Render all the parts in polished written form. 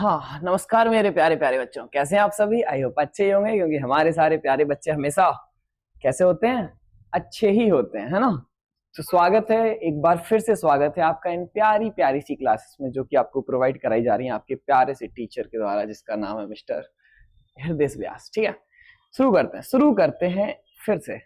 हाँ, नमस्कार मेरे प्यारे प्यारे बच्चों। कैसे हैं आप सभी? आई होप अच्छे ही होंगे, क्योंकि हमारे सारे प्यारे बच्चे हमेशा कैसे होते हैं? अच्छे ही होते हैं, है ना? तो स्वागत है, एक बार फिर से स्वागत है आपका इन प्यारी प्यारी सी क्लासेस में, जो कि आपको प्रोवाइड कराई जा रही है आपके प्यारे से टीचर के द्वारा, जिसका नाम है मिस्टर हृदय व्यास। ठीक है, शुरू करते हैं फिर से।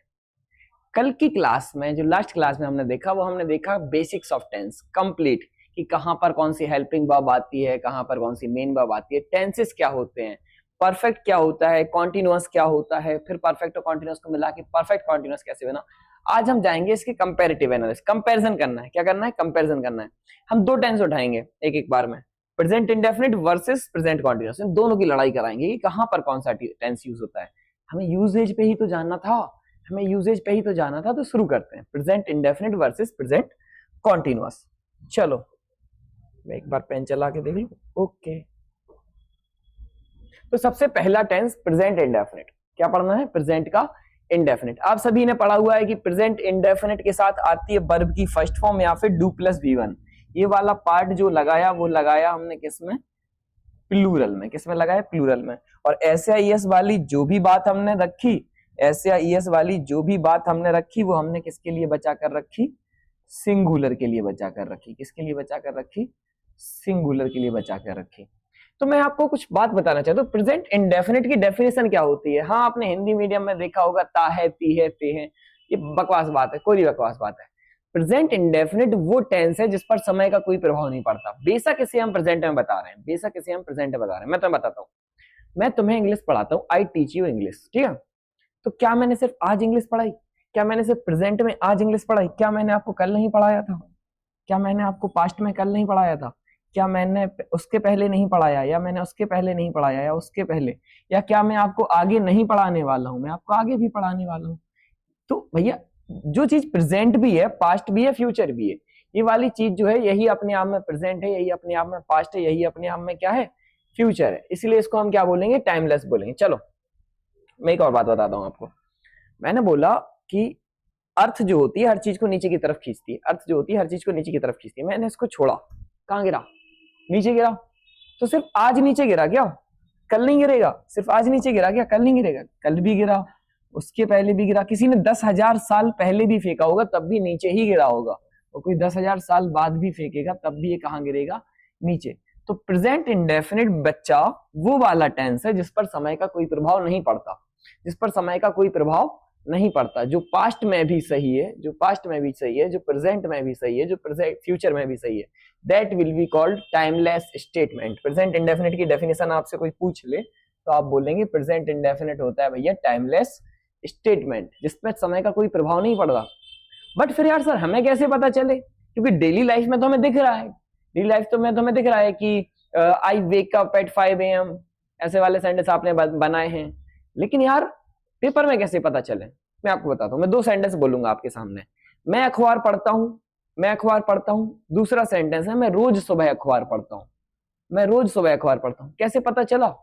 कल की क्लास में, जो लास्ट क्लास में हमने देखा, वो हमने देखा बेसिक्स ऑफ टेंस कंप्लीट, कि कहां पर कौन सी हेल्पिंग वर्ब आती है, कहां पर कौन सी मेन वर्ब आती है, टेंसेस क्या होते हैं, परफेक्ट क्या होता है, कॉन्टिन्यूअस क्या होता है, फिर परफेक्ट और कॉन्टिन्यूअस को मिला के परफेक्ट कॉन्टिन्यूअस कैसे बना। आज हम जाएंगे इसके कंपेरेटिव एनालिसिस, कंपैरिजन करना है। क्या करना है? कंपैरिजन करना है। हम दो टेंस उठाएंगे एक एक बार में, present indefinite versus present continuous, इन दोनों की लड़ाई कराएंगे कि कहां पर कौन सा टेंस यूज होता है। हमें यूजेज पे ही तो जानना था, तो शुरू करते हैं। Present indefinite versus present continuous. चलो मैं एक बार पेन चला के देख लूं। ओके, तो सबसे पहला टेंस प्रेजेंट इंडेफिनिट। क्या पढ़ना है? प्रेजेंट का इंडेफिनिट। आप सभी ने पढ़ा हुआ है कि प्रेजेंट इंडेफिनिट के साथ आती है वर्ब की फर्स्ट फॉर्म या फिर डू प्लस V1। ये वाला पार्ट जो लगाया वो लगाया हमने किसमें? प्लूरल में। किसमें लगाया? प्लूरल में। और एस वाली जो भी बात हमने रखी, एस वाली जो भी बात हमने रखी, वो हमने किसके लिए बचा कर रखी? सिंगुलर के लिए बचा कर रखी। किसके लिए बचा कर रखी? सिंगुलर के लिए बचा कर रखी। तो मैं आपको कुछ बात बताना चाहता हूँ। प्रेजेंट इंडेफिनिट की डेफिनेशन क्या होती है? हाँ, आपने हिंदी मीडियम में देखा होगा, ता है, ती है, ते है। ये बकवास बात है, कोई बकवास बात है। प्रेजेंट इंडेफिनिट वो टेंस है जिस पर समय का कोई प्रभाव नहीं पड़ता। बेशक इसे हम प्रेजेंट में बता रहे हैं, मैं तुम्हें बताता हूँ। मैं तुम्हें इंग्लिश पढ़ाता हूँ, आई टीच यू इंग्लिश। ठीक है, तो क्या मैंने सिर्फ आज इंग्लिश पढ़ाई? क्या मैंने सिर्फ प्रेजेंट में आज इंग्लिश पढ़ाई? क्या मैंने आपको कल नहीं पढ़ाया था? क्या मैंने आपको पास्ट में कल नहीं पढ़ाया था? क्या मैंने उसके पहले नहीं पढ़ाया, या मैंने उसके पहले नहीं पढ़ाया, या उसके पहले, या क्या मैं आपको आगे नहीं पढ़ाने वाला हूं? मैं आपको आगे भी पढ़ाने वाला हूं। तो भैया, जो चीज प्रेजेंट भी है, पास्ट भी है, फ्यूचर भी है, ये वाली चीज जो है, यही अपने आप में प्रेजेंट है, यही अपने आप में पास्ट है, यही अपने आप में क्या है? फ्यूचर है। इसलिए इसको हम क्या बोलेंगे? टाइमलेस बोलेंगे। चलो मैं एक और बात बताता हूं आपको। मैंने बोला कि अर्थ जो होती है हर चीज को नीचे की तरफ खींचती है, अर्थ जो होती है हर चीज को नीचे की तरफ खींचती है। मैंने इसको छोड़ा, कहां गिरा? नीचे गिरा। तो सिर्फ आज नीचे गिरा क्या? कल नहीं गिरेगा। सिर्फ आज नीचे गिरा क्या? कल नहीं गिरेगा, कल भी गिरा, उसके पहले भी गिरा। किसी ने 10,000 साल पहले भी फेंका होगा, तब भी नीचे ही गिरा होगा। और कोई 10,000 साल बाद भी फेंकेगा, तब भी ये कहां गिरेगा? नीचे। तो प्रेजेंट इंडेफिनिट बच्चा वो वाला टेंस है जिस पर समय का कोई प्रभाव नहीं पड़ता, जिस पर समय का कोई प्रभाव नहीं पड़ता, जो पास्ट में भी सही है, जो पास्ट में भी सही है, जो प्रेजेंट में भी सही है, जो प्रेजेंट फ्यूचर में भी सही है। That will be called timeless statement. Present indefinite की डेफिनेशन आपसे कोई पूछ ले तो आप बोलेंगे प्रेजेंट इंडेफिनिट होता है भैया टाइमलेस स्टेटमेंट, जिसमें समय का कोई प्रभाव नहीं पड़ रहा। बट फिर यार सर, हमें कैसे पता चले? क्योंकि डेली लाइफ में तो हमें दिख रहा है, डेली लाइफ तो में तो हमें दिख रहा है कि आई वेक अप एट 5 AM, ऐसे वाले सेंटेंस आपने बनाए हैं। लेकिन यार पेपर में कैसे पता चले? मैं आपको बताता हूँ। मैं दो सेंटेंस बोलूंगा आपके सामने। मैं अखबार पढ़ता हूं, मैं अखबार पढ़ता हूं। दूसरा सेंटेंस है मैं रोज सुबह अखबार पढ़ता हूं, मैं रोज सुबह अखबार पढ़ता हूं। कैसे पता चला?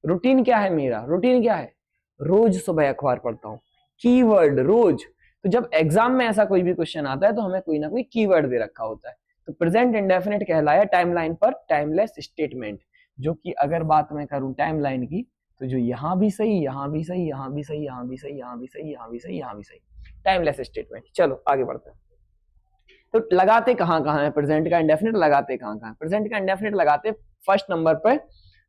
रूटीन क्या है मेरा? रूटीन क्या है? रोज सुबह अखबार पढ़ता हूं। कीवर्ड रोज। तो जब एग्जाम में ऐसा कोई भी क्वेश्चन आता है तो हमें कोई ना कोई कीवर्ड दे रखा होता है। तो प्रेजेंट इंडेफिनिट कहलाया टाइमलाइन पर टाइमलेस स्टेटमेंट। जो कि अगर बात मैं करूं टाइमलाइन की, तो जो यहां भी सही, यहां भी सही, यहां भी सही, यहां भी सही, यहां भी सही, यहां भी सही, यहां भी सही, टाइमलेस स्टेटमेंट। चलो आगे बढ़ते हैं। तो लगाते कहां कहां है प्रेजेंट का इंडेफिनिट? लगाते कहां कहां? प्रेजेंट का इंडेफिनिट लगाते फर्स्ट नंबर पे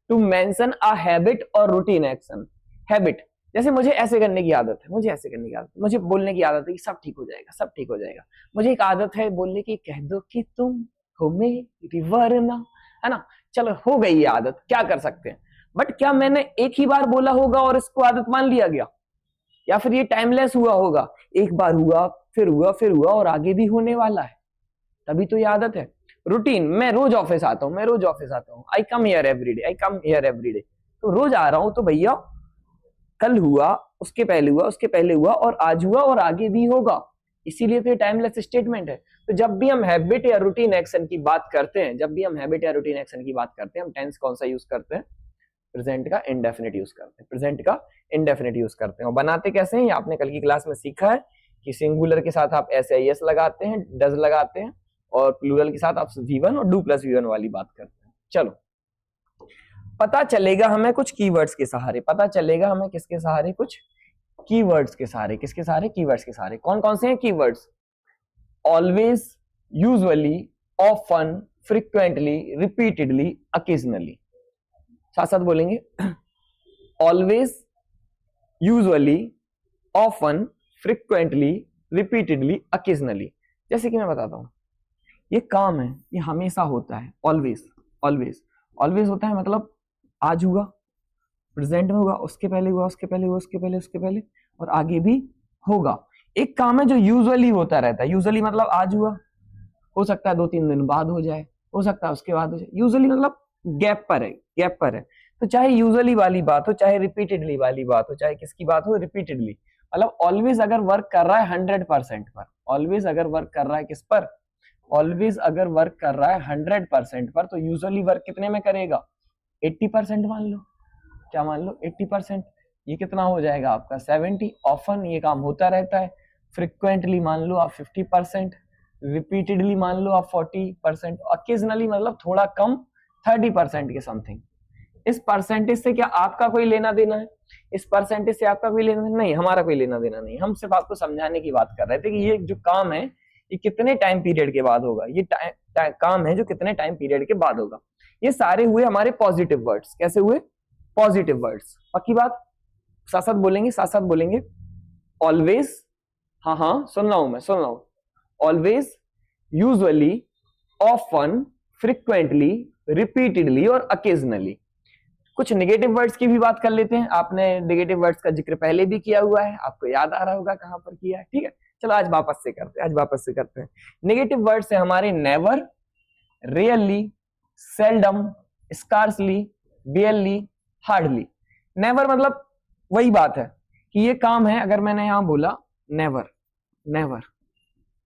टू मेंशन अ हैबिट और रूटीन एक्शन। हैबिट, जैसे मुझे ऐसे करने की आदत है, मुझे ऐसे करने की आदत है, मुझे बोलने की आदत है कि सब ठीक हो जाएगा, सब ठीक हो जाएगा। मुझे एक आदत है बोलने की, कह दो कि तुम हो मेरी वरना, है ना? चलो हो गई ये आदत, क्या कर सकते हैं। बट क्या मैंने एक ही बार बोला होगा और इसको आदत मान लिया गया, या फिर ये टाइमलेस हुआ होगा? एक बार हुआ, फिर हुआ, फिर हुआ, और आगे भी होने वाला है, तभी तो ये आदत है। रूटीन, मैं रोज ऑफिस आता हूं, मैं रोज ऑफिस आता हूं, I come here every day, I come here every day. तो रोज आ रहा हूं, तो भैया कल हुआ, उसके पहले हुआ, उसके पहले हुआ, और आज हुआ, और आगे भी होगा। इसीलिए तो ये टाइमलेस स्टेटमेंट है। तो जब भी हम हैबिट या रूटीन एक्शन की बात करते हैं, जब भी हम हैबिट या रूटीन एक्शन की बात करते हैं, हम टेंस कौन सा यूज करते हैं? प्रेजेंट का इंडेफिनिट यूज करते हैं, प्रेजेंट का इंडेफिनिट यूज करते हैं। और बनाते कैसे हैं ये आपने कल की क्लास में सीखा है कि सिंगुलर के साथ आप एस लगाते हैं, डज लगाते हैं, और प्लूरल के साथ आप V1 और डू प्लस V1 वाली बात करते हैं। चलो पता चलेगा हमें कुछ कीवर्ड्स के सहारे, पता चलेगा हमें किसके सहारे, कुछ कीवर्ड्स के सहारे। किसके सहारे? कीवर्ड्स के सहारे। कौन कौन से हैं keywords? Always, usually, often, frequently, repeatedly, occasionally. साथ साथ बोलेंगे। Always, usually, often, frequently, repeatedly, occasionally. जैसे कि मैं बताता हूं, ये काम है, ये हमेशा होता है। ऑलवेज, ऑलवेज, ऑलवेज होता है मतलब आज हुआ, प्रेजेंट में हुआ, उसके पहले हुआ, उसके पहले हुआ, उसके पहले, उसके पहले, और आगे भी होगा। एक काम है जो यूजुअली होता रहता है। यूजुअली मतलब आज हुआ, हो सकता है 2-3 दिन बाद हो जाए, हो सकता है उसके बाद हो जाए। यूजुअली मतलब गैप पर है, गैप पर है। तो चाहे यूजुअली वाली बात हो, चाहे रिपीटेडली वाली बात हो, चाहे किसकी बात हो, रिपीटेडली, मतलब ऑलवेज अगर वर्क कर रहा है 100% पर, ऑलवेज अगर वर्क कर रहा है किस पर, ऑलवेज अगर वर्क कर रहा है 100% पर, तो यूजुअली वर्क कितने में करेगा? 80% मान लो। क्या मान लो? 80%। ये कितना हो जाएगा आपका? 70। ऑफन ये काम होता रहता है। फ्रिक्वेंटली मान लो आप 50%, रिपीटेडली मान लो आप 40%, ओकेजनली मतलब थोड़ा कम 30% के समथिंग। इस परसेंटेज से क्या आपका कोई लेना देना है? इस परसेंटेज से आपका कोई लेना देना नहीं, हमारा कोई लेना देना नहीं। हम सिर्फ आपको समझाने की बात कर रहे थे कि ये जो काम है ये कितने टाइम पीरियड के बाद होगा, ये काम है जो कितने टाइम पीरियड के बाद होगा। ये सारे हुए हमारे पॉजिटिव वर्ड्स। कैसे हुए? Positive words. पक्की बात? साथ साथ बोलेंगे, साथ साथ बोलेंगे। ऑलवेज, हाँ हाँ सुन रहा हूं मैं, सुन रहा हूं। Always, usually, often, frequently, repeatedly और ओकेजनली। कुछ नेगेटिव वर्ड्स की भी बात कर लेते हैं। आपने नेगेटिव वर्ड्स का जिक्र पहले भी किया हुआ है, आपको याद आ रहा होगा कहां पर किया है। ठीक है, चलो आज वापस से करते हैं, आज वापस से करते हैं। नेगेटिव वर्ड्स है हमारे never, really, seldom, scarcely, बेयरली, hardly. Never मतलब वही बात है कि ये काम है, अगर मैंने यहां बोला नेवर, नेवर,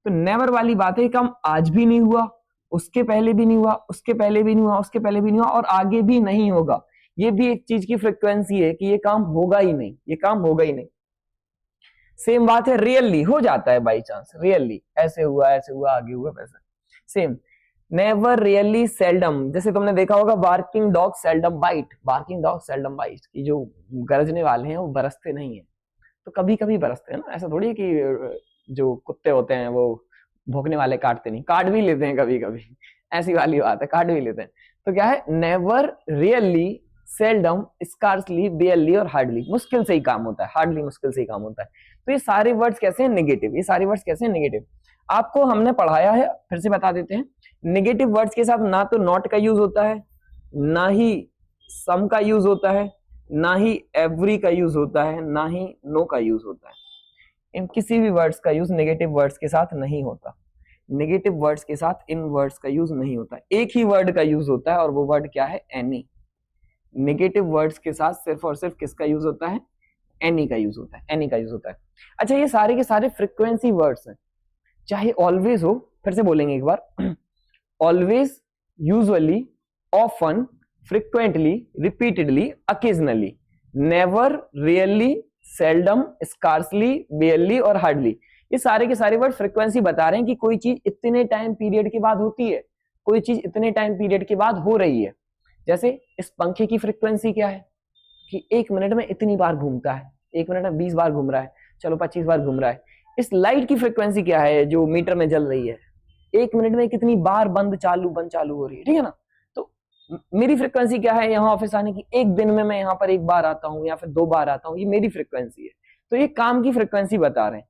तो नेवर वाली बात है, ये काम आज भी नहीं हुआ, उसके पहले भी नहीं हुआ, उसके पहले भी नहीं हुआ, उसके पहले भी नहीं हुआ और आगे भी नहीं होगा। ये भी एक चीज की फ्रिक्वेंसी है कि ये काम होगा ही नहीं, ये काम होगा ही नहीं। सेम बात है रियली, हो जाता है बाई चांस, रियली ऐसे हुआ, ऐसे हुआ, आगे हुआ, वैसे। Same never, really, seldom. जैसे तुमने देखा होगा barking dog seldom bite, barking dog seldom bite, की जो गरजने वाले हैं वो बरसते नहीं है, तो कभी कभी बरसते हैं ना। ऐसा थोड़ी है कि जो कुत्ते होते हैं वो भौंकने वाले काटते नहीं, काट भी लेते हैं कभी कभी, ऐसी वाली बात है, काट भी लेते हैं। तो क्या है? Never, really, seldom, scarcely, barely और हार्डली। मुश्किल से ही काम होता है, हार्डली मुश्किल से ही काम होता है। तो ये सारे वर्ड्स कैसे हैं? नेगेटिव। ये सारे वर्ड्स कैसे हैं? नेगेटिव। आपको हमने पढ़ाया है, फिर से बता देते हैं। नेगेटिव वर्ड्स के साथ ना तो नॉट का यूज होता है, ना ही सम का यूज होता है, ना ही एवरी का यूज होता है, ना ही नो का यूज होता है। इन किसी भी वर्ड्स का यूज नेगेटिव वर्ड्स के साथ नहीं होता। नेगेटिव वर्ड्स के साथ इन वर्ड्स का यूज नहीं होता। एक ही वर्ड का यूज होता है और वो वर्ड क्या है? एनी। नेगेटिव वर्ड्स के साथ सिर्फ और सिर्फ किसका यूज होता है? एनी का यूज होता है, एनी का यूज होता है। अच्छा, ये सारे के सारे फ्रीक्वेंसी वर्ड्स हैं, चाहे ऑलवेज हो, फिर से बोलेंगे एक बार। Always, usually, often, frequently, repeatedly, occasionally, never, really, seldom, scarcely, barely और हार्डली। ये सारे के सारे वर्ड फ्रीक्वेंसी बता रहे हैं कि कोई चीज इतने टाइम पीरियड के बाद होती है, कोई चीज इतने टाइम पीरियड के बाद हो रही है। जैसे इस पंखे की फ्रीक्वेंसी क्या है कि 1 मिनट में इतनी बार घूमता है, 1 मिनट में 20 बार घूम रहा है, चलो 25 बार घूम रहा है। इस लाइट की फ्रीक्वेंसी क्या है जो मीटर में जल रही है? 1 मिनट में कितनी बार बंद चालू हो रही है, ठीक है ना। तो मेरी फ्रीक्वेंसी क्या है यहाँ ऑफिस आने की? 1 दिन में मैं यहाँ पर 1 बार आता हूँ या फिर 2 बार आता हूँ, ये मेरी फ्रीक्वेंसी है। तो ये काम की फ्रीक्वेंसी बता रहे हैं।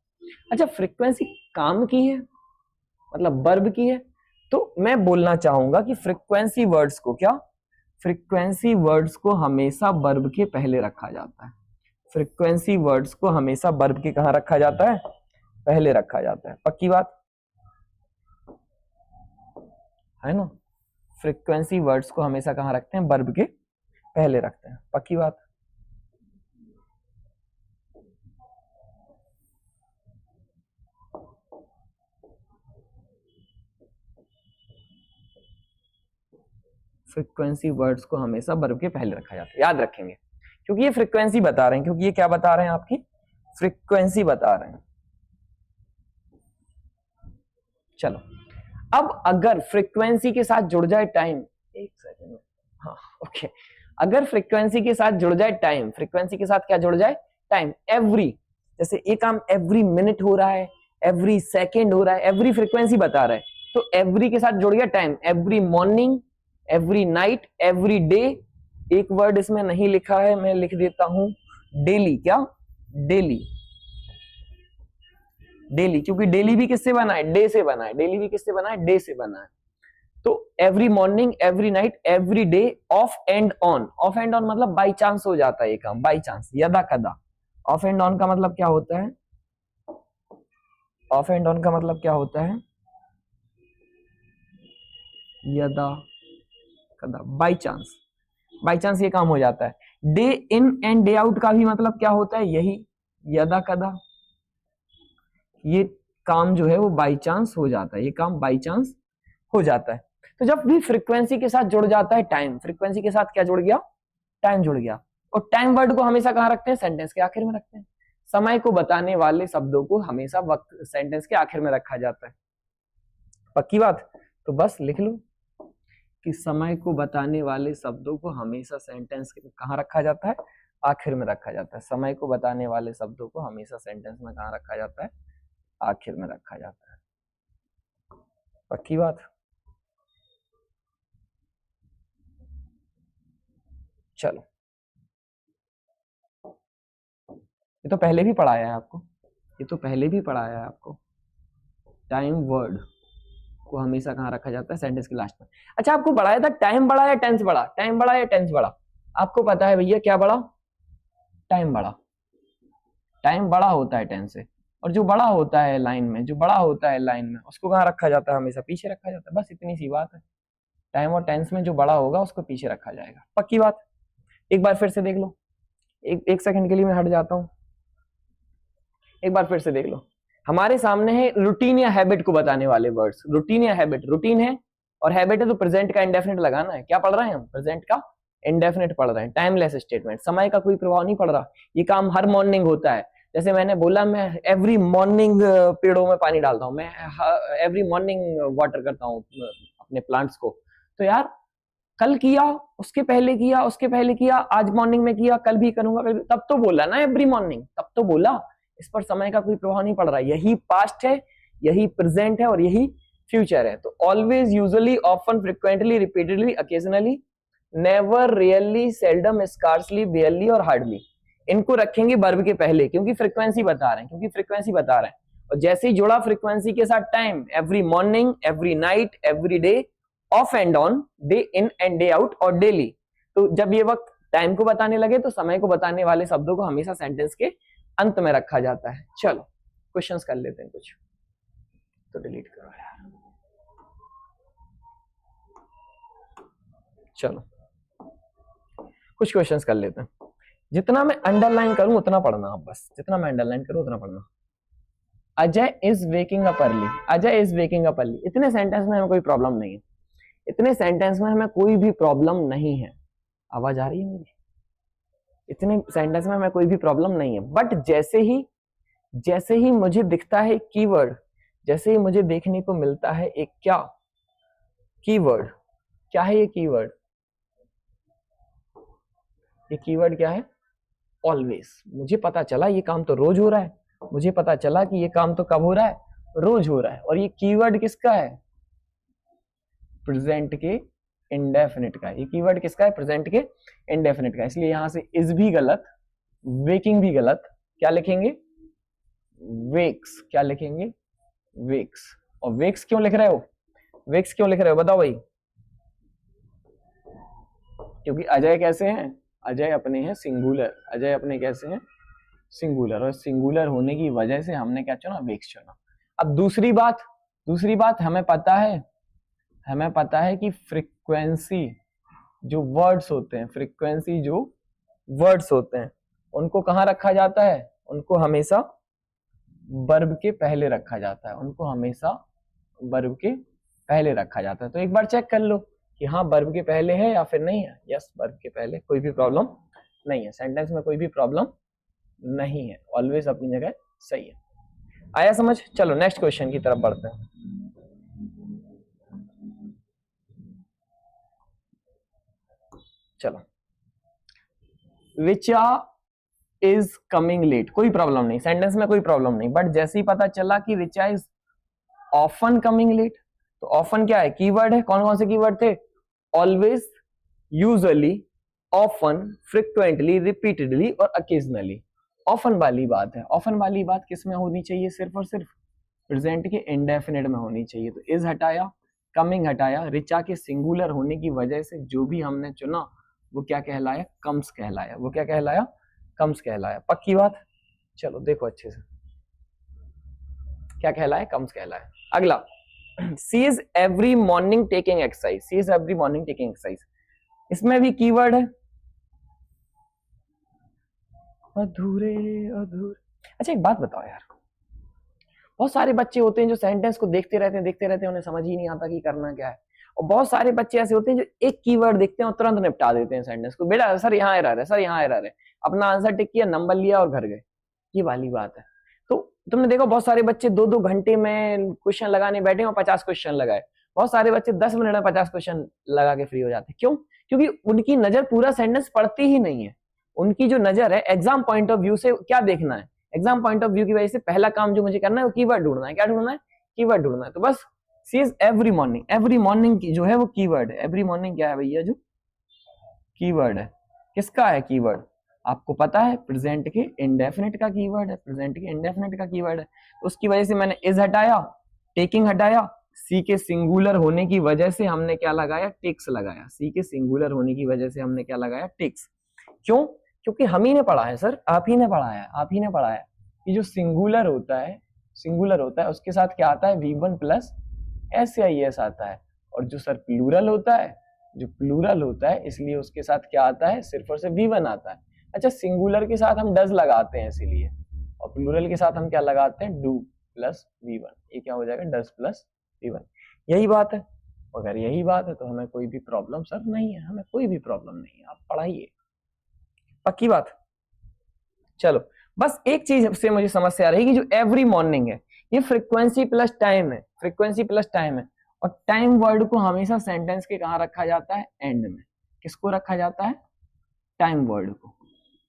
अच्छा, फ्रीक्वेंसी काम की है मतलब वर्ब की है, तो मैं बोलना चाहूंगा कि फ्रीक्वेंसी वर्ड्स को क्या, फ्रीक्वेंसी वर्ड्स को हमेशा वर्ब के पहले रखा जाता है। फ्रीक्वेंसी वर्ड्स को हमेशा वर्ब के कहां रखा जाता है? पहले रखा जाता है। पक्की बात है ना? फ्रीक्वेंसी वर्ड्स को हमेशा कहां रखते हैं? वर्ब के पहले रखते हैं। पक्की बात। फ्रीक्वेंसी वर्ड्स को हमेशा वर्ब के पहले रखा जाता है, याद रखेंगे, क्योंकि ये फ्रीक्वेंसी बता रहे हैं। क्योंकि ये क्या बता रहे हैं? आपकी फ्रीक्वेंसी बता रहे हैं। चलो, अब अगर फ्रीक्वेंसी के साथ जुड़ जाए टाइम, एक सेकंड में, हाँ ओके, अगर फ्रीक्वेंसी के साथ जुड़ जाए टाइम, फ्रीक्वेंसी के साथ क्या जुड़ जाए, टाइम, एवरी, जैसे ये काम एवरी मिनट हो रहा है, एवरी सेकेंड हो रहा है, एवरी फ्रीक्वेंसी बता रहा है, तो एवरी के साथ जुड़ गया time, every morning, every night, every day. एक वर्ड इसमें नहीं लिखा है, मैं लिख देता हूं, डेली। क्या, डेली, डेली, क्योंकि डेली भी किससे बना है, डे से बना है, डेली भी किससे बना है, डे से बना है। तो every morning, every night, every day, of and on. Of and on मतलब बाई चांस हो जाता है ये काम, बाई चांस, यदा कदा। ऑफ एंड ऑन का मतलब क्या होता है, ऑफ एंड ऑन का मतलब क्या होता है, यदा कदा, बाई चांस, बाई चांस ये काम हो जाता है। Day in and day out का भी मतलब क्या होता है, यही यदा कदा। ये काम जो है वो बाई चांस हो जाता है, ये काम बाई चांस हो जाता है। तो जब भी फ्रीक्वेंसी के साथ जुड़ जाता है टाइम, फ्रीक्वेंसी के साथ क्या जुड़ गया, टाइम जुड़ गया। और टाइम वर्ड को हमेशा कहां रखते हैं, सेंटेंस के आखिर में रखते हैं। समय को बताने वाले शब्दों को हमेशा वक्त सेंटेंस के आखिर में रखा जाता है। पक्की बात, तो बस लिख लो कि समय को बताने वाले शब्दों को हमेशा सेंटेंस के कहां रखा जाता है, आखिर में रखा जाता है। समय को बताने वाले शब्दों को हमेशा सेंटेंस में कहां रखा जाता है, आखिर में रखा जाता है। पक्की बात। चलो, ये तो पहले भी पढ़ाया है आपको, ये तो पहले भी पढ़ाया है आपको। टाइम वर्ड को हमेशा कहां रखा जाता है, सेंटेंस के लास्ट में। अच्छा, आपको बढ़ाया था टाइम बड़ा या टेंस बड़ा, टाइम बड़ा या टेंस बड़ा, आपको पता है भैया क्या बड़ा, टाइम बड़ा। टाइम बड़ा होता है टेंस से, और जो बड़ा होता है लाइन में, जो बड़ा होता है लाइन में, उसको कहां रखा जाता है, हमेशा पीछे रखा जाता है। बस इतनी सी बात है, टाइम और टेंस में जो बड़ा होगा उसको पीछे रखा जाएगा। पक्की बात। एक बार फिर से देख लो, एक सेकंड के लिए मैं हट जाता हूं, एक बार फिर से देख लो। हमारे सामने है रूटीन या हैबिट को बताने वाले वर्ड्स, रूटीन या हैबिट। रूटीन है और हैबिट है, तो प्रेजेंट का इंडेफिनिट लगाना है। क्या पढ़ रहे हैं हम, प्रेजेंट का इंडेफिनिट पढ़ रहे हैं। टाइमलेस स्टेटमेंट, समय का कोई प्रभाव नहीं पड़ रहा, ये काम हर मॉर्निंग होता है। जैसे मैंने बोला, मैं एवरी मॉर्निंग पेड़ों में पानी डालता हूँ, मैं एवरी मॉर्निंग वाटर करता हूँ अपने प्लांट्स को। तो यार, कल किया, उसके पहले किया, उसके पहले किया, आज मॉर्निंग में किया, कल भी करूंगा, कल भी, तब तो बोला ना एवरी मॉर्निंग, तब तो बोला। इस पर समय का कोई प्रभाव नहीं पड़ रहा। यही पास्ट है, यही प्रेजेंट है और यही फ्यूचर है। तो always, usually, often, frequently, repeatedly, occasionally, never, really, seldom, scarcely, barely और हार्डली, इनको रखेंगे वर्ब के पहले, क्योंकि फ्रीक्वेंसी बता रहे हैं, क्योंकि फ्रीक्वेंसी बता रहे हैं। और जैसे ही जुड़ा फ्रीक्वेंसी के साथ time, every morning, every night, every day, of and on, day in and day out और डेली। तो जब ये वक्त टाइम को बताने लगे तो समय को बताने वाले शब्दों को हमेशा सेंटेंस के अंत में रखा जाता है। चलो क्वेश्चंस कर लेते हैं कुछ, तो डिलीट करो यार। चलो कुछ क्वेश्चंस कर लेते हैं। जितना मैं अंडरलाइन करूं उतना पढ़ना आप, बस जितना मैं अंडरलाइन करूं उतना पढ़ना। Ajay is waking up early, Ajay is waking up early, इतने सेंटेंस में हमें कोई प्रॉब्लम नहीं है, इतने सेंटेंस में हमें कोई भी प्रॉब्लम नहीं है। आवाज आ रही है मेरी? इतने सेंटेंस में हमें कोई भी प्रॉब्लम नहीं है। बट जैसे ही मुझे दिखता है कीवर्ड, जैसे ही मुझे देखने को मिलता है एक क्या कीवर्ड, क्या है ये कीवर्ड, ये कीवर्ड क्या है, ऑलवेज। मुझे पता चला ये काम तो रोज हो रहा है, मुझे पता चला कि ये काम तो कब हो रहा है, रोज हो रहा है। और ये कीवर्ड किसका है, प्रेजेंट के इंडेफिनिट का। ये कीवर्ड किसका है, प्रेजेंट के इंडेफिनिट का। इसलिए यहां से इज भी गलत, वेकिंग भी गलत, क्या लिखेंगे, वेक्स। क्या लिखेंगे, वेक्स। और वेक्स क्यों लिख रहे हो, वेक्स क्यों लिख रहे हो बताओ भाई? क्योंकि अजय कैसे हैं, अजय अपने हैं सिंगुलर, अजय अपने कैसे हैं, सिंगुलर। और सिंगुलर होने की वजह से हमने क्या चुना, वेक्स चुना। अब दूसरी बात हमें पता है कि फ्रीक्वेंसी जो वर्ड्स होते हैं, फ्रीक्वेंसी जो वर्ड्स होते हैं, उनको कहां रखा जाता है, उनको हमेशा वर्ब के पहले रखा जाता है, उनको हमेशा वर्ब के पहले रखा जाता है। तो एक बार चेक कर लो कि हाँ वर्ब के पहले है या फिर नहीं है। यस, वर्ब के पहले, कोई भी प्रॉब्लम नहीं है, सेंटेंस में कोई भी प्रॉब्लम नहीं है, ऑलवेज अपनी जगह सही है। आया समझ? चलो नेक्स्ट क्वेश्चन की तरफ बढ़ते हैं। चलो रिचा इज कमिंग लेट, कोई प्रॉब्लम नहीं, सेंटेंस में कोई प्रॉब्लम नहीं, बट जैसे ही पता चला कि Richa is often coming late, तो ऑफन क्या है, कीवर्ड है। कौन कौन से कीवर्ड थे, always, usually, often, frequently, repeatedly और ओकेजनली। ऑफन वाली बात है, ऑफन वाली बात किस में होनी चाहिए, सिर्फ और सिर्फ प्रेजेंट के इंडेफिनिट में होनी चाहिए। तो इज हटाया, कमिंग हटाया, रिचा के सिंगुलर होने की वजह से जो भी हमने चुना वो क्या कहलाया, कम्स कहलाया। वो क्या कहलाया, कम्स कहलाया। पक्की बात, चलो देखो अच्छे से क्या कहलाया, कम्स कहलाया। अगला, she is every morning taking exercise, she is every morning taking exercise, इसमें भी कीवर्ड है अधूरे अधूरे। अच्छा एक बात बताओ यार, बहुत सारे बच्चे होते हैं जो सेंटेंस को देखते रहते हैं, उन्हें समझ ही नहीं आता कि करना क्या है। और बहुत सारे बच्चे ऐसे होते हैं जो एक कीवर्ड देखते हैं और तुरंत निपटा देते हैं सेंटेंस को। बेटा सर यहाँ एरर है, सर यहाँ एरर है, अपना आंसर टिक किया, नंबर लिया और घर गए। ये वाली बात है। तो तुमने देखो बहुत सारे बच्चे 2-2 घंटे में क्वेश्चन लगाने बैठे और 50 क्वेश्चन लगाए। बहुत सारे बच्चे 10 मिनट में 50 क्वेश्चन लगा के फ्री हो जाते हैं। क्यों? क्योंकि उनकी नजर पूरा सेंटेंस पढ़ती ही नहीं है। उनकी जो नजर है एग्जाम पॉइंट ऑफ व्यू से क्या देखना है, एग्जाम पॉइंट ऑफ व्यू की वजह से पहला काम जो मुझे करना है वो कीवर्ड ढूंढना है। क्या ढूंढना है? कीवर्ड ढूंढना है। तो बस she is every morning, every morning की जो है वो कीवर्ड है। एवरी मॉर्निंग क्या है भैया, जो कीवर्ड है। किसका है कीवर्ड? आपको पता है प्रेजेंट के इंडेफिनिट का कीवर्ड है, प्रेजेंट के इंडेफिनिट का कीवर्ड है। तो उसकी वजह से मैंने इज हटाया, टेकिंग हटाया, सी के सिंगुलर होने की वजह से हमने क्या लगाया, टेक्स लगाया। सी के सिंगुलर होने की वजह से हमने क्या लगाया, टेक्स। क्यों? क्योंकि हम ही ने पढ़ा है सर, आप ही ने पढ़ा है, आप ही ने पढ़ा है कि जो सिंगुलर होता है, सिंगुलर होता है उसके साथ क्या आता है, V1 प्लस एस या एस आता है। और जो सर प्लूरल होता है, जो प्लूरल होता है इसलिए उसके साथ क्या आता है, सिर्फ और सिर्फ V1 आता है। अच्छा सिंगुलर के साथ हम डज लगाते हैं इसीलिए, और प्लूरल के साथ हम क्या लगाते हैं, डू प्लस V1। ये क्या हो जाएगा, डज प्लस V1। यही बात है। अगर यही बात है तो हमें कोई भी प्रॉब्लम सर नहीं है, हमें कोई भी प्रॉब्लम नहीं है, आप पढ़ाइए। पक्की बात। चलो बस एक चीज से मुझे समस्या रहेगी, जो एवरी मॉर्निंग है ये फ्रीक्वेंसी प्लस टाइम है, फ्रीक्वेंसी प्लस टाइम है। और टाइम वर्ड को हमेशा सेंटेंस के कहां रखा जाता है, एंड में। किसको रखा जाता है, टाइम वर्ड को।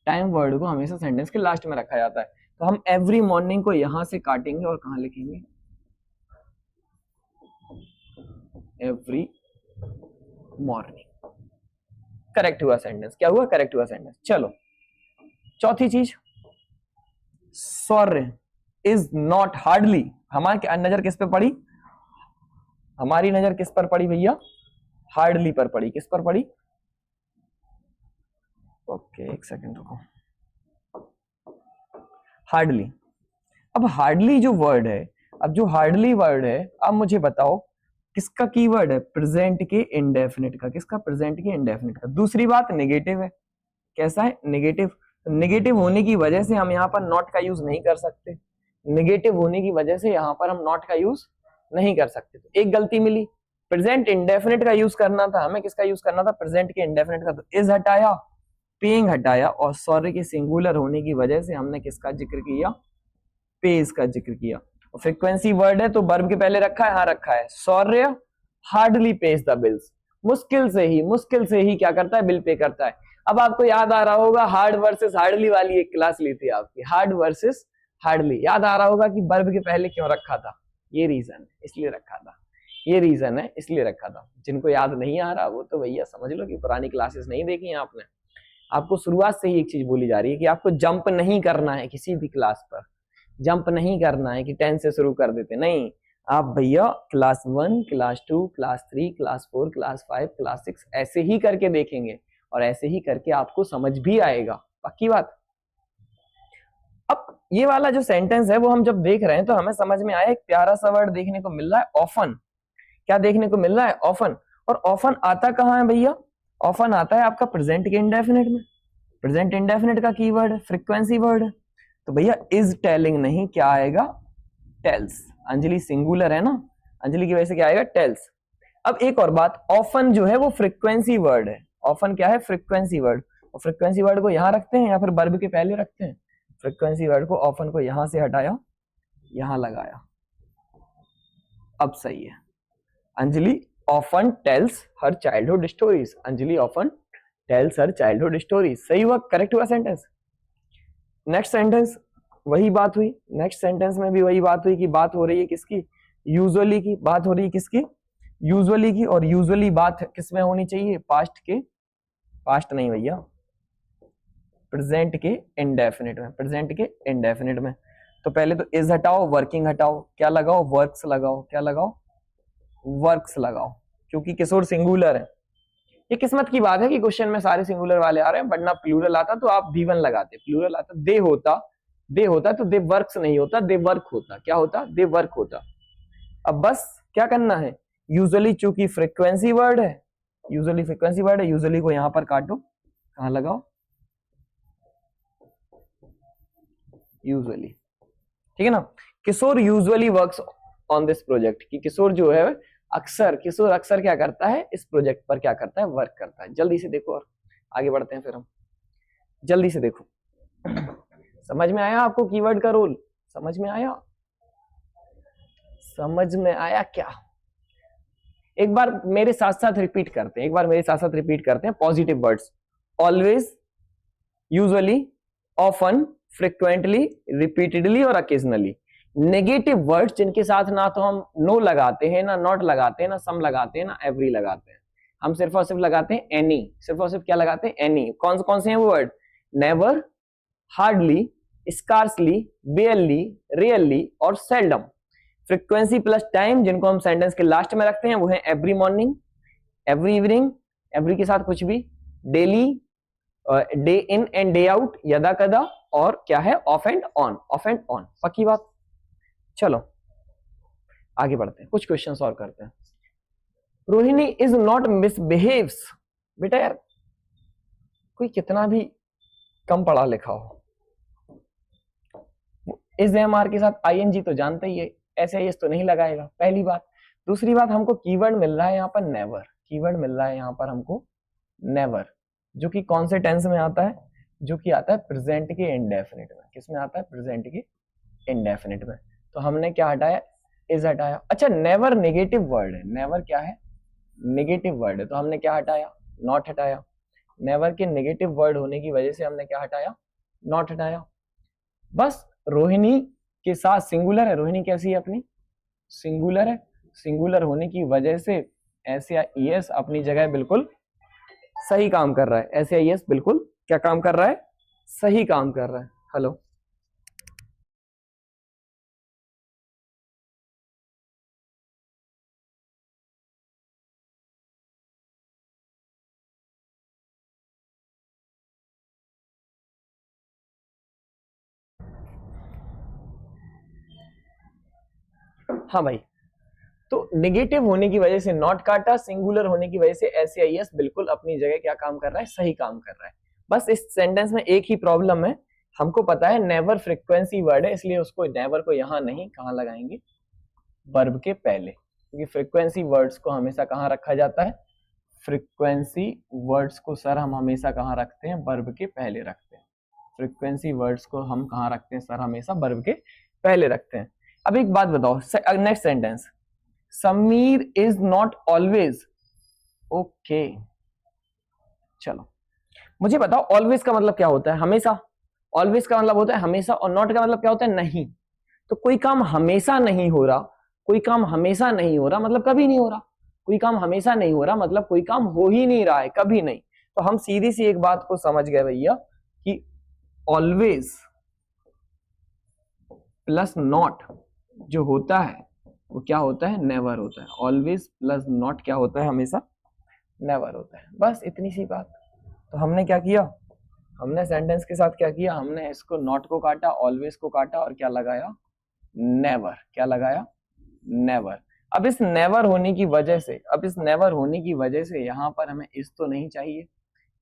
टाइम वर्ड को हमेशा सेंटेंस के लास्ट में रखा जाता है। तो हम एवरी मॉर्निंग को यहां से काटेंगे और कहां लिखेंगे, एवरी मॉर्निंग। करेक्ट हुआ सेंटेंस, क्या हुआ, करेक्ट हुआ सेंटेंस। चलो चौथी चीज, सॉरी इज नॉट हार्डली। हमारी नजर किस पे पड़ी, हमारी नजर किस पर पड़ी भैया, हार्डली पर पड़ी। किस पर पड़ी, ओके एक सेकंड रुको, हार्डली। अब हार्डली जो वर्ड है, अब जो हार्डली वर्ड है, अब मुझे बताओ किसका कीवर्ड है, प्रेजेंट के इंडेफिनिट का। किसका, प्रेजेंट के इंडेफिनिट का। दूसरी बात नेगेटिव है। कैसा है, नेगेटिव। नेगेटिव होने की वजह से हम यहाँ पर नॉट का यूज नहीं कर सकते। नेगेटिव होने की वजह से यहाँ पर हम नॉट का यूज नहीं कर सकते। तो एक गलती मिली, प्रेजेंट इंडेफिनिट का यूज करना था हमें, किसका यूज करना था, प्रेजेंट के इंडेफिनिट का। तो इज हटाया, पेइंग हटाया, और सॉरी के सिंगुलर होने की वजह से हमने किसका जिक्र किया, पेज का जिक्र किया। और फ्रीक्वेंसी वर्ड है तो वर्ब के पहले रखा है, हाँ रखा है। सौर्य हार्डली पेज द बिल्स, मुश्किल से ही क्या करता है, बिल पे करता है। अब आपको याद आ रहा होगा हार्ड वर्सेस हार्डली वाली एक क्लास ली थी आपकी, हार्ड वर्सेस हार्डली। याद आ रहा होगा कि वर्ब के पहले क्यों रखा था, ये रीजन है इसलिए रखा था, ये रीजन है इसलिए रखा था। जिनको याद नहीं आ रहा वो तो भैया समझ लो कि पुरानी क्लासेस नहीं देखी आपने। आपको शुरुआत से ही एक चीज बोली जा रही है कि आपको जंप नहीं करना है किसी भी क्लास पर, जंप नहीं करना है कि 10 से शुरू कर देते, नहीं। आप भैया class 1, class 2, class 3, class 4, class 5, class 6 ऐसे ही करके देखेंगे, और ऐसे ही करके आपको समझ भी आएगा। पक्की बात। अब ये वाला जो सेंटेंस है वो हम जब देख रहे हैं तो हमें समझ में आया एक प्यारा सा वर्ड देखने को मिल रहा है, ऑफन। क्या देखने को मिल रहा है, ऑफन। और ऑफन आता कहाँ है भैया, ऑफन आता है आपका प्रेजेंट के इंडेफिनिट में। प्रेजेंट इंडेफिनिट का कीवर्ड है, फ्रीक्वेंसी वर्ड है। तो भैया इज टेलिंग नहीं, क्या आएगा, टेल्स। अंजलि सिंगुलर है ना, अंजलि की वजह से क्या आएगा, टेल्स। अब एक और बात, ऑफन जो है वो फ्रीक्वेंसी वर्ड है। ऑफन क्या है, फ्रीक्वेंसी वर्ड। और फ्रीक्वेंसी वर्ड को यहां रखते हैं या फिर वर्ब के पहले रखते हैं। फ्रीक्वेंसी वर्ड को, ऑफन को यहां से हटाया, यहां लगाया, अब सही है। Anjali often tells her childhood stories, Anjali often tells her childhood story. सही हुआ, करेक्ट हुआ सेंटेंस। नेक्स्ट सेंटेंस वही बात हुई, नेक्स्ट सेंटेंस में भी वही बात हुई कि बात हो रही है किसकी, यूजुअली की। बात हो रही है किसकी, यूजुअली की। और यूजुअली बात किसमें होनी चाहिए, पास्ट के, पास्ट नहीं भैया, प्रेजेंट के इंडेफिनिट में, प्रेजेंट के इंडेफिनिट में। तो पहले तो इज हटाओ, वर्किंग हटाओ, क्या लगाओ, वर्क्स लगाओ, क्या लगाओ, वर्क्स लगाओ, क्योंकि किशोर सिंगुलर है। ये किस्मत की बात है कि क्वेश्चन में सारे सिंगुलर वाले आ रहे हैं, वरना प्लूरल आता तो आप V1 लगाते, प्लूरल आता दे होता तो दे वर्क्स नहीं होता, दे वर्क होता। क्या होता, दे वर्क होता। अब बस क्या करना है, यूजुअली चूंकि फ्रीक्वेंसी वर्ड है, यूजुअली फ्रीक्वेंसी वर्ड है, यूजुअली को यहां पर काटो, कहां लगाओ, यूजुअली, ठीक है ना। Kishore usually works on this project, कि किशोर जो है अक्सर, किशोर अक्सर क्या करता है, इस प्रोजेक्ट पर क्या करता है, वर्क करता है। जल्दी से देखो और आगे बढ़ते हैं फिर हम, जल्दी से देखो। समझ में आया आपको कीवर्ड का रोल, समझ में आया, समझ में आया क्या। एक बार मेरे साथ साथ रिपीट करते हैं, एक बार मेरे साथ साथ रिपीट करते हैं। Positive words, always, usually, often, frequently, repeatedly और ओकेजनली। नेगेटिव वर्ड्स जिनके साथ ना तो हम नो लगाते हैं, ना नॉट लगाते हैं, ना सम लगाते हैं, ना एवरी लगाते हैं, हम सिर्फ और सिर्फ लगाते हैं एनी, सिर्फ और सिर्फ क्या लगाते हैं, एनी। कौन से हैं वो word, never, hardly, scarcely, बेयरली, rarely और सेल्डम। फ्रीक्वेंसी प्लस टाइम जिनको हम सेंटेंस के लास्ट में रखते हैं वो है every morning, every evening, every के साथ कुछ भी, daily, day in and day out, यदा कदा, और क्या है, of and on, of and on. पक्की बात। चलो आगे बढ़ते हैं, कुछ क्वेश्चन सॉल्व करते हैं। Rohini is not misbehaves. बेटा यार कोई कितना भी कम पढ़ा लिखा हो, इस एमआर के साथ आईएनजी तो जानते ही है, ऐसे एस तो नहीं लगाएगा, पहली बात। दूसरी बात, हमको कीवर्ड मिल रहा है यहाँ पर नेवर, कीवर्ड मिल रहा है यहाँ पर हमको नेवर, जो कि कौन से टेंस में आता है, जो कि आता है प्रेजेंट के इंडेफिनिट में। किस में आता है, प्रेजेंट के इंडेफिनिट में। तो हमने क्या हटाया, इज हटाया। अच्छा नेवर नेगेटिव वर्ड है, नेवर क्या है, नेगेटिव वर्ड है, तो हमने क्या हटाया, नॉट हटाया। नेवर के नेगेटिव वर्ड होने की वजह से हमने क्या हटाया, नॉट हटाया। बस रोहिणी के साथ सिंगुलर है, रोहिणी कैसी है अपनी, सिंगुलर है, सिंगुलर होने की वजह से SAIS अपनी जगह बिल्कुल सही काम कर रहा है। SAIS बिल्कुल क्या काम कर रहा है, सही काम कर रहा है। हेलो हाँ भाई, तो नेगेटिव होने की वजह से नॉट काटा, सिंगुलर होने की वजह से SAIS बिल्कुल अपनी जगह क्या काम कर रहा है, सही काम कर रहा है। बस इस सेंटेंस में एक ही प्रॉब्लम है, हमको पता है नेवर फ्रीक्वेंसी वर्ड है, इसलिए उसको नेवर को यहां नहीं, कहां लगाएंगे, वर्ब के पहले, क्योंकि फ्रीक्वेंसी वर्ड्स को हमेशा कहां रखा जाता है, फ्रीक्वेंसी वर्ड्स को सर हम हमेशा कहां रखते हैं, वर्ब के पहले रखते हैं। फ्रीक्वेंसी वर्ड्स को हम कहां रखते हैं सर, हमेशा वर्ब के पहले रखते हैं। अब एक बात बताओ, next sentence, Sameer is not always okay. चलो मुझे बताओ ऑलवेज का मतलब क्या होता है, हमेशा। ऑलवेज का मतलब होता है हमेशा, और नॉट का मतलब क्या होता है, नहीं। तो कोई काम हमेशा नहीं हो रहा, कोई काम हमेशा नहीं हो रहा मतलब कभी नहीं हो रहा, कोई काम हमेशा नहीं हो रहा मतलब कोई काम हो ही नहीं रहा है, कभी नहीं। तो हम सीधी सी एक बात को समझ गए भैया कि ऑलवेज प्लस नॉट जो होता है वो क्या होता है, नेवर होता है। ऑलवेज प्लस नॉट क्या होता है, हमेशा नेवर होता है। बस इतनी सी बात। तो हमने क्या किया, हमने सेंटेंस के साथ क्या किया, हमने इसको नॉट को काटा, ऑलवेज को काटा और क्या लगाया, नेवर। क्या लगाया, नेवर। अब इस नेवर होने की वजह से, अब इस नेवर होने की वजह से यहाँ पर हमें इस तो नहीं चाहिए,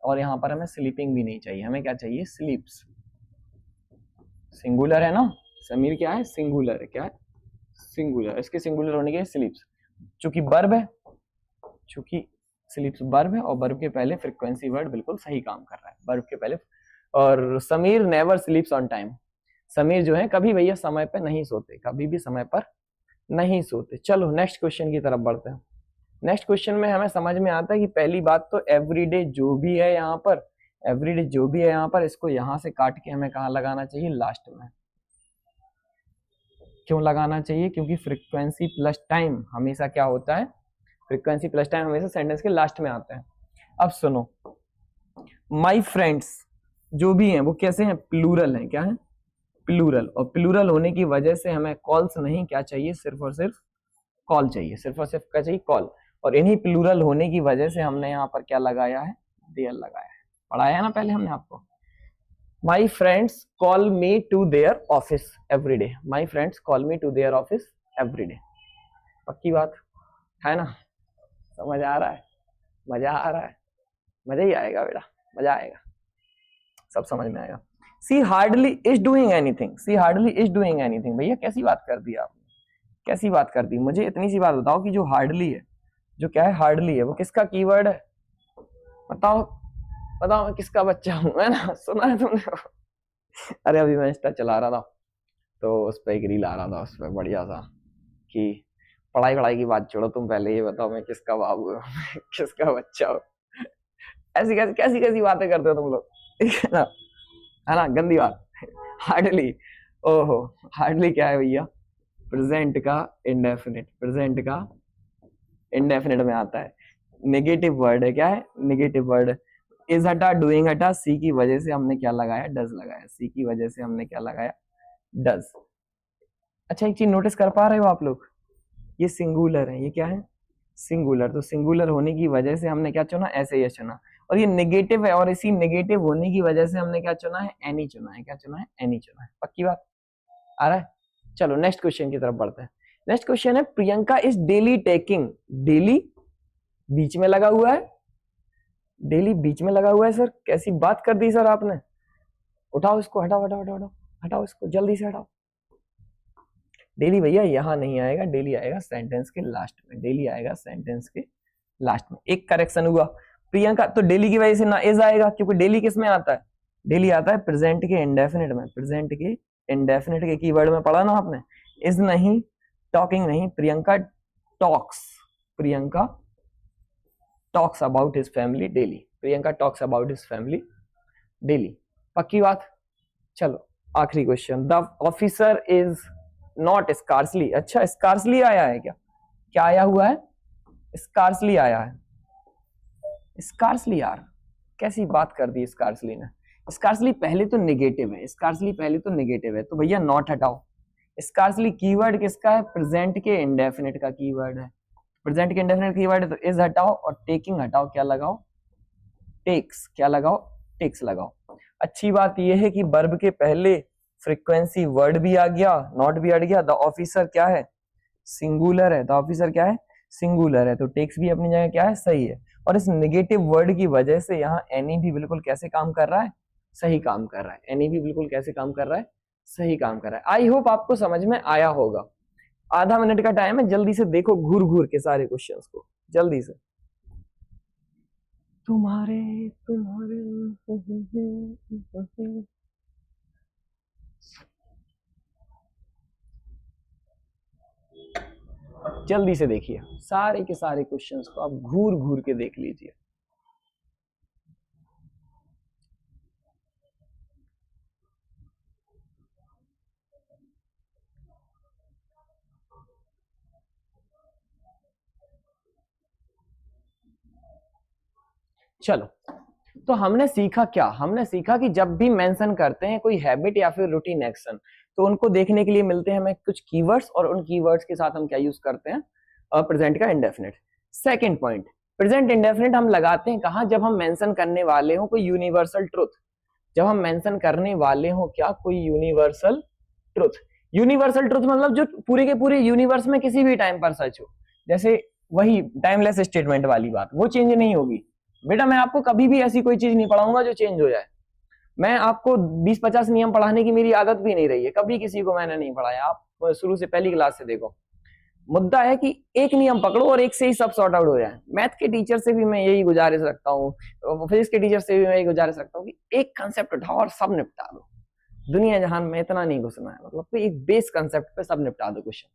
और यहाँ पर हमें स्लीपिंग भी नहीं चाहिए। हमें क्या चाहिए, स्लीप्स। सिंगुलर है ना, समीर क्या है, सिंगुलर है, क्या है, सिंगुलर। इसके सिंगुलर होने के स्लीप्स, चूंकि बर्ब है, चूंकि स्लीप्स बर्ब है, और बर्ब के पहले फ्रीक्वेंसी वर्ड बिल्कुल सही काम कर रहा है, बर्ब के पहले। और Sameer never स्लीप्स on time, Sameer जो है कभी भैया समय पर नहीं सोते, कभी भी समय पर नहीं सोते। चलो नेक्स्ट क्वेश्चन की तरफ बढ़ते हैं। नेक्स्ट क्वेश्चन में हमें समझ में आता है कि पहली बात तो एवरीडे जो भी है यहाँ पर, एवरीडे जो भी है यहाँ पर, इसको यहाँ से काट के हमें कहाँ लगाना चाहिए, लास्ट में। क्यों लगाना चाहिए? क्योंकि फ्रीक्वेंसी प्लस टाइम हमेशा क्या होता है, फ्रीक्वेंसी प्लस टाइम हमेशा सेंटेंस के लास्ट में आता है। अब सुनो, माई फ्रेंड्स जो भी हैं वो कैसे हैं, प्लूरल हैं। क्या है? प्लूरल। और प्लूरल होने की वजह से हमें कॉल्स नहीं, क्या चाहिए, सिर्फ और सिर्फ कॉल चाहिए, सिर्फ और सिर्फ क्या चाहिए, कॉल। और इन्हीं प्लूरल होने की वजह से हमने यहाँ पर क्या लगाया है, देयर लगाया है। पढ़ाया है ना पहले हमने आपको। My friends call me to their office every day, my friends call me to their office every day. पक्की बात है ना? समझ आ रहा है? मजा आ रहा है? मजा ही आएगा बेटा, मजा आएगा, सब समझ में आएगा। She hardly is doing anything, she hardly is doing anything. भैया कैसी बात कर दी आपने, कैसी बात कर दी? मुझे इतनी सी बात बताओ कि जो हार्डली है, जो क्या है, हार्डली है, वो किसका कीवर्ड है? बताओ बताओ, मैं किसका बच्चा हूं, है ना? सुना है तुमने? अरे अभी मैं इंस्टा चला रहा था तो उस पर एक रील आ रहा था, उस पर बढ़िया सा कि पढ़ाई की बात छोड़ो, तुम पहले ये बताओ मैं किसका बाबू हूँ, किसका बच्चा हूँ। ऐसी कैसी कैसी बातें करते हो तुम लोग, है ना? गंदी बात। हार्डली, ओहो, हार्डली क्या है भैया? प्रेजेंट का इंडेफिनिट, प्रेजेंट का इंडेफिनिट में आता है। नेगेटिव वर्ड है, क्या है? Negative word. इज हटा, डूइंग हटा, सी की वजह से हमने क्या लगाया, डज लगाया। सी की वजह से हमने क्या लगाया, डज। अच्छा एक चीज नोटिस कर पा रहे हो आप लोग, ये सिंगुलर है, ये क्या है, सिंगुलर। तो सिंगुलर होने की वजह से हमने क्या चुना, ऐसे ये चुना। और ये नेगेटिव है, और इसी नेगेटिव होने की वजह से हमने क्या चुना है, एनी चुना है। क्या चुना है? एनी चुना है। पक्की बात आ रहा है? चलो नेक्स्ट क्वेश्चन की तरफ बढ़ते हैं। नेक्स्ट क्वेश्चन है, Priyanka is daily taking, daily बीच में लगा हुआ है, डेली बीच में लगा हुआ है। सर कैसी बात कर दी सर आपने, उठाओ इसको, हटाओ हटाओ हटाओ हटाओ हटाओ इसको, जल्दी से हटाओ। डेली भैया यहां नहीं आएगा, डेली आएगा सेंटेंस के लास्ट में, डेली आएगा सेंटेंस के लास्ट में। एक करेक्शन हुआ, प्रियंका, तो डेली की वजह से ना इज आएगा, क्योंकि डेली किस में आता है, डेली आता है प्रेजेंट के इंडेफिनिट में, प्रेजेंट के इंडेफिनिट के कीवर्ड में पढ़ा ना आपने। इज नहीं, टॉकिंग नहीं, Priyanka talks, Priyanka talks about his family daily, Priyanka talks about his family daily. पक्की बात। चलो आखिरी question, the officer is not scarcely. अच्छा स्कार्सली आया है क्या? क्या आया हुआ है? स्कार्सली आया है। स्कार्सली यार कैसी बात कर दी स्कार्सली ने। स्कार्सली पहले तो नेगेटिव है, स्कार्सली पहले तो नेगेटिव है, तो भैया नॉट हटाओ। स्कार्सली कीवर्ड किसका है? प्रेजेंट के इंडेफिनिट का कीवर्ड है, प्रेजेंट के इंडेफिनिट कीवर्ड है, तो इज हटाओ और टेकिंग हटाओ, क्या लगाओ, टेक्स। क्या लगाओ? टेक्स लगाओ। अच्छी बात यह है कि वर्ब के पहले फ्रीक्वेंसी वर्ड भी आ गया, नॉट भी हट गया। द ऑफिसर क्या है? सिंगुलर है, द ऑफिसर क्या है? सिंगुलर है, तो टेक्स भी अपनी जगह क्या है, सही है। और इस नेगेटिव वर्ड की वजह से यहाँ एनी भी बिल्कुल कैसे काम कर रहा है, सही काम कर रहा है। एनी भी बिल्कुल कैसे काम कर रहा है, सही काम कर रहा है। आई होप आपको समझ में आया होगा। आधा मिनट का टाइम है, जल्दी से देखो घूर घूर के सारे क्वेश्चंस को, जल्दी से। तुम्हारे तुम्हारे जल्दी से देखिए सारे के सारे क्वेश्चंस को, आप घूर घूर के देख लीजिए। चलो तो हमने सीखा क्या, हमने सीखा कि जब भी मेंशन करते हैं कोई हैबिट या फिर रूटीन एक्शन, तो उनको देखने के लिए मिलते हैं हमें कुछ कीवर्ड्स, और उन कीवर्ड्स के साथ हम क्या यूज करते हैं, प्रेजेंट का indefinite. Second point, present indefinite हम लगाते हैं कहां, जब हम मेंशन करने वाले हो कोई यूनिवर्सल ट्रुथ, जब हम मेंशन करने वाले हो क्या, कोई यूनिवर्सल ट्रुथ। यूनिवर्सल ट्रुथ मतलब जो पूरे के पूरे यूनिवर्स में किसी भी टाइम पर सच हो, जैसे वही टाइमलेस स्टेटमेंट वाली बात, वो चेंज नहीं होगी। बेटा मैं आपको कभी भी ऐसी कोई चीज नहीं पढ़ाऊंगा जो चेंज हो जाए। मैं आपको 20-50 नियम पढ़ाने की मेरी आदत भी नहीं रही है, कभी किसी को मैंने नहीं पढ़ाया। आप शुरू से पहली क्लास से देखो, मुद्दा है कि एक नियम पकड़ो और एक से ही सब सॉर्ट आउट हो जाए। मैथ के टीचर से भी मैं यही गुजारिश रखता हूँ, फिजिक्स के टीचर से भी मैं यही गुजारिश रखता हूँ कि एक कंसेप्ट उठाओ और सब निपटा दो। दुनिया जहान में इतना नहीं घुसना है, मतलब एक बेस कंसेप्ट पे सब निपटा दो question.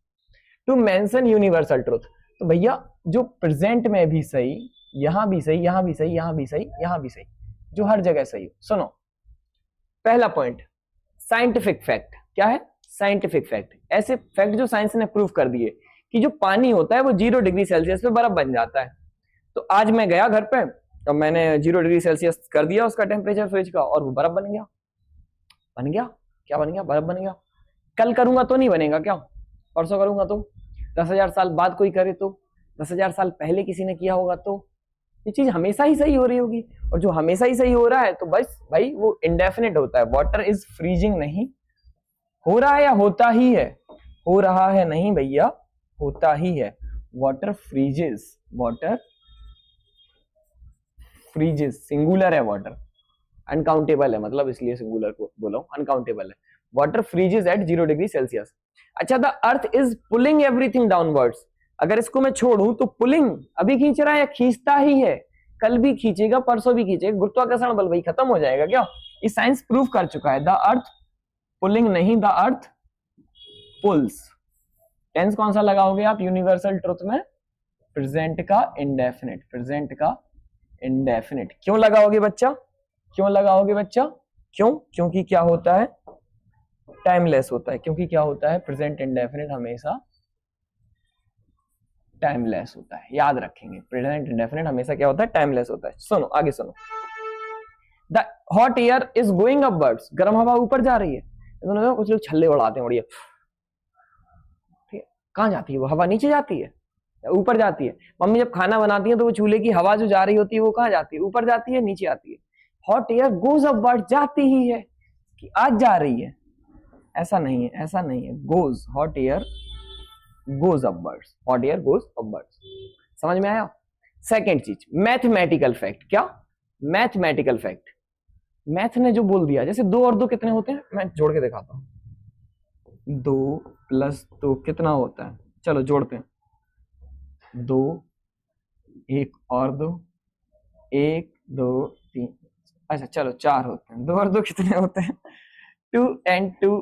To mention universal truth, तो भैया जो प्रेजेंट में भी सही, यहां भी सही, यहां भी सही, यहां भी सही, यहां भी सही, जो हर जगह सही हो। सुनो पहला पॉइंट, साइंटिफिक फैक्ट। क्या है? Scientific fact. ऐसे फैक्ट जो साइंस ने प्रूव कर दिए कि जो पानी होता है वो 0 डिग्री सेल्सियस पे बर्फ बन जाता है। तो आज मैं गया घर पे और मैंने 0 डिग्री सेल्सियस कर दिया उसका टेम्परेचर फ्रिज का, और वो बर्फ बन गया। बन गया? क्या बन गया? बर्फ बन गया। कल करूंगा तो नहीं बनेगा क्या? परसों करूंगा तो? 10,000 साल बाद कोई करे तो? 10,000 साल पहले किसी ने किया होगा तो? ये चीज हमेशा ही सही हो रही होगी, और जो हमेशा ही सही हो रहा है तो बस भाई वो इंडेफिनिट होता है। वाटर इज फ्रीजिंग नहीं, हो रहा है या होता ही है? हो रहा है नहीं भैया, होता ही है। Water freezes, water freezes, singular है वाटर, अनकाउंटेबल है, मतलब इसलिए सिंगुलर को बोला हूं, अनकाउंटेबल है। Water freezes at 0 degree Celsius. अच्छा, the earth is pulling everything downwards. अगर इसको मैं छोड़ूं तो पुलिंग अभी खींच रहा है या खींचता ही है? कल भी खींचेगा, परसों भी खींचेगा। गुरुत्वाकर्षण बल भाई खत्म हो जाएगा क्या? ये साइंस प्रूव कर चुका है। द अर्थ पुलिंग नहीं, द अर्थ पुल्स। टेंस कौन सा लगाओगे आप यूनिवर्सल ट्रुथ में? प्रेजेंट का इंडेफिनिट, प्रेजेंट का इंडेफिनिट। क्यों लगाओगे बच्चा? क्यों लगाओगे बच्चा? क्यों? क्योंकि क्या होता है? टाइमलेस होता है। क्योंकि क्या होता है? प्रेजेंट इंडेफिनिट हमेशा टाइमलेस होता है। याद रखेंगे, प्रेजेंट इंडेफिनिट हमेशा क्या होता है? टाइमलेस होता है। सुनो आगे सुनो। The hot air is going upwards. गर्म हवा ऊपर जा रही है। कुछ लोग छल्ले उड़ाते हैं, बढ़िया। ठीक है, कहां जाती है वो हवा? नीचे जाती है, ऊपर जाती है? मम्मी जब खाना बनाती है तो वो चूल्हे की हवा जो जा रही होती है वो कहां जाती है? ऊपर जाती है, नीचे आती है? हॉट एयर गोज अपवर्ड्स, जाती ही है कि आज जा रही है? ऐसा नहीं है, ऐसा नहीं है। Goes, hot air goes upwards, hot air goes upwards. समझ में आया? सेकेंड चीज, मैथमेटिकल फैक्ट। क्या? Mathematical fact. मैथ ने जो बोल दिया, जैसे 2 और 2 कितने होते हैं, मैं जोड़ के दिखाता हूं। 2 + 2 कितना होता है? चलो जोड़ते हैं। 2, 1 और 2, 1 2 3, अच्छा चलो 4 होते हैं। 2 और 2 कितने होते हैं? 2 and 2।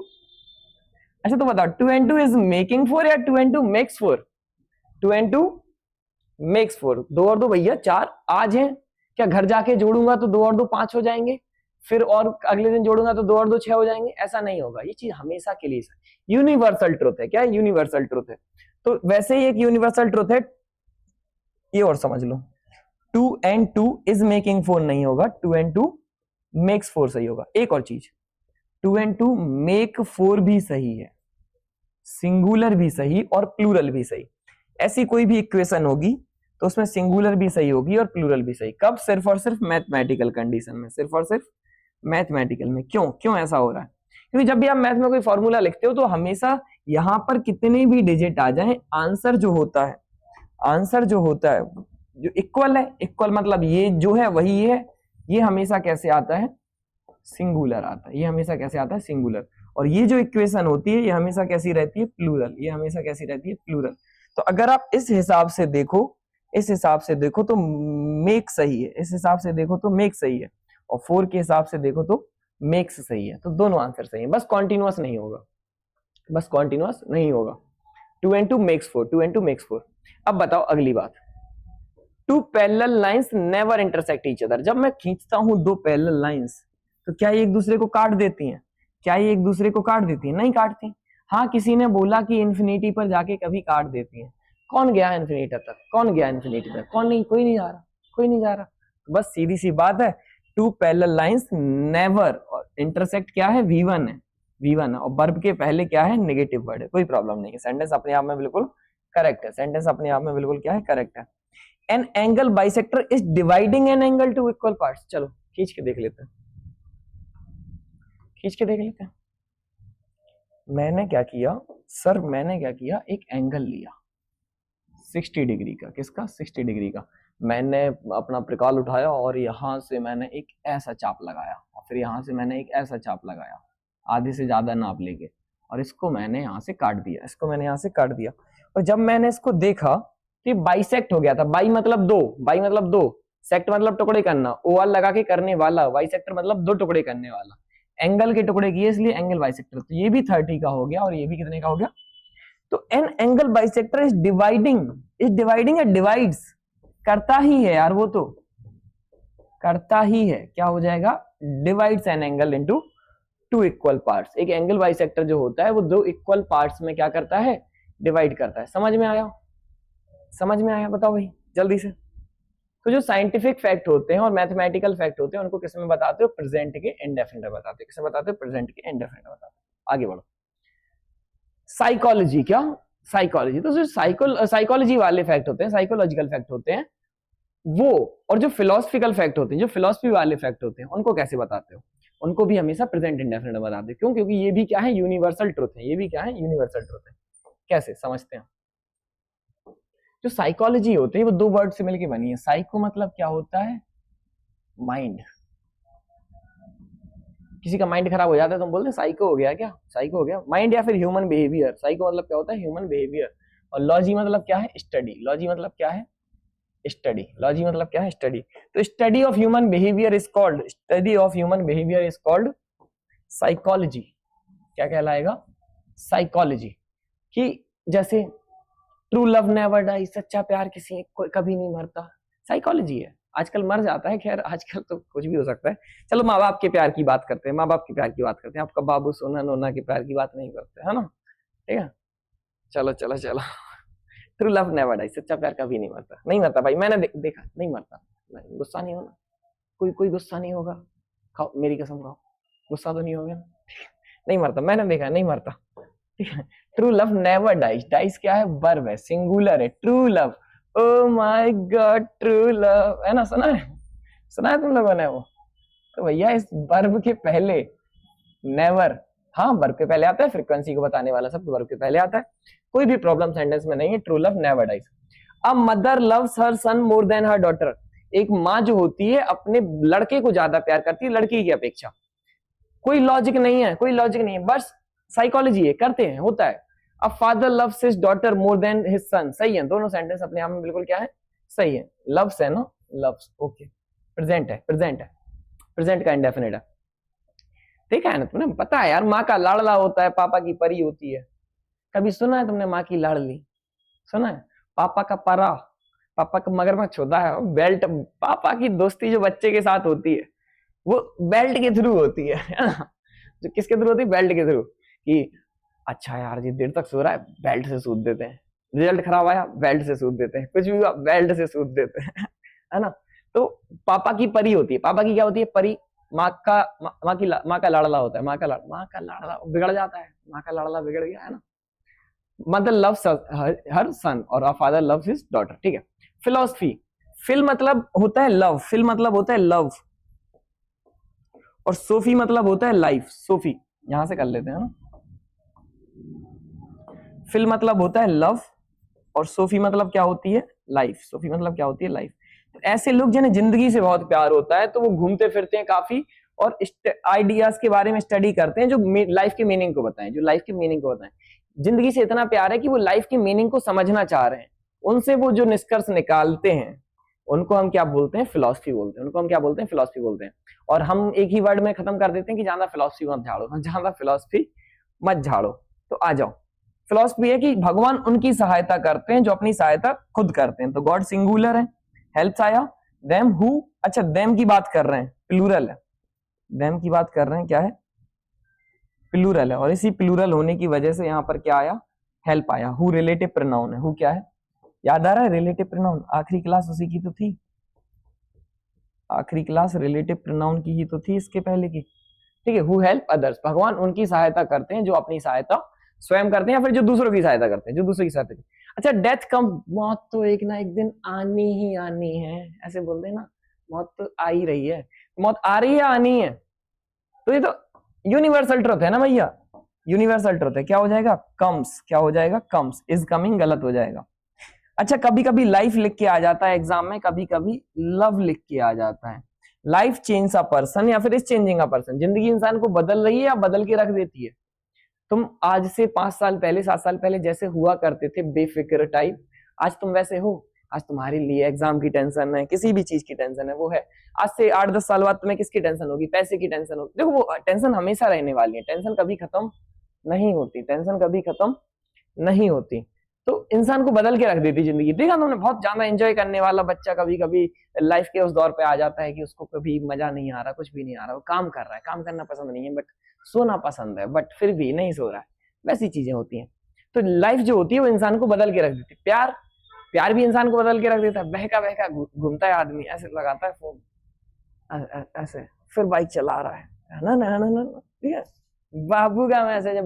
अच्छा तो बताओ 2 and 2 इज मेकिंग 4 या 2 and 2 मेक्स 4? 2 and 2 makes 4। 2 और 2 भैया 4 आज हैं। क्या घर जाके जोड़ूंगा तो 2 और 2 5 हो जाएंगे, फिर और अगले दिन जोड़ूंगा तो 2 और 2 6 हो जाएंगे? ऐसा नहीं होगा। ये चीज हमेशा के लिए यूनिवर्सल ट्रुथ है। क्या है? यूनिवर्सल ट्रुथ है। तो वैसे ही एक यूनिवर्सल ट्रुथ है, ये और समझ लो। 2 and 2 इज मेकिंग 4 नहीं होगा, 2 and 2 मेक्स 4 सही होगा। एक और चीज, 2 and 2 मेक 4 भी सही है, सिंगुलर भी सही और प्लूरल भी सही। ऐसी कोई भी इक्वेशन होगी तो उसमें सिंगुलर भी सही होगी और प्लूरल भी सही। कब? सिर्फ और सिर्फ मैथमेटिकल कंडीशन में, सिर्फ और सिर्फ मैथमेटिकल में। क्यों? क्यों ऐसा हो रहा है? क्योंकि जब भी आप मैथ में कोई फॉर्मूला लिखते हो तो हमेशा यहां पर कितने भी डिजिट आ जाएं, आंसर जो होता है, आंसर जो होता है जो इक्वल है, इक्वल मतलब ये जो है वही ये हमेशा कैसे आता है? सिंगुलर आता है। ये हमेशा कैसे आता है? सिंगुलर। और ये जो इक्वेशन होती है ये हमेशा कैसी रहती है? प्लूरल। ये हमेशा कैसी रहती है? प्लूरल। तो अगर आप इस हिसाब से देखो, इस हिसाब से देखो तो मेक सही है, इस हिसाब से देखो तो मेक सही है, और 4 के हिसाब से देखो तो मेक्स सही है। तो दोनों आंसर सही है, बस कॉन्टिन्यूअस नहीं होगा, बस कॉन्टिन्यूअस नहीं होगा। 2 and 2 मेक्स 4, 2 and 2 मेक्स 4। अब बताओ अगली बात, 2 parallel lines never intersect each other. जब मैं खींचता हूं 2 पैरेलल लाइंस तो क्या ये एक दूसरे को काट देती हैं? क्या ये एक दूसरे को काट देती हैं? नहीं काटती। हाँ, किसी ने बोला कि इन्फिनिटी पर जाके कभी काट देती हैं। कौन गया इन्फिनिटी तक? कौन गया इन्फिनिटी तक? कौन नहीं? कोई नहीं जा रहा, कोई नहीं जा रहा। बस सीधी सी बात है, 2 पैरेलल लाइंस नेवर, और इंटरसेक्ट क्या है? V1 है, V1 है, और वर्ब के पहले क्या है? नेगेटिव वर्ड है। कोई प्रॉब्लम नहीं है, सेंटेंस अपने आप में बिल्कुल करेक्ट है, सेंटेंस अपने आप में बिल्कुल क्या है? करेक्ट है। An angle bisector is dividing an angle two equal parts. चलो खींच के देख लेते हैं, खींच के देख लेते हैं। मैंने क्या किया सर? मैंने क्या किया? एक एंगल लिया 60 डिग्री का। किसका? 60 डिग्री का। मैंने अपना प्रकाल उठाया और यहां से मैंने एक ऐसा चाप लगाया, और फिर यहां से मैंने एक ऐसा चाप लगाया, आधे से ज्यादा नाप लेके, और इसको मैंने यहां से काट दिया, इसको मैंने यहां से काट दिया। और जब मैंने इसको देखा तो ये बाइसेक्ट हो गया था। बाई मतलब 2, बाई मतलब 2, सेक्ट मतलब टुकड़े करना, ओआर लगा के करने वाला, बाइसेक्टर मतलब 2 टुकड़े करने वाला, एंगल के टुकड़े किए इसलिए एंगल बाइसेक्टर। तो ये भी 30 का हो गया और ये भी कितने का हो गया? तो N angle bisector is dividing या डिवाइड्स, करता ही है यार, वो तो करता ही है, क्या हो जाएगा, divides an angle into two equal parts. एक एंगल बाइसेक्टर जो होता है वो दो इक्वल पार्ट्स में क्या करता है, डिवाइड करता है। समझ में आया, समझ में आया, बताओ भाई जल्दी से। तो जो साइंटिफिक फैक्ट होते हैं और मैथमेटिकल फैक्ट होते हैं उनको किस में बताते हो, प्रेजेंट के इंडेफिनिट में बताते हो। किसे बताते हो, प्रेजेंट के इंडेफिनिट में बताते हो। आगे बढ़ो। साइकोलॉजी, क्या साइकोलॉजी, तो जो साइकोलॉजी वाले फैक्ट होते हैं, साइकोलॉजिकल फैक्ट होते हैं वो, और जो फिलोसफिकल फैक्ट होते हैं, जो फिलोसफी वाले फैक्ट होते हैं, उनको कैसे बताते हो, उनको भी हमेशा प्रेजेंट इंडेफिनिट में बताते हो। क्यों, क्योंकि ये भी क्या है, यूनिवर्सल ट्रुथ है, ये भी क्या है, यूनिवर्सल ट्रुथ है। कैसे समझते हैं। जो साइकोलॉजी होती है वो दो वर्ड से मिलकर बनी है। साइको मतलब क्या होता है, माइंड। किसी का माइंड खराब हो जाता है तो हम बोलते हैं साइको हो गया, क्या साइको हो गया, माइंड या फिर ह्यूमन बिहेवियर। साइको मतलब क्या होता है, ह्यूमन बिहेवियर। और लॉजी मतलब क्या है, स्टडी। लॉजी मतलब क्या है, स्टडी। लॉजी मतलब क्या है, स्टडी। तो study of human behaviour is called, study of human behaviour is called psychology. क्या कहलाएगा, साइकोलॉजी। कि जैसे ट्रू लव नेवर डाई, सच्चा प्यार किसी कभी नहीं मरता, साइकोलॉजी है। आजकल मर जाता है, खैर आजकल तो कुछ भी हो सकता है। चलो माँ बाप के प्यार की बात करते हैं, माँ बाप के प्यार की बात करते हैं। आपका बाबू सोना नोना के प्यार की बात नहीं करते, है ना, ठीक है। चलो चलो चलो, ट्रू लव नेवर डाई, सच्चा प्यार कभी नहीं मरता। नहीं मरता भाई, मैंने देखा नहीं मरता। गुस्सा नहीं होना, कोई गुस्सा नहीं होगा, खाओ मेरी कसम खाओ, गुस्सा तो नहीं होगा ना, नहीं मरता, मैंने देखा नहीं मरता, ठीक है। True love never dies, dies क्या है, वर्ब है, सिंगुलर है। True love, oh my God, true love, है ना, सुना है तुम लोगों ने वो। तो भैया इस वर्ब के पहले नेवर, हाँ वर्ब के पहले आता है, फ्रीक्वेंसी को बताने वाला शब्द वर्ब के पहले आता है, कोई भी प्रॉब्लम सेंटेंस में नहीं है। True love never dies. A mother loves her son more than her daughter, एक माँ जो होती है अपने लड़के को ज्यादा प्यार करती है लड़की की अपेक्षा। कोई लॉजिक नहीं है, कोई लॉजिक नहीं है, बस साइकोलॉजी है, करते हैं, होता है। A father loves his daughter more than his son, सही है, दोनों सेंटेंस अपने आप में बिल्कुल क्या है, सही है। लव्स है ना, लव्स, ओके, प्रेजेंट है, प्रेजेंट का इंडेफिनिट है। देखा है ना तुमने, पता है यार, माँ का लाड़ला होता है, पापा की परी होती है। कभी सुना है तुमने माँ की लाड़ली, सुना है। पापा का परा, पापा का मगरमच्छ होता है, बेल्ट। पापा की दोस्ती जो बच्चे के साथ होती है वो बेल्ट के थ्रू होती है ना? जो किसके थ्रू होती है, बेल्ट के थ्रू। कि अच्छा यार जी देर तक सो रहा है, बेल्ट से सूद देते हैं। रिजल्ट खराब आया, बेल्ट से सूद देते हैं। कुछ भी हुआ, बेल्ट से सूद देते हैं है ना। तो पापा की परी होती है, पापा की क्या होती है, परी। माँ का लाड़ला होता है, माँ का लाड़ला बिगड़ जाता है, माँ का लाड़ला बिगड़ गया, है ना। मदर लव्स हर सन और a father loves his daughter, ठीक है। फिलोसफी, फिल मतलब होता है लव, फिल मतलब होता है लव, और सोफी मतलब होता है लाइफ। सोफी यहां से कर लेते हैं ना। फिल मतलब होता है लव और सोफी मतलब क्या होती है, लाइफ। सोफी मतलब क्या होती है, लाइफ। तो ऐसे लोग जिन्हें जिंदगी से बहुत प्यार होता है तो वो घूमते फिरते हैं काफी और आइडियाज के बारे में स्टडी करते हैं जो लाइफ के मीनिंग को बताएं, जो लाइफ के मीनिंग को बताएं। जिंदगी से इतना प्यार है कि वो लाइफ की मीनिंग को समझना चाह रहे हैं। उनसे वो जो निष्कर्ष निकालते हैं उनको हम क्या बोलते हैं, फिलॉसफी बोलते हैं। उनको हम क्या बोलते हैं, फिलॉसफी बोलते हैं। और हम एक ही वर्ड में खत्म कर देते हैं कि ज्यादा फिलॉसफी मत झाड़ो, ज्यादा फिलॉसफी मत झाड़ो। तो आ जाओ, फिलॉसफी है कि भगवान उनकी सहायता करते हैं जो अपनी सहायता खुद करते हैं। तो गॉड सिंगुलर है, हेल्प्स आया, देम हु, अच्छा देम की बात कर रहे हैं, प्लूरल है, देम की बात कर रहे हैं, क्या है, प्लूरल है। और इसी प्लूरल होने की वजह से यहाँ पर क्या आया, हेल्प आया। हु रिलेटिव प्रोनाउन है, हु क्या है, याद आ रहा है, रिलेटिव प्रोनाउन। आखिरी क्लास उसी की तो थी, आखिरी क्लास रिलेटिव प्रोनाउन की ही तो थी इसके पहले की, ठीक है। हु हेल्प अदर्स, भगवान उनकी सहायता करते हैं जो अपनी सहायता स्वयं करते हैं या फिर जो दूसरों की सहायता करते हैं, जो दूसरों की सहायता करते हैं। अच्छा, डेथ कम, मौत तो एक ना एक दिन आनी ही आनी है, ऐसे बोलते हैं ना, मौत तो आ ही रही है। मौत आ रही है, आनी है, तो ये तो यूनिवर्सल ट्रुथ है ना भैया, यूनिवर्सल ट्रुथ है। क्या हो जाएगा, कम्स, क्या हो जाएगा, कम्स, इज कमिंग गलत हो जाएगा। अच्छा, कभी कभी लाइफ लिख के आ जाता है एग्जाम में, कभी कभी लव लिख के आ जाता है। लाइफ चेंज अ पर्सन या फिर इज चेंजिंग अ पर्सन, जिंदगी इंसान को बदल रही है या बदल के रख देती है। तुम आज से 5 साल पहले 7 साल पहले जैसे हुआ करते थे बेफिक्र टाइप, आज तुम वैसे हो। आज तुम्हारे लिए एग्जाम की टेंशन है, किसी भी चीज की टेंशन है, वो है। आज से 8-10 साल बाद तुम्हें किसकी टेंशन होगी, पैसे की टेंशन होगी। देखो वो टेंशन हमेशा रहने वाली है, टेंशन कभी खत्म नहीं होती, टेंशन कभी खत्म नहीं होती। तो इंसान को बदल के रख देती जिंदगी। देखा तुमने, बहुत ज्यादा एंजॉय करने वाला बच्चा कभी कभी लाइफ के उस दौर पे आ जाता है कि उसको कभी मजा नहीं आ रहा, कुछ भी नहीं आ रहा, वो काम कर रहा है, काम करना पसंद नहीं है, बट सोना पसंद है, बट फिर भी नहीं सो रहा है। वैसी चीजें होती हैं। तो लाइफ जो होती है वो इंसान को बदल के रख देती है। प्यार, प्यार भी इंसान को बदल के रख देता है। बहका बहका घूमता है आदमी, ऐसे लगाता है फोन, ऐसे, फिर बाइक चला रहा है ना ना ना ना, ठीक है। बाबू का मैसेज है,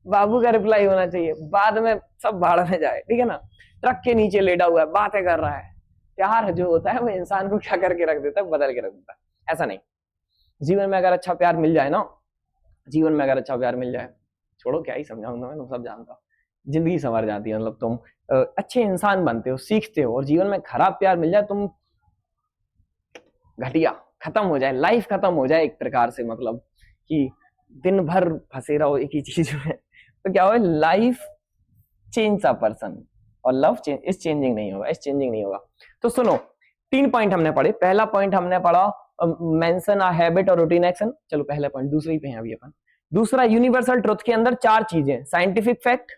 बाबू का रिप्लाई होना चाहिए, बाद में सब भाड़ में जाए, ठीक है ना। ट्रक के नीचे लेटा हुआ है, बातें कर रहा है। प्यार जो होता है वो इंसान को क्या करके रख देता है, बदल के रख देता है। ऐसा नहीं, जीवन में अगर अच्छा प्यार मिल जाए ना, जीवन में अगर अच्छा प्यार मिल जाए, छोड़ो क्या ही समझाऊंगा मैं, सब जानता हूँ, जिंदगी संवर जाती है। मतलब तुम अच्छे इंसान बनते हो, सीखते हो। और जीवन में खराब प्यार मिल जाए, तुम घटिया, खत्म हो जाए, लाइफ खत्म हो जाए एक प्रकार से, मतलब कि दिन भर फंसे रहो एक ही चीज में, तो क्या होगा, लाइफ चेंज अ पर्सन, और लव इस चेंजिंग नहीं होगा, इस चेंजिंग नहीं होगा। तो सुनो, 3 पॉइंट हमने पढ़े। पहला पॉइंट हमने पढ़ा मेंशन अ हैबिट और रूटीन एक्शन। चलो पहले पॉइंट, दूसरे ही पे हैं अभी अपन। दूसरा, यूनिवर्सल ट्रुथ के अंदर 4 चीजें, scientific fact,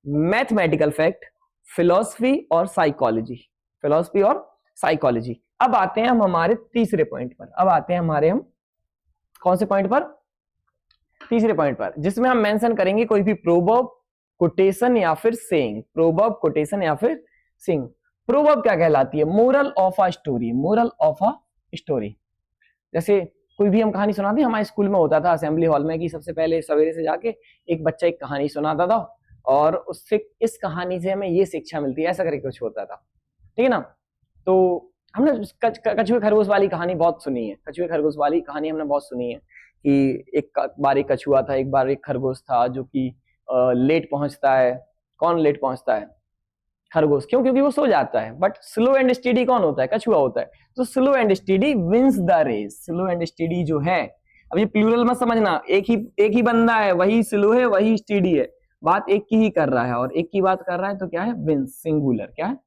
mathematical fact, philosophy और साइकोलॉजी। फिलॉसफी और साइकोलॉजी। अब आते हैं हम हमारे तीसरे पॉइंट पर। अब आते हैं हमारे हम कौन से पॉइंट पर, तीसरे पॉइंट पर, जिसमें हम मेंशन करेंगे कोई भी प्रोवर्ब, कोटेशन या फिर सेइंग। प्रोवर्ब, कोटेशन या फिर सेइंग। प्रोवर्ब क्या कहलाती है, moral of a story, moral of a story. जैसे कोई भी हम कहानी सुनाते हैं, हमारे स्कूल में होता था असेंबली हॉल में कि सबसे पहले सवेरे से जाके एक बच्चा एक कहानी सुनाता था, और उससे इस कहानी से हमें ये शिक्षा मिलती है, ऐसा करके कुछ होता था, ठीक है ना। तो हमने कछुए खरगोश वाली कहानी बहुत सुनी है, कछुए खरगोश वाली कहानी हमने बहुत सुनी है कि एक बार एक कछुआ था, एक बार एक खरगोश था जो कि लेट पहुंचता है। कौन लेट पहुंचता है, खरगोश। क्यों, क्योंकि वो सो जाता है। बट स्लो एंड स्टेडी कौन होता है, कछुआ होता है। तो slow and steady wins the race. Slow and steady जो है, अब ये प्लूरल मत समझना, एक ही बंदा है, वही स्लो है वही स्टेडी है, बात एक की ही कर रहा है, और एक की बात कर रहा है, तो क्या है, विंस, सिंगुलर, क्या है,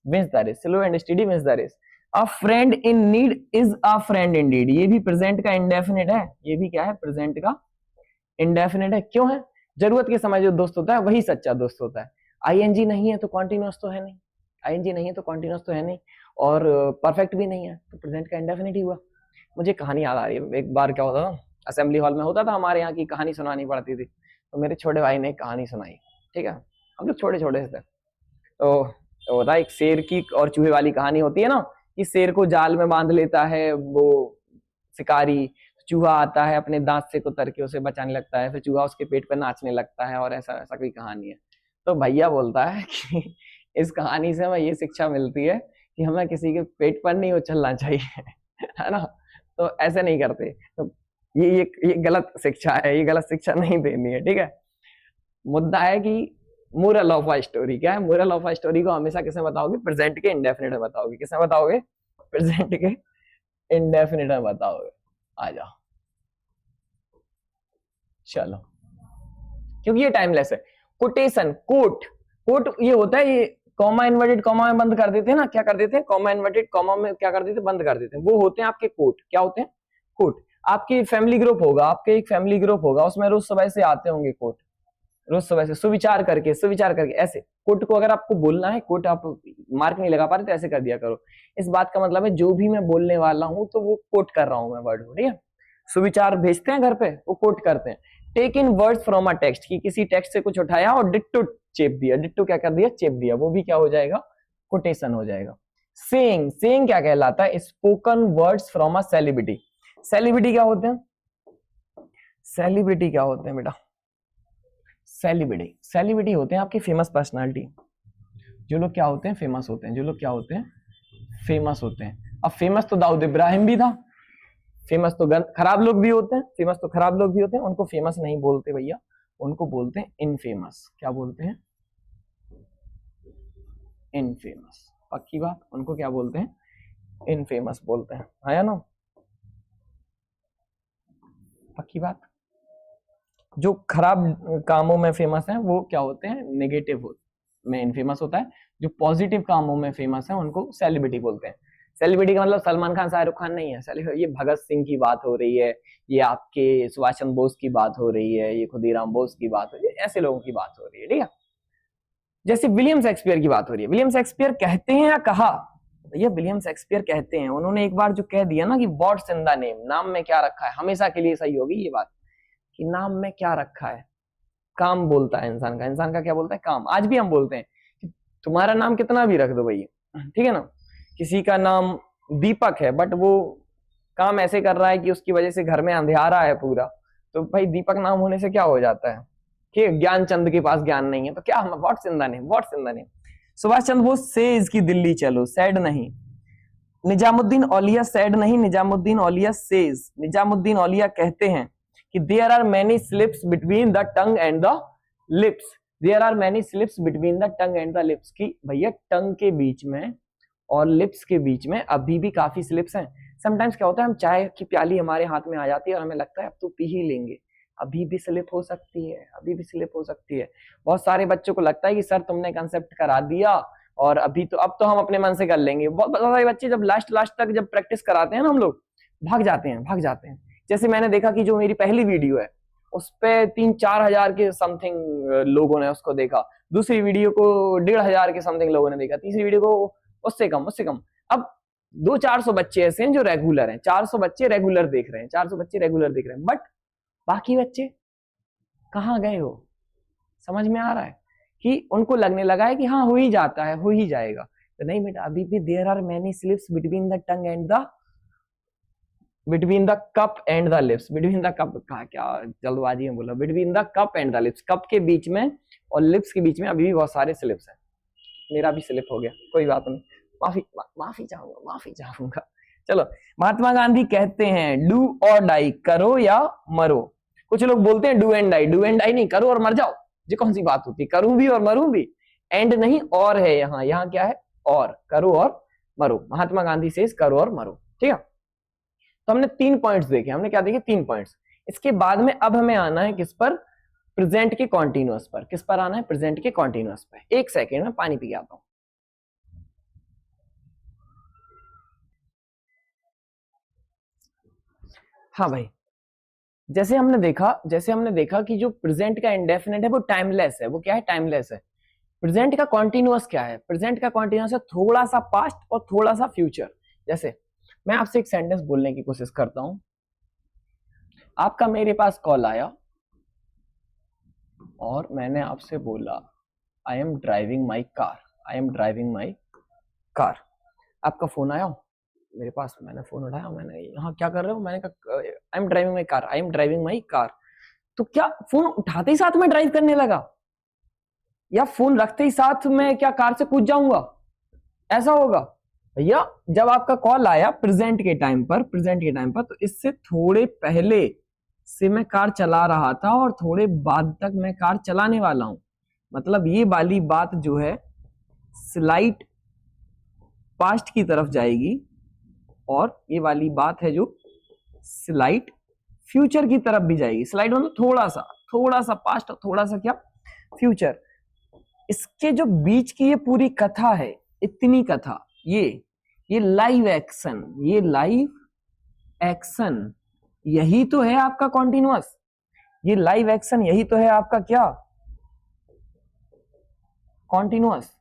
wins the race. Slow and steady wins the race. A friend in need is a friend indeed. ये भी प्रेजेंट का इंडेफिनिट है, ये भी क्या है, प्रेजेंट का इंडेफिनिट है। क्यों है, जरूरत के समय जो दोस्त होता है वही सच्चा दोस्त होता है। आईएनजी नहीं है तो कॉन्टिन्यूअस तो है नहीं, आईएनजी नहीं है तो कॉन्टिन्यूअस तो है नहीं, और परफेक्ट भी नहीं है, तो प्रेजेंट का इंडेफिनिट ही हुआ। मुझे कहानी याद आ रही है, एक बार क्या होता था, असेंबली हॉल में होता था हमारे यहाँ की, कहानी सुनानी पड़ती थी। तो मेरे छोटे भाई ने एक कहानी सुनाई, ठीक है, हम लोग छोटे छोटे से थे। तो होता है एक शेर की और चूहे वाली कहानी होती है ना, कि शेर को जाल में बांध लेता है वो शिकारी, चूहा आता है अपने दांत से कुतर के उसे बचाने लगता है, फिर चूहा उसके पेट पर नाचने लगता है, और ऐसा ऐसा कोई कहानी है। तो भैया बोलता है कि इस कहानी से हमें ये शिक्षा मिलती है कि हमें किसी के पेट पर नहीं उछलना चाहिए, है ना। तो ऐसे नहीं करते, तो ये गलत शिक्षा है, ये गलत शिक्षा नहीं देनी है, ठीक है। मुद्दा है कि मोरल ऑफ अ स्टोरी क्या है, मोरल ऑफ अ स्टोरी को हमेशा किसमें बताओगे, प्रेजेंट के इंडेफिनिट में बताओगे। किसमें बताओगे, प्रेजेंट के इंडेफिनिट में बताओगे। आ जाओ, चलो, क्योंकि ये टाइमलेस है। कोटेशन, कोट, कोट ये होता है, ये कॉमा इन्वर्टेड कॉमा में बंद कर देते हैं ना, क्या कर देते हैं, कॉमा इन्वर्टेड कॉमा में क्या कर देते हैं, बंद कर देते हैं। वो होते हैं आपके कोट। क्या होते हैं, कोट। आपकी फैमिली ग्रुप होगा, आपके एक फैमिली ग्रुप होगा, उसमें रोज सुबह से आते होंगे कोट, रोज सुबह से सुविचार करके, सुविचार करके, ऐसे कोट को अगर आपको बोलना है, कोट आप मार्क नहीं लगा पा रहे तो ऐसे कर दिया करो। इस बात का मतलब है जो भी मैं बोलने वाला हूं तो वो कोट कर रहा हूं मैं वर्ड, ठीक है। सुविचार भेजते हैं घर पे, वो कोट करते हैं। Take in words from a text, की किसी टेक्स्ट से कुछ उठाया और डिट्टो चेप दिया, डिट्टो क्या कर दिया, चेप दिया, वो भी क्या हो जाएगा, कोटेशन हो जाएगा। सेइंग, सेइंग क्या कहलाता है, spoken words from a celebrity. Celebrity क्या होते हैं, सेलिब्रिटी क्या होते हैं बेटा, सेलिब्रिटी, सेलिब्रिटी होते हैं आपकी फेमस पर्सनालिटी। जो लोग क्या होते हैं, फेमस होते हैं, जो लोग क्या होते हैं, फेमस होते हैं। अब फेमस तो दाऊद इब्राहिम भी था, फेमस तो खराब लोग भी होते हैं, फेमस तो खराब लोग भी होते हैं, उनको फेमस नहीं बोलते भैया, उनको बोलते हैं इनफेमस। क्या बोलते हैं, इनफेमस, पक्की बात, उनको क्या बोलते हैं, इनफेमस बोलते हैं, है या ना, पक्की बात। जो खराब कामों में फेमस है वो क्या होते हैं, नेगेटिव में इनफेमस होता है। जो पॉजिटिव कामों में फेमस है उनको सेलिब्रिटी बोलते हैं। सेलिब्रिटी का मतलब सलमान खान, शाहरुख खान नहीं है। ये भगत सिंह की बात हो रही है, ये आपके सुभाष चंद्र बोस की बात हो रही है, ये खुदीराम बोस की बात हो रही है, ऐसे लोगों की बात हो रही है, ठीक है। जैसे विलियम शेक्सपियर की बात हो रही है, विलियम शेक्सपियर कहते हैं या कहा? भैया विलियम शेक्सपियर कहते हैं। उन्होंने एक बार जो कह दिया ना कि व्हाट्स इन द नेम, नाम में क्या रखा है, हमेशा के लिए सही होगी ये बात कि नाम में क्या रखा है। काम बोलता है इंसान का क्या बोलता है? काम। आज भी हम बोलते हैं कि तुम्हारा नाम कितना भी रख दो भैया, ठीक है ना, किसी का नाम दीपक है बट वो काम ऐसे कर रहा है कि उसकी वजह से घर में अंधेरा है पूरा, तो भाई दीपक नाम होने से क्या हो जाता है कि ज्ञानचंद के पास ज्ञान नहीं है, तो क्या हम what's in the name, what's in the name. Subhash Chandra Bose says की दिल्ली चलो, सैड नहीं। निजामुद्दीन औलिया सैड नहीं, निजामुद्दीन औलिया सेज। निजामुद्दीन औलिया कहते हैं कि there are many slips between the tongue and the lips, there are many slips between the tongue and the lips, की भैया टंग के बीच में और लिप्स के बीच में अभी भी काफी स्लिप्स हैं। समटाइम्स क्या होता है, हम चाय की प्याली हमारे हाथ में आ जाती है और हमें लगता है अब तो पी ही लेंगे, अभी भी स्लिप हो सकती है, अभी भी स्लिप हो सकती है। बहुत सारे बच्चों को लगता है कि सर तुमने कंसेप्ट करा दिया और अभी तो अब तो हम अपने मन से कर लेंगे। बहुत सारे बच्चे जब लास्ट तक जब प्रैक्टिस कराते हैं ना हम लोग, भाग जाते हैं। जैसे मैंने देखा कि जो मेरी पहली वीडियो है उस पे 3-4 हजार के समथिंग लोगों ने उसको देखा, दूसरी वीडियो को 1,500 के समथिंग लोगों ने देखा, तीसरी वीडियो को उससे कम। अब 200-400 बच्चे ऐसे हैं जो रेगुलर हैं, 400 बच्चे रेगुलर देख रहे हैं, 400 बच्चे रेगुलर देख रहे हैं, बट बाकी बच्चे कहाँ गए हो? समझ में आ रहा है कि उनको लगने लगा है कि हाँ हो ही जाता है, हो ही जाएगा। तो नहीं बेटा, अभी भी there are many slips between the tongue and the between the cup and the lips. Between the cup कहा, क्या जल्दबाजी में बोला, between the cup and the lips, cup के बीच में और लिप्स के बीच में अभी भी बहुत सारे स्लिप्स हैं। मेरा भी स्लिप हो गया, कोई बात नहीं, माफी चाहूंगा। चलो, महात्मा गांधी कहते हैं डू और डाई, करो या मरो। कुछ लोग बोलते हैं do and die, do and die नहीं, करो और मर जाओ। ये कौन सी बात होती है, करूं भी और मरूं भी? एंड नहीं और है यहाँ क्या है? और, करो और मरो। महात्मा गांधी से करो और मरो, ठीक है। तो हमने 3 पॉइंट्स देखे, हमने क्या देखे? 3 पॉइंट्स। इसके बाद में अब हमें आना है किस पर? प्रेजेंट के कॉन्टिन्यूअस पर। किस पर आना है? प्रेजेंट के कॉन्टिन्यूअस पर। एक सेकेंड में पानी पी के आता हूं। हाँ भाई, जैसे हमने देखा कि जो प्रेजेंट का इंडेफिनिट है वो टाइमलेस है। वो क्या है? टाइमलेस है। प्रेजेंट का कॉन्टिन्यूअस क्या है? प्रेजेंट का कॉन्टिन्यूअस है थोड़ा सा पास्ट और थोड़ा सा फ्यूचर। जैसे मैं आपसे एक सेंटेंस बोलने की कोशिश करता हूं, आपका मेरे पास कॉल आया और मैंने आपसे बोला I am driving my car, I am driving my car. आपका फोन आया मेरे पास, मैंने फोन उठाया, मैंने यहाँ क्या कर रहे हो? मैंने कहा I am driving my car, I am driving my car. तो क्या फोन उठाते ही साथ में ड्राइव करने लगा, या फोन रखते ही साथ में क्या कार से कूद जाऊंगा? ऐसा होगा भैया? जब आपका कॉल आया प्रेजेंट के टाइम पर, तो इससे थोड़े पहले से मैं कार चला रहा था और थोड़े बाद तक मैं कार चलाने वाला हूं। मतलब ये वाली बात जो है स्लाइट पास्ट की तरफ जाएगी और ये वाली बात है जो स्लाइट फ्यूचर की तरफ भी जाएगी। स्लाइट मतलब थोड़ा सा पास्ट और थोड़ा सा क्या? फ्यूचर। इसके जो बीच की ये पूरी कथा है, इतनी कथा, ये लाइव एक्शन, ये लाइव एक्शन, यही तो है आपका कॉन्टिन्यूअस। ये लाइव एक्शन यही तो है आपका क्या? कॉन्टिन्यूअस।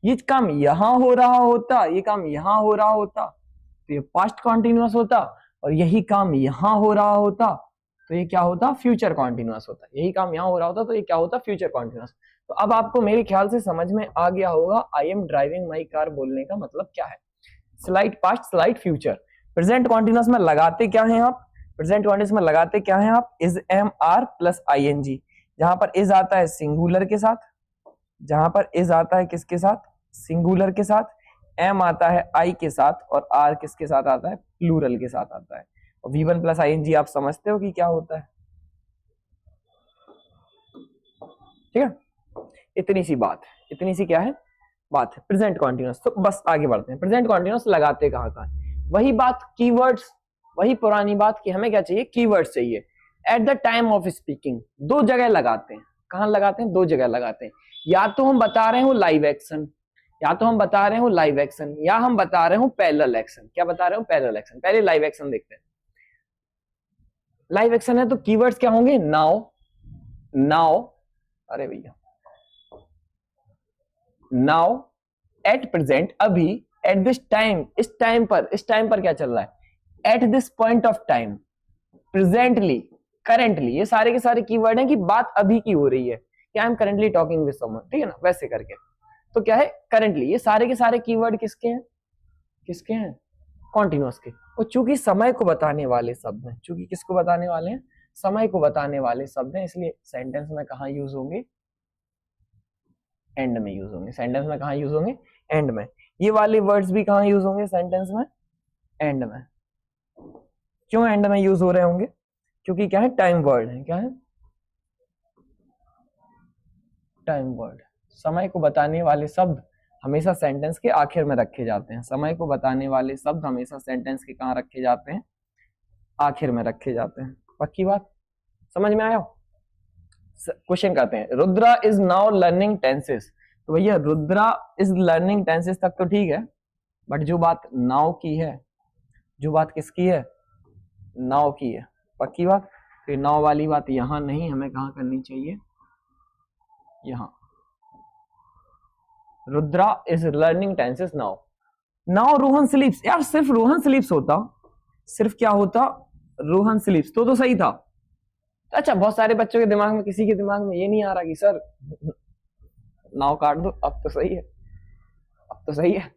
ये काम यहां हो रहा होता, ये काम यहां हो रहा होता तो ये पास्ट कॉन्टिन्यूअस होता, और यही काम यहां हो रहा होता तो ये क्या होता? फ्यूचर कॉन्टिन्यूअस होता। यही काम यहां हो रहा होता तो ये क्या होता? Future continuous. तो अब आपको मेरे ख्याल से समझ में आ गया होगा I am driving my car बोलने का मतलब क्या है। Slide past, slide future. Present continuous में लगाते क्या है आप? प्रेजेंट कॉन्टिन्यूअस में लगाते क्या है आप? Is, am, are plus ING. जहां पर इज आता है सिंगुलर के साथ, जहां पर इज आता है किसके साथ? सिंगुलर के साथ। एम आता है आई के साथ, और आर किसके साथ आता है? प्लूरल के साथ आता है। और V1 प्लस आईएनजी आप समझते हो कि क्या होता है, ठीक है। इतनी सी बात है, इतनी सी क्या है? बात है प्रेजेंट कॉन्टिन्यूअस। तो बस आगे बढ़ते हैं। प्रेजेंट कॉन्टिन्यूअस लगाते कहाँ कहाँ? वही बात, कीवर्ड्स, वही पुरानी बात कि हमें क्या चाहिए? कीवर्ड्स चाहिए। Eight the time of speaking 2 जगह लगाते हैं। कहाँ लगाते हैं? 2 जगह लगाते हैं। या तो हम बता रहे हो लाइव एक्शन, या तो हम बता रहे हो लाइव एक्शन, या हम बता रहे हो पैरेलल एक्शन। क्या बता रहे हो? Parallel action. पहले लाइव एक्शन देखते हैं। लाइव एक्शन है तो कीवर्ड्स क्या होंगे? नाउ, नाउ, अरे भैया नाउ, एट प्रेजेंट, अभी, एट दिस टाइम, इस टाइम पर क्या चल रहा है, at this point of time, presently, currently, ये सारे के सारे कीवर्ड हैं कि बात अभी की हो रही है, कि I am currently talking with someone, ठीक है ना, वैसे करके। तो क्या है, करेंटली, ये सारे के सारे कीवर्ड किसके हैं, किसके हैं, कॉन्टिन्यूअस के। और चूंकि समय को बताने वाले शब्द हैं, चूंकि किसको बताने वाले हैं, समय को बताने वाले शब्द हैं, इसलिए सेंटेंस में कहां यूज होंगे, एंड में यूज होंगे। सेंटेंस में कहां यूज होंगे, एंड में। ये वाले वर्ड्स भी कहां यूज होंगे सेंटेंस में, एंड में। क्यों एंड में यूज हो रहे होंगे, क्योंकि क्या है, टाइम वर्ड है, क्या है, टाइम वर्ड। समय को बताने वाले शब्द हमेशा सेंटेंस के आखिर में रखे जाते हैं, समय को बताने वाले शब्द हमेशा सेंटेंस के कहां रखे जाते हैं, आखिर में रखे जाते हैं। पक्की बात, समझ में आया। क्वेश्चन करते हैं, Rudra is now learning tenses. तो भैया रुद्रा इज लर्निंग टेंसेस तक तो ठीक है, बट जो बात नाउ की है, जो बात किसकी है, नाउ की है। पक्की बात, तो नाउ वाली बात यहां नहीं, हमें कहां करनी चाहिए, यहां। Rudra is learning tenses now. Now Rohan स्लीप्स, यार सिर्फ रोहन स्लीप्स होता, सिर्फ क्या होता, रोहन स्लीप्स, तो सही था। अच्छा, बहुत सारे बच्चों के दिमाग में, किसी के दिमाग में ये नहीं आ रहा कि सर नाव काट दो, अब तो सही है, अब तो सही है,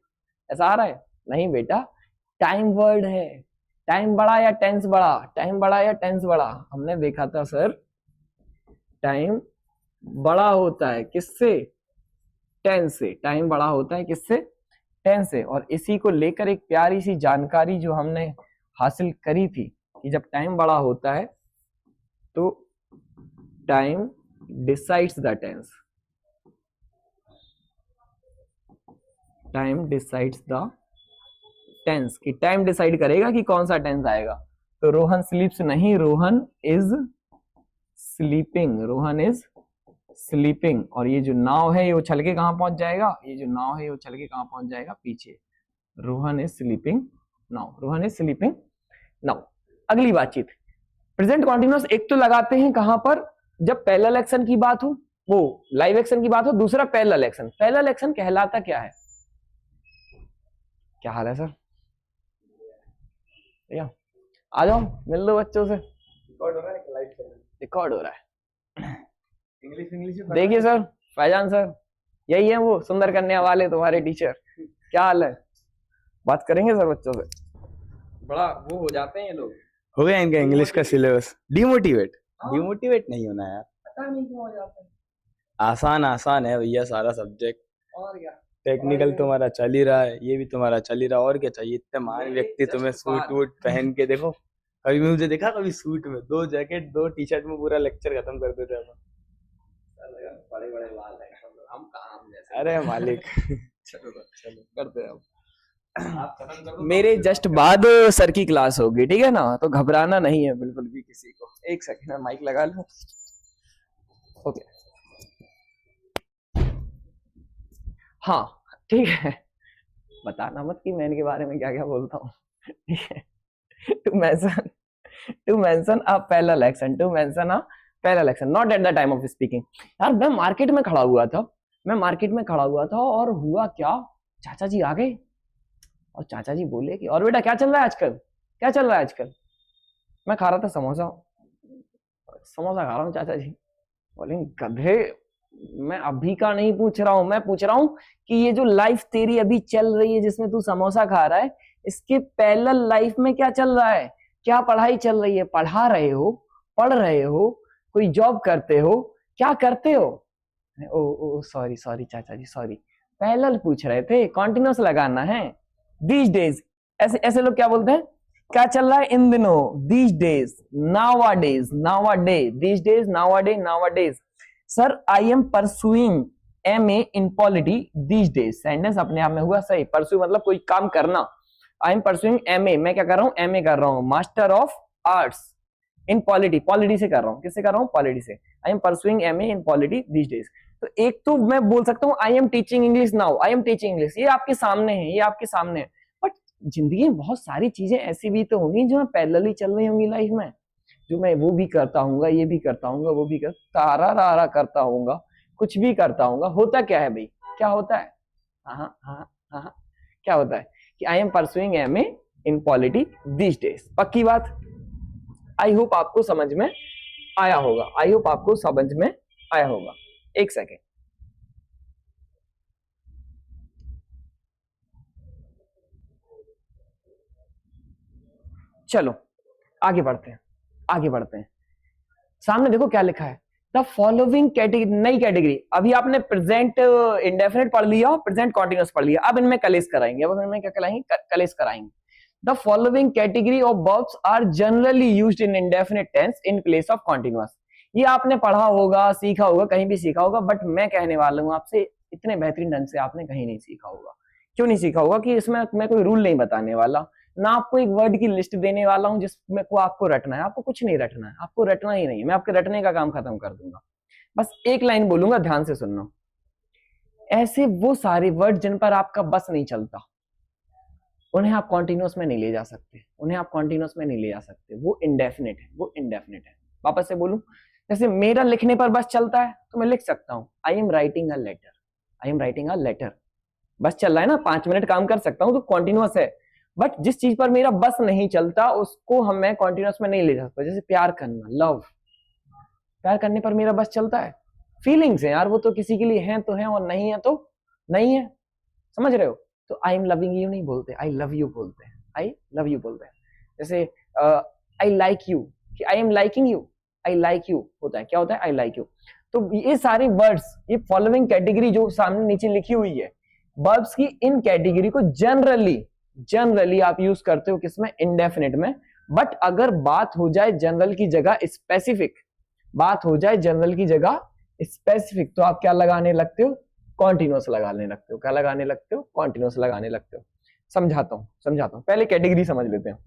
ऐसा आ रहा है। नहीं बेटा, टाइम वर्ड है, टाइम बड़ा या टेंस बड़ा, टाइम बड़ा या टेंस बड़ा, हमने देखा था सर, टाइम बड़ा होता है किससे, टेंस से। टाइम बड़ा होता है किससे, टेंस से। और इसी को लेकर एक प्यारी सी जानकारी जो हमने हासिल करी थी कि जब टाइम बड़ा होता है तो time decides the tense, time decides the tense, कि टाइम डिसाइड करेगा कि कौन सा टेंस आएगा। तो रोहन स्लीप्स नहीं, Rohan is sleeping, Rohan is sleeping. और ये जो नाव है ये उछल के कहां पहुंच जाएगा, ये जो नाव है ये उछल के कहां पहुंच जाएगा, पीछे। Rohan is sleeping now, Rohan is sleeping now. अगली बातचीत, प्रेजेंट कॉन्टिन्यूअस एक तो लगाते हैं कहां पर, जब पैरेलल एक्शन की बात हो, वो लाइव एक्शन की बात हो। दूसरा पैरेलल एक्शन, पैरेलल एक्शन कहलाता क्या है, क्या हाल है सर, भैया आ जाओ, मिल लो बच्चों से, रिकॉर्ड हो रहा है। इंग्लिश देखिए सर, फैजान सर यही है वो सुंदर कन्या वाले तुम्हारे टीचर, क्या हाल है, बात करेंगे सर बच्चों से, बड़ा वो हो जाते हैं ये लोग। हो गया इनका इंग्लिश का सिलेबस डिमोटिवेट। डिमोटिवेट नहीं होना यार, पता नहीं क्यों हो जाता है। आसान आसान है भैया सारा सब्जेक्ट, और क्या, टेक्निकल तुम्हारा चल ही रहा है, ये भी तुम्हारा चल ही रहा है, और क्या चाहिए। इतने महान व्यक्ति तुम्हें सूट वूट पहन के देखो, कभी मुझे देखा कभी सूट में, 2 जैकेट 2 टी शर्ट में पूरा लेक्चर खत्म कर देते हैं। बड़े बड़े बाल हैं हम कहाँ, हम जैसे, अरे मालिक चलो करते हैं मेरे जस्ट बाद सर की क्लास होगी, ठीक है ना, तो घबराना नहीं है बिल्कुल भी किसी को। एक सेकंड में माइक लगा लूं, ओके, हाँ ठीक है, बताना मत कि मैं इनके बारे में क्या क्या बोलता हूँ, ठीक है। To mention a parallel action, to mention a parallel action not at the time of speaking. यार मैं मार्केट में खड़ा हुआ था, और हुआ क्या, चाचा जी आ गए और चाचा जी बोले कि और बेटा क्या चल रहा है आजकल, क्या चल रहा है आजकल। मैं खा रहा था समोसा खा रहा हूँ, चाचा जी बोले गधे मैं अभी का नहीं पूछ रहा हूँ, मैं पूछ रहा हूँ कि ये जो लाइफ तेरी अभी चल रही है जिसमें तू समोसा खा रहा है, इसके पैरेलल लाइफ में क्या चल रहा है, क्या पढ़ाई चल रही है, पढ़ा रहे हो, पढ़ रहे हो, कोई जॉब करते हो, क्या करते हो। ओ सॉरी चाचा जी सॉरी, पैरेलल पूछ रहे थे, कॉन्टिन्यूअस लगाना है। दीज डेज, ऐसे लोग क्या बोलते हैं, क्या चल रहा है इन दिनों, these days, nowadays, these days, nowadays. Sir I am pursuing MA in polity these days. Sentence अपने आप में हुआ सही, परसू मतलब कोई काम करना। आई एम परसुइंग MA, मैं क्या कर रहा हूँ, MA कर रहा हूँ, master of arts in polity से कर रहा हूँ, किससे कर रहा हूँ, पॉलिटी से। आई am pursuing MA in polity these days. तो एक तो मैं बोल सकता हूँ I am teaching English now, I am teaching English, ये आपके सामने है, ये आपके सामने है। बट जिंदगी में बहुत सारी चीजें ऐसी भी तो होंगी जो पैरेलली चल रही होंगी लाइफ में, जो मैं वो भी करता हूँ, ये भी करता हूँ, वो भी तारा करता हूँ, कुछ भी करता हूँ। होता क्या है भाई, क्या होता है? हाँ हाँ हाँ हाँ, क्या होता है कि आई am pursuing MA in polity this days. पक्की बात। आई होप आपको समझ में आया होगा, आई होप आपको समझ में आया होगा। एक सेकेंड, चलो आगे बढ़ते हैं, आगे बढ़ते हैं। सामने देखो क्या लिखा है, द फॉलोइंग कैटेगरी, नई कैटेगरी। अभी आपने प्रेजेंट इंडेफिनिट पढ़ लिया, प्रेजेंट कॉन्टिन्यूस पढ़ लिया, अब इनमें कलेश कराएंगे। अब इनमें क्या कराएंगे? कलेश कराएंगे। The following category of verbs are generally used in indefinite tense in place of continuous. ये आपने पढ़ा होगा, सीखा होगा, कहीं भी सीखा होगा, बट मैं कहने वाला हूं आपसे, इतने बेहतरीन ढंग से आपने कहीं नहीं सीखा होगा। क्यों नहीं सीखा होगा? कि इसमें मैं कोई रूल नहीं बताने वाला, ना आपको एक वर्ड की लिस्ट देने वाला हूं जिसमें को आपको रटना है। आपको कुछ नहीं रटना है, आपको रटना ही नहीं है, मैं आपके रटने का काम खत्म कर दूंगा। बस एक लाइन बोलूंगा, ध्यान से सुनना। ऐसे वो सारे वर्ड जिन पर आपका बस नहीं चलता, उन्हें आप कॉन्टिन्यूअस में नहीं ले जा सकते, उन्हें आप कॉन्टिन्यूअस में नहीं ले जा सकते, वो इंडेफिनिट है, वो इंडेफिनिट है। वापस से बोलूं, जैसे मेरा लिखने पर बस चलता है तो मैं लिख सकता हूं I am writing a letter, I am writing a letter. बस चल रहा है ना, 5 मिनट काम कर सकता हूं तो कॉन्टिन्यूअस है। बट जिस चीज पर मेरा बस नहीं चलता उसको हम मैं कॉन्टिन्यूअस में नहीं ले जा सकता। जैसे प्यार करना, लव, प्यार करने पर मेरा बस चलता है। फीलिंग्स है यार, वो तो किसी के लिए है तो है और नहीं है तो नहीं है, समझ रहे हो? तो आई एम लविंग यू नहीं बोलते, आई लव यू बोलते हैं, आई लव यू बोलते हैं। जैसे आई लाइक यू, कि I am liking you, I like you होता है, क्या होता है? I like you. तो ये सारे वर्ड्स, ये फॉलोइंग कैटेगरी जो सामने नीचे लिखी हुई है, वर्ब्स की इन कैटेगरी को जनरली आप यूज करते हो किसमें? इंडेफिनिट में। बट अगर बात हो जाए जनरल की जगह स्पेसिफिक, बात हो जाए जनरल की जगह स्पेसिफिक, तो आप क्या लगाने लगते हो? कॉन्टिन्यूअस लगाने लगते हो। क्या लगाने लगते हो? कॉन्टिन्यूअस लगाने लगते हो। समझाता हूं। पहले कैटेगरी समझ लेते हैं।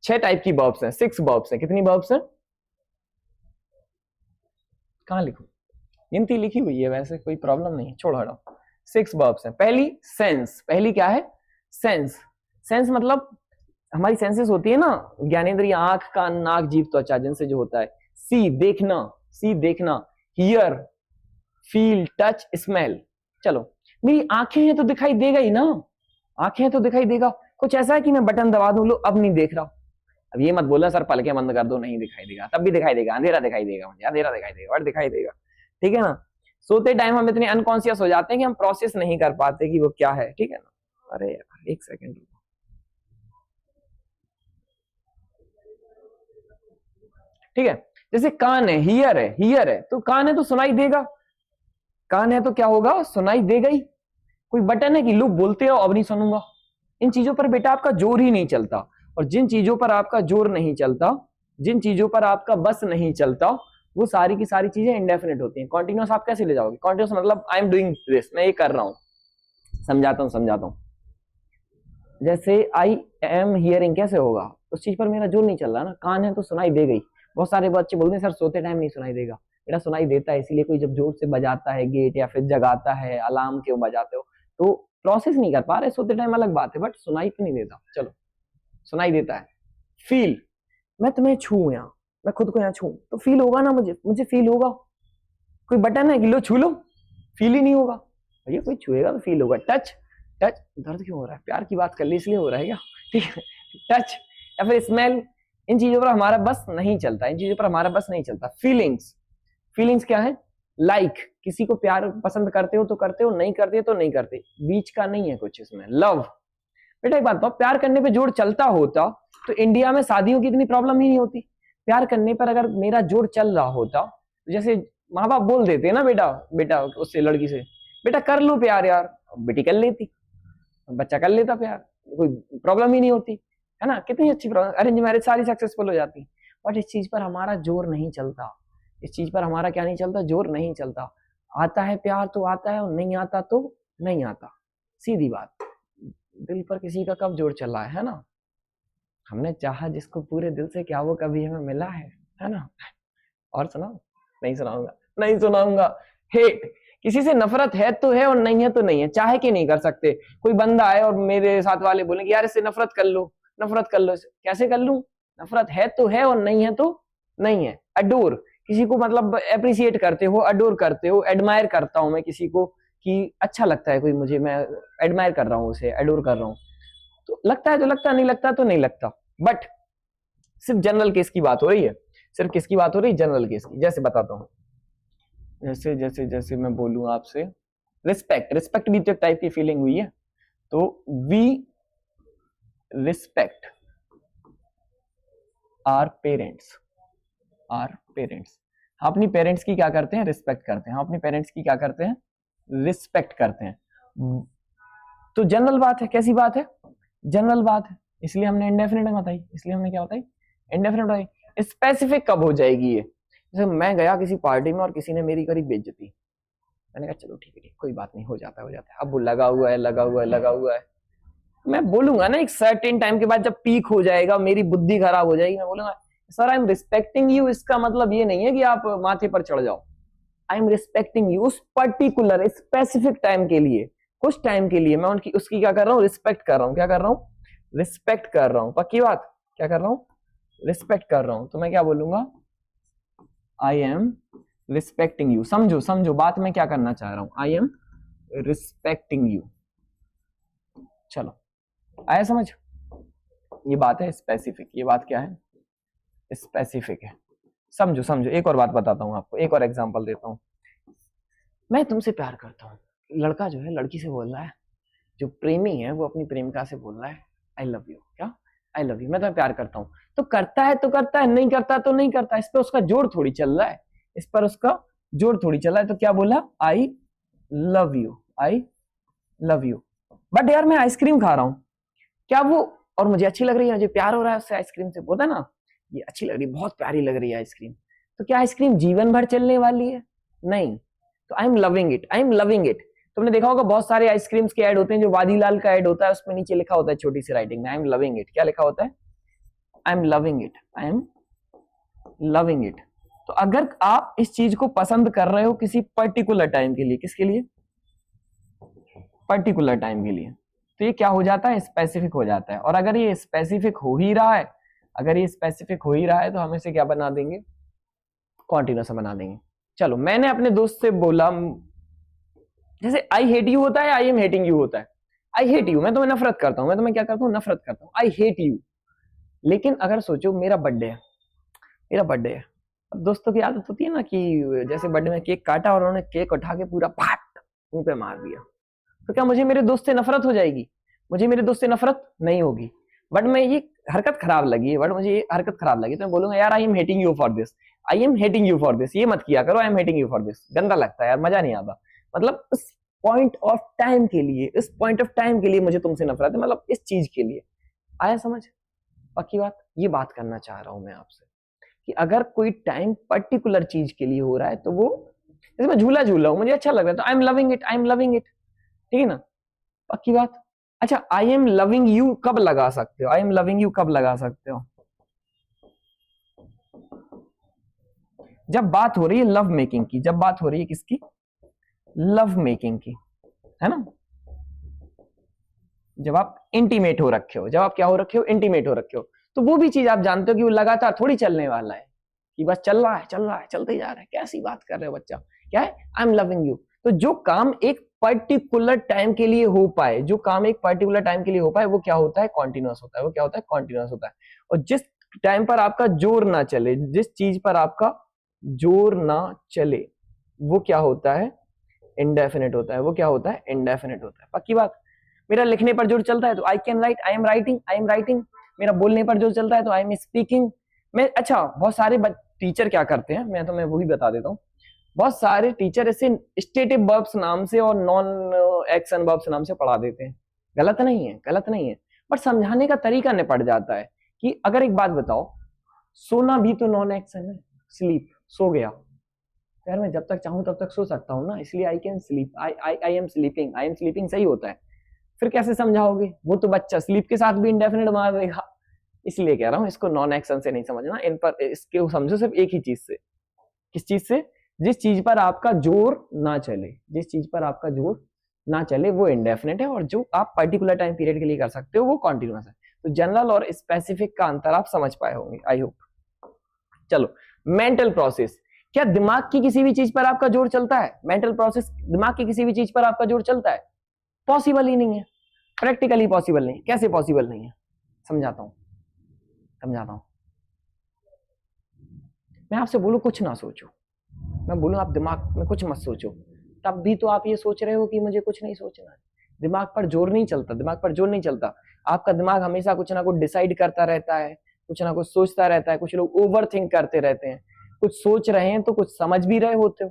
6 टाइप की वर्ब्स हैं, 6 वर्ब्स हैं। कितनी वर्ब्स हैं? कहां लिखूं? गिनती लिखी हुई है, वैसे कोई प्रॉब्लम नहीं है, छोड़ हटाओ। 6 वर्ब्स हैं। पहली सेंस, पहली क्या है? सेंस। सेंस मतलब हमारी सेंसेस होती है ना, ज्ञानेंद्रिय, आंख, कान, नाक, जीभ, त्वचा, जिनसे जो होता है। सी देखना, हियर, फील, टच, स्मेल। चलो, मेरी आंखें हैं तो दिखाई देगा ही ना, आंखें हैं तो दिखाई देगा। कुछ ऐसा है कि मैं बटन दबा दूं, लो अब नहीं देख रहा। अब ये मत बोलना सर पलके बंद कर दो, नहीं दिखाई देगा, तब भी दिखाई देगा, अंधेरा दिखाई देगा, मुझे अंधेरा दिखाई देगा, बट दिखाई देगा, ठीक है ना। सोते टाइम हम इतने अनकॉन्शियस हो जाते हैं कि हम प्रोसेस नहीं कर पाते कि वो क्या है, ठीक है ना। अरे यार एक सेकेंड, ठीक है। जैसे कान है, हियर है तो कान है तो सुनाई देगा, कान है तो क्या होगा? सुनाई देगा ही। कोई बटन है कि लोग बोलते हो अब नहीं सुनूंगा। इन चीजों पर बेटा आपका जोर ही नहीं चलता, और जिन चीजों पर आपका जोर नहीं चलता, जिन चीजों पर आपका बस नहीं चलता, वो सारी की सारी चीजें इंडेफिनिट होती हैं। कॉन्टिन्यूअस आप कैसे ले जाओगे? कॉन्टिन्यूअस मतलब आई एम डूइंग दिस, मैं ये कर रहा हूं। समझाता हूं। जैसे आई एम हियरिंग कैसे होगा? उस चीज पर मेरा जोर नहीं चल रहा ना, कान है तो सुनाई दे गई। बहुत सारे बच्चे बोलते हैं सर सोते टाइम नहीं सुनाई देगा। बेटा सुनाई देता है, इसीलिए कोई जब जोर से बजाता है गेट या फिर जगाता है, अलार्म क्यों बजाते हो, तो प्रोसेस नहीं कर पा रहे, सोते टाइम अलग बात है, बट सुनाई तो नहीं देता। चलो, सुनाई देता है। फील, मैं तुम्हें छू, यहाँ मैं खुद को यहाँ छू तो फील होगा ना, मुझे फील होगा। कोई बटन है कि लो छू लो, फील ही नहीं होगा। भैया कोई छुएगा तो फील होगा। टच, दर्द क्यों हो रहा है? प्यार की बात कर ली इसलिए हो रहा है क्या? ठीक है। टच या फिर स्मेल, इन चीजों पर हमारा बस नहीं चलता, इन चीजों पर हमारा बस नहीं चलता। फीलिंग्स क्या है? लाइक, किसी को प्यार पसंद करते हो तो करते हो, नहीं करते तो नहीं करते, बीच का नहीं है कुछ इसमें। लव, बेटा एक बात बताओ, प्यार करने पे जोर चलता होता तो इंडिया में शादियों की इतनी प्रॉब्लम ही नहीं होती। प्यार करने पर अगर मेरा जोर चल रहा होता, तो जैसे माँ बाप बोल देते ना, बेटा उससे, लड़की से, बेटा कर लो प्यार यार, बेटी कर लेती, बच्चा कर लेता प्यार, कोई प्रॉब्लम ही नहीं होती, है ना। कितनी अच्छी अरेंज मैरिज सारी सक्सेसफुल हो जाती। बट इस चीज पर हमारा जोर नहीं चलता, इस चीज पर हमारा क्या नहीं चलता? जोर नहीं चलता। आता है प्यार तो आता है, और नहीं आता तो नहीं आता, सीधी बात। दिल पर किसी का कब जोर चला है ना। हमने चाहा जिसको पूरे दिल से, क्या वो कभी हमें मिला है ना। और सुनाओ? नहीं सुनाऊंगा। हेट, किसी से नफरत है तो है और नहीं है तो नहीं है, चाहे कि नहीं कर सकते। कोई बंदा आए और मेरे साथ वाले बोले कि यार इससे नफरत कर लो, कैसे कर लूं? नफरत है तो है और नहीं है तो नहीं है। अडोर, किसी को मतलब अप्रिशिएट करते हो, अडोर करते हो, एडमायर करता हूं मैं किसी को, कि अच्छा लगता है कोई मुझे, मैं एडमायर कर रहा हूँ उसे, एडोर कर रहा हूँ, तो लगता है तो लगता, नहीं लगता तो नहीं लगता। बट सिर्फ जनरल केस की बात हो रही है, सिर्फ किसकी बात हो रही है, जनरल केस की। जैसे बताता हूँ, जैसे जैसे जैसे मैं बोलूँ आपसे, रिस्पेक्ट, रिस्पेक्ट भी तो एक टाइप की फीलिंग हुई है, तो we respect our parents, our parents. हम अपनी पेरेंट्स की क्या करते हैं, रिस्पेक्ट करते हैं। हम अपनी पेरेंट्स की क्या करते हैं, रिस्पेक्ट करते हैं। तो जनरल बात है, कैसी बात है, जनरल बात है, इसलिए हमने इंडेफिनिट बताई, इसलिए हमने क्या बताई, इंडेफिनिट बताई। स्पेसिफिक कब हो जाएगी ये, जैसे मैं गया किसी पार्टी में और किसी ने मेरी करी बेइज्जती, मैंने कहा चलो ठीक है कोई बात नहीं, हो जाता है, हो जाता है। अब वो लगा हुआ है, लगा हुआ है, लगा हुआ है, मैं बोलूंगा ना एक सर्टेन टाइम के बाद जब पीक हो जाएगा, मेरी बुद्धि खराब हो जाएगी, मैं बोलूंगा sir I M respecting you. इसका मतलब ये नहीं है कि आप माथे पर चढ़ जाओ, आई एम रिस्पेक्टिंग यू उस पर्टिकुलर स्पेसिफिक टाइम के लिए, कुछ टाइम के लिए मैं उनकी उसकी क्या कर रहा हूँ, रिस्पेक्ट कर रहा हूँ। क्या कर रहा हूँ, रिस्पेक्ट कर रहा हूँ, पक्की बात, क्या कर रहा हूँ, रिस्पेक्ट कर रहा हूँ। तो मैं क्या बोलूंगा, आई एम रिस्पेक्टिंग यू। समझो समझो बात मैं क्या करना चाह रहा हूं, आई एम रिस्पेक्टिंग यू। चलो आया समझ, ये बात है स्पेसिफिक, ये बात क्या है, स्पेसिफिक है। समझो समझो, एक और बात बताता हूं आपको, एक और एग्जांपल देता हूं। मैं तुमसे प्यार करता हूं, लड़का जो है लड़की से बोल रहा है, जो प्रेमी है वो अपनी प्रेमिका से बोल रहा है आई लव यू, क्या, आई लव यू, मैं तुम्हें प्यार करता हूं। तो करता है तो करता है, नहीं करता तो नहीं करता, इस पर उसका जोर थोड़ी चल रहा है, इस पर उसका जोर थोड़ी चल रहा है। तो क्या बोला, I love you, I love you. But यार मैं आइसक्रीम खा रहा हूं, क्या वो, और मुझे अच्छी लग रही है, मुझे प्यार हो रहा है उससे आइसक्रीम से, बोलता ना ये अच्छी लग रही है, बहुत प्यारी लग रही है आइसक्रीम, तो क्या आइसक्रीम जीवन भर चलने वाली है, नहीं। तो I am loving it, I am loving it. तुमने देखा होगा बहुत सारे आइसक्रीम्स के ऐड होते हैं, जो वादीलाल का ऐड होता है उसमें नीचे लिखा होता है छोटी सी राइटिंग में, आई एम लविंग इट। क्या लिखा होता है, I am loving it, I am loving it. तो अगर आप इस चीज को पसंद कर रहे हो किसी पर्टिकुलर टाइम के लिए, किसके लिए, पर्टिकुलर टाइम के लिए, तो ये क्या हो जाता है, स्पेसिफिक हो जाता है। और अगर ये स्पेसिफिक हो ही रहा है, अगर ये स्पेसिफिक हो ही रहा है, तो हम इसे क्या बना देंगे, कॉन्टिन्यूस बना देंगे। चलो मैंने अपने दोस्त से बोला, जैसे आई हेट यू होता है, आई एम हेटिंग यू होता है। आई हेट यू, मैं तुम्हें नफरत करता हूं, मैं तुम्हें क्या करता हूं, नफरत करता हूं, आई हेट यू। लेकिन अगर सोचो मेरा बर्थडे है, मेरा बर्थडे है, अब दोस्तों की आदत होती है ना कि जैसे बर्थडे में केक काटा और उन्होंने केक उठा के पूरा फाट मुंह पे मार दिया, तो क्या मुझे मेरे दोस्त से नफरत हो जाएगी, मुझे मेरे दोस्त से नफरत नहीं होगी। बट मैं ये हरकत खराब लगी, बट मुझे ये हरकत खराब लगी, तो मैं बोलूंगा यार I am hating you for this, I am hating you for this, ये मत किया करो, I am hating you for this, गंदा लगता है यार, मजा नहीं आता। मतलब उस पॉइंट ऑफ टाइम के लिए, इस पॉइंट ऑफ टाइम के लिए मुझे तुमसे नफरत है, मतलब इस चीज के लिए। आया समझ, पक्की बात, ये बात करना चाह रहा हूं मैं आपसे कि अगर कोई टाइम पर्टिकुलर चीज के लिए हो रहा है, तो वो, जैसे मैं झूला झूल रहा हूं, मुझे अच्छा लग रहा है, तो I am loving it, I am loving it, ठीक है ना, पक्की बात। अच्छा आई एम लविंग यू कब लगा सकते हो, आई एम लविंग यू कब लगा सकते हो, जब बात हो रही है लव मेकिंग की, जब बात हो रही है किसकी, लव मेकिंग की, है ना, जब आप इंटीमेट हो रखे हो, जब आप क्या हो रखे हो, इंटीमेट हो रखे हो, तो वो भी चीज आप जानते हो कि वो लगातार थोड़ी चलने वाला है, कि बस चल रहा है, चल रहा है, चलते ही जा रहा है, कैसी बात कर रहे हो बच्चा, क्या है, आई एम लविंग यू। तो जो काम एक पर्टिकुलर टाइम के लिए हो पाए, जो काम एक पर्टिकुलर टाइम के लिए हो पाए, वो क्या होता है, कॉन्टिन्यूअस होता है, वो क्या होता है, कॉन्टिन्यूअस होता है। और जिस टाइम पर आपका जोर ना चले, जिस चीज पर आपका जोर ना चले, वो क्या होता है, इंडेफिनिट होता है, वो क्या होता है, इंडेफिनिट होता है, पक्की बात। मेरा लिखने पर जोर चलता है तो I can write, I am writing, I am writing. मेरा बोलने पर जोर चलता है तो आई एम स्पीकिंग। मैं, अच्छा बहुत सारे टीचर क्या करते हैं, मैं तुम्हें वो भी बता देता हूँ, बहुत सारे टीचर ऐसे स्टेटिव वर्ब्स नाम से और नॉन एक्शन वर्ब्स नाम से पढ़ा देते हैं, गलत नहीं है, गलत नहीं है, बट समझाने का तरीका निपट जाता है। कि अगर एक बात बताओ, सोना भी तो नॉन एक्शन है, स्लीप, सो गया, यार मैं जब तक चाहूं तब तक सो सकता हूं ना, इसलिए I can sleep, I am sleeping, I am sleeping सही होता है। फिर कैसे समझाओगे, वो तो बच्चा स्लीप के साथ भी इंडेफिनिट मार देगा, इसलिए कह रहा हूं इसको नॉन एक्शन से नहीं समझना, इन पर इसके समझो सिर्फ एक ही चीज से, किस चीज से, जिस चीज पर आपका जोर ना चले, जिस चीज पर आपका जोर ना चले वो इंडेफिनिट है, और जो आप पर्टिकुलर टाइम पीरियड के लिए कर सकते हो वो कॉन्टिन्यूस है। तो जनरल और स्पेसिफिक का अंतर आप समझ पाए होंगे, आई होप। चलो मेंटल प्रोसेस, क्या दिमाग की किसी भी चीज पर आपका जोर चलता है? मेंटल प्रोसेस, दिमाग की किसी भी चीज पर आपका जोर चलता है? पॉसिबल ही नहीं है, प्रैक्टिकली पॉसिबल नहीं। कैसे पॉसिबल नहीं है? समझाता हूं। मैं आपसे बोलूं कुछ ना सोचो, मैं बोलूं आप दिमाग में कुछ मत सोचो, तब भी तो आप ये सोच रहे हो कि मुझे कुछ नहीं सोचना है। दिमाग पर जोर नहीं चलता। आपका दिमाग हमेशा कुछ ना कुछ डिसाइड करता रहता है, कुछ ना कुछ सोचता रहता है। कुछ लोग ओवर थिंक करते रहते हैं, कुछ सोच रहे हैं तो कुछ समझ भी रहे होते हो,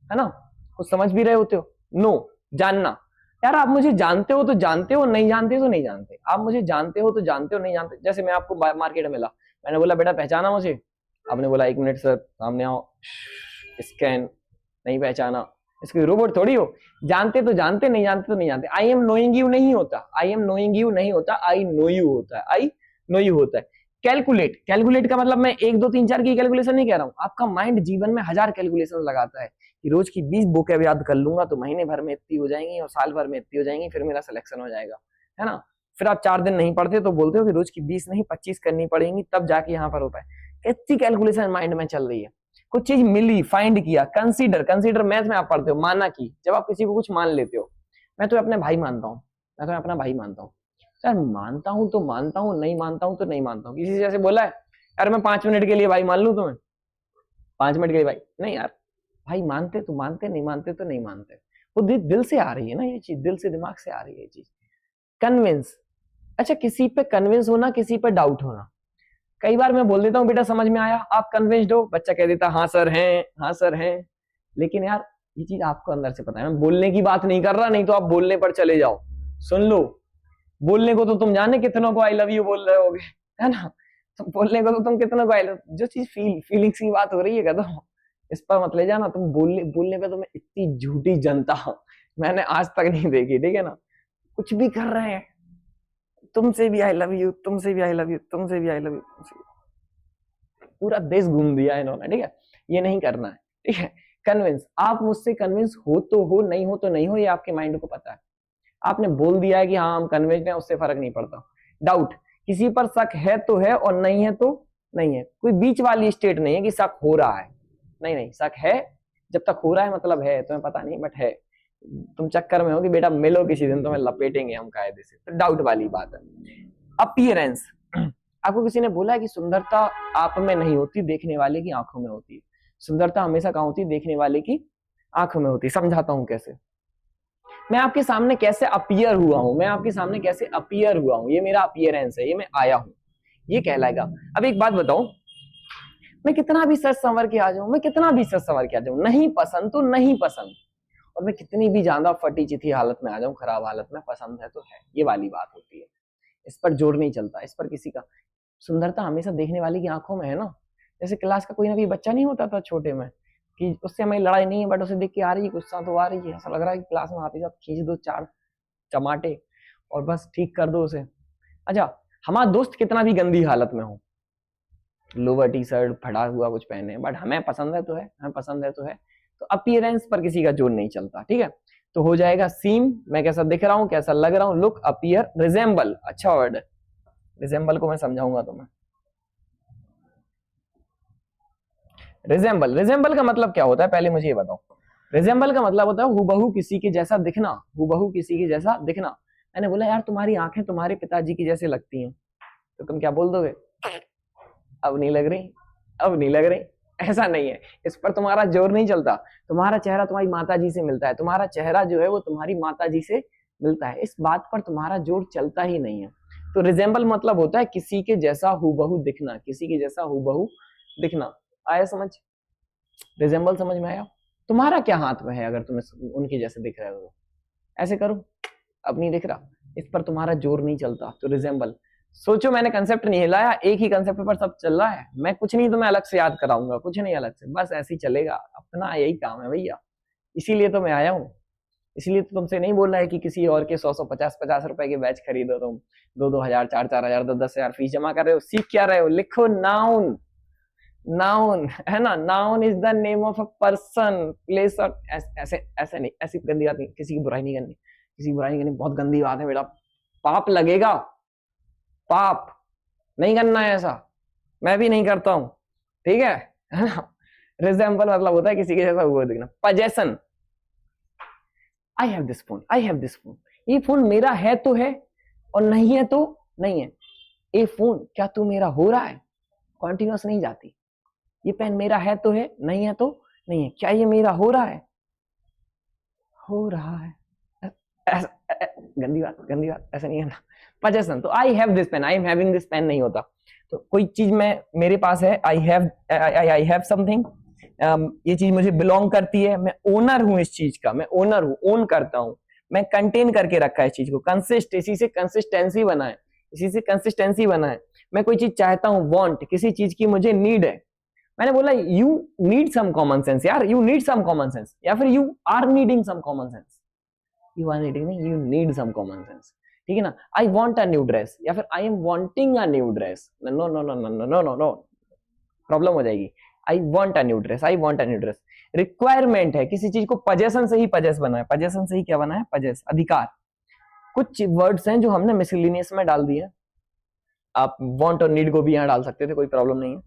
है ना? कुछ समझ भी रहे होते हो। नो, जानना यार, आप मुझे जानते हो तो जानते हो, नहीं जानते तो नहीं जानते। आप मुझे जानते हो तो जानते हो, नहीं जानते। जैसे मैं आपको मार्केट में मिला, मैंने बोला बेटा पहचाना मुझे? आपने बोला 1 मिनट सर, सामने आओ, स्कैन। नहीं पहचाना, इसके रोबोट थोड़ी हो। जानते तो जानते, नहीं जानते तो नहीं जानते। आई एम नोइंग यू नहीं होता, आई एम नोइंग यू नहीं होता, आई नो यू होता है, आई नो यू होता है। कैलकुलेट का मतलब मैं 1 2 3 4 की कैलकुलेशन नहीं कह रहा हूं। आपका माइंड जीवन में 1000 कैलकुलेशन लगाता है कि रोज की 20 बुकें याद कर लूंगा तो महीने भर में इतनी हो जाएंगी और साल भर में इतनी हो जाएंगी, फिर मेरा सिलेक्शन हो जाएगा, है ना? फिर आप 4 दिन नहीं पढ़ते तो बोलते हो कि रोज की 20 नहीं 25 करनी पड़ेंगी तब जाके यहाँ पर हो पाए। इतनी कैलकुलेशन माइंड में चल रही है। कुछ चीज मिली, फाइंड किया, कंसीडर मैथ में आप पढ़ते हो, माना की, जब आप किसी को कुछ मान लेते हो। मैं तो अपने भाई मानता हूँ, मैं तो अपना भाई मानता हूँ यार, मानता हूँ तो मानता हूँ, नहीं मानता हूँ तो नहीं मानता हूँ। किसी से ऐसे बोला है यार मैं 5 मिनट के लिए भाई मान लूं तुम्हें, 5 मिनट के लिए भाई? नहीं यार, भाई मानते तो मानते, नहीं मानते तो नहीं मानते। वो दिल से आ रही है ना ये चीज, दिल से दिमाग से आ रही है ये चीज। कन्विंस, अच्छा किसी पे कन्विंस होना, किसी पे डाउट होना। कई बार मैं बोल देता हूँ बेटा समझ में आया, आप कन्विंस्ड हो, बच्चा कह देता हाँ सर हैं, हाँ सर हैं। लेकिन यार ये चीज आपको अंदर से पता है। मैं बोलने की बात नहीं कर रहा, नहीं तो आप बोलने पर चले जाओ। सुन लो, बोलने को तो तुम जाने कितनों को आई लव यू बोल रहे होगे, है ना? तो बोलने को तो तुम कितनों को आई लव, जो चीज फीलिंग्स की बात हो रही है कदम, इस पर मत ले जाना। तुम बोलने पे तुम्हें इतनी झूठी जनता मैंने आज तक नहीं देखी, ठीक है ना? कुछ भी कर रहे हैं, तुमसे भी आई लव यू, तुमसे भी आई लव यू, तुमसे भी आई लव यू, पूरा देश घूम दिया इन्होंने, ठीक है? ये नहीं करना है, ठीक है? कन्विंस, आप मुझसे कन्विंस हो तो हो, नहीं हो तो नहीं हो, ये आपके माइंड को पता है। आपने बोल दिया है कि हाँ हम कन्विंस्ड हैं, उससे फर्क नहीं पड़ता। डाउट, किसी पर शक है तो है और नहीं है तो नहीं है। कोई बीच वाली स्टेट नहीं है कि शक हो रहा है, नहीं, शक है। जब तक हो रहा है मतलब है, तुम्हें पता नहीं बट है। तुम चक्कर में हो कि बेटा मिलो किसी दिन, तुम्हें लपेटेंगे हम कायदे से, तो डाउट वाली बात है। अपीयरेंस, आपको किसी ने बोला है कि सुंदरता आप में नहीं होती, देखने वाले की आंखों में होती है। सुंदरता हमेशा कहां होती है? देखने वाले की आंखों में होती है। समझाता हूं कैसे। मैं आपके सामने कैसे अपीयर हुआ हूं, ये मेरा अपीयरेंस है, ये मैं आया हूं, ये कहलाएगा। अब एक बात बताऊं, मैं कितना भी सच संवर के आ जाऊं, नहीं पसंद तो नहीं पसंद, और मैं कितनी भी ज्यादा फटी चिथी हालत में आ जाऊं, खराब हालत में, पसंद है तो है, ये वाली बात होती है। इस पर जोर नहीं चलता, इस पर किसी का। सुंदरता हमेशा देखने वाले की आंखों में है ना। जैसे क्लास का कोई ना कोई बच्चा नहीं होता था छोटे में, कि उससे हमारी लड़ाई नहीं है बट उसे देख के आ रही है, गुस्सा तो आ रही है, ऐसा लग रहा है कि क्लास में आते साथ खींच दो 4 चमाटे और बस ठीक कर दो उसे। अच्छा, हमारा दोस्त कितना भी गंदी हालत में हो, लोअर टी शर्ट फटा हुआ कुछ पहने, बट हमें पसंद है तो है, तो अपीयरेंस पर किसी का जोर नहीं चलता, ठीक है? तो हो जाएगा सीम, मैं कैसा दिख रहा हूं, कैसा लग रहा हूं, लुक, अपीयर, रिजेंबल, अच्छा वर्ड है, रिजेंबल को मैं समझाऊंगा तुम्हें। रिजेंबल का मतलब क्या होता है, पहले मुझे ये बताओ। रिजेंबल का मतलब होता है हूबहू किसी के जैसा दिखना। मैंने बोला यार तुम्हारी आंखें तुम्हारे पिताजी की जैसे लगती हैं, तो तुम क्या बोल दोगे? अब नहीं लग रही। ऐसा नहीं है, इस पर तुम्हारा जोर नहीं चलता। तुम्हारा चेहरा तुम्हारी माताजी से मिलता है, तुम्हारा चेहरा जो है वो तुम्हारी माताजी से मिलता है, इस बात पर तुम्हारा जोर चलता ही नहीं है। तो रिजेंबल मतलब होता है किसी के जैसा हूबहू दिखना। आया समझ? रिजेंबल समझ में आया? तुम्हारा क्या हाथ में है अगर तुम उनके जैसे दिख रहे हो तो? ऐसे करो, अब नहीं दिख रहा, इस पर तुम्हारा जोर नहीं चलता, तो रिजेंबल। सोचो, मैंने कंसेप्ट नहीं हिलाया, एक ही कंसेप्ट पर सब चल रहा है। मैं कुछ नहीं तुम्हें अलग से याद कराऊंगा, कुछ नहीं अलग से, बस ऐसे ही चलेगा, अपना यही काम है भैया। इसीलिए तो मैं आया हूँ, इसलिए तो तुमसे नहीं बोल रहा है कि किसी और के 100 50 रुपए के बैच खरीदो, तुम 2 हजार 4 हजार 10 हजार फीस जमा कर रहे हो, सीख क्या रहे हो? लिखो नाउन, है ना? Noun is the name of a person, place और ऐसे नहीं, ऐसी गंदी बात नहीं, किसी की बुराई नहीं करनी, बहुत गंदी बात है बेटा, पाप लगेगा, पाप नहीं करना है ऐसा, मैं भी नहीं करता हूं, ठीक है ना? रिजेंबल मतलब होता है किसी के जैसा हुआ दिखना। Possession, I have this phone, I have this phone, ये फोन मेरा है तो है और नहीं है तो नहीं है। ये फोन क्या तू मेरा हो रहा है, कॉन्टिन्यूस नहीं जाती। ये पेन मेरा है तो है, नहीं है तो नहीं है। क्या ये मेरा हो रहा है, हो रहा है। गंदी बात ऐसा नहीं है ना। पजेशन, तो I have this pen, I am having this pen नहीं होता। तो कोई चीज मैं मेरे पास है, आई हैव समथिंग, ये चीज मुझे बिलोंग करती है, मैं ओनर हूं इस चीज का, मैं ओनर हूं, ओन करता हूं, मैं कंटेन करके रखा है इस चीज को। कंसिस्ट, इसी से कंसिस्टेंसी बना है, इसी से कंसिस्टेंसी बना है। मैं कोई चीज चाहता हूं, वांट, किसी चीज की मुझे नीड है। मैंने बोला you need some common sense यार, you need some common sense, या फिर you are needing some common sense. You are needing नहीं, you need some common sense, ठीक है ना। I want a new dress, या फिर I am wanting a new dress. No no no no no no no no, problem हो जाएगी। I want a new dress, I want a new dress. Requirement है, किसी चीज को possession से ही possess बना है, पजेशन से ही क्या बना है, पजेस, अधिकार। कुछ वर्ड्स हैं जो हमने मिसलिनियस में डाल दिए। आप वांट और नीड को भी यहाँ डाल सकते थे, कोई प्रॉब्लम नहीं है,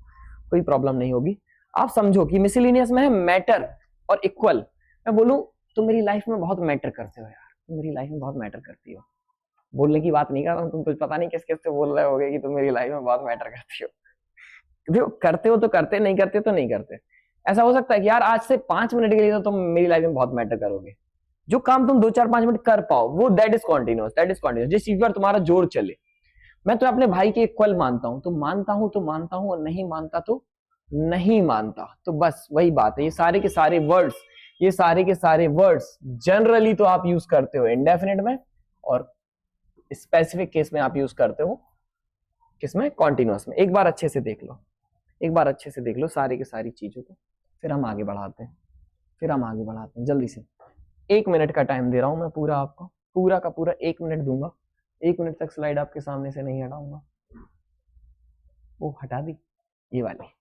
कोई प्रॉब्लम नहीं होगी। आप समझो कि मिसलिनियस में है मैटर और इक्वल। मैं बोलूं तुम मेरी लाइफ में बहुत मैटर करते हो यार, तुम मेरी लाइफ में बहुत मैटर करती हो। बोलने की बात नहीं कर रहा हूं, तुम कुछ पता नहीं किस किस से बोल रहे होगे कि तुम मेरी लाइफ में बहुत मैटर करती हो। देखो करते हो तो करते, नहीं करते तो नहीं करते। ऐसा हो सकता है कि यार आज से 5 मिनट के लिए तो तुम मेरी लाइफ में बहुत मैटर करोगे। जो काम तुम 2 4 5 मिनट कर पाओ वो that is continuous, that is continuous, जिस चीज पर तुम्हारा जोर चले। मैं तो अपने भाई के इक्वल मानता हूं, तो मानता हूं तो मानता हूं, और नहीं मानता तो नहीं मानता। तो बस वही बात है। ये सारे के सारे वर्ड्स, ये सारे के सारे वर्ड्स जनरली तो आप यूज करते हो इंडेफिनिट में, और स्पेसिफिक केस में आप यूज करते हो किसमें, कॉन्टिन्यूस में। एक बार अच्छे से देख लो, एक बार अच्छे से देख लो सारी की सारी चीजों को, फिर हम आगे बढ़ाते हैं, फिर हम आगे बढ़ाते हैं जल्दी से। 1 मिनट का टाइम दे रहा हूं मैं पूरा आपको, पूरा का पूरा 1 मिनट दूंगा। 1 मिनट तक स्लाइड आपके सामने से नहीं हटाऊंगा। वो हटा दी, ये वाली।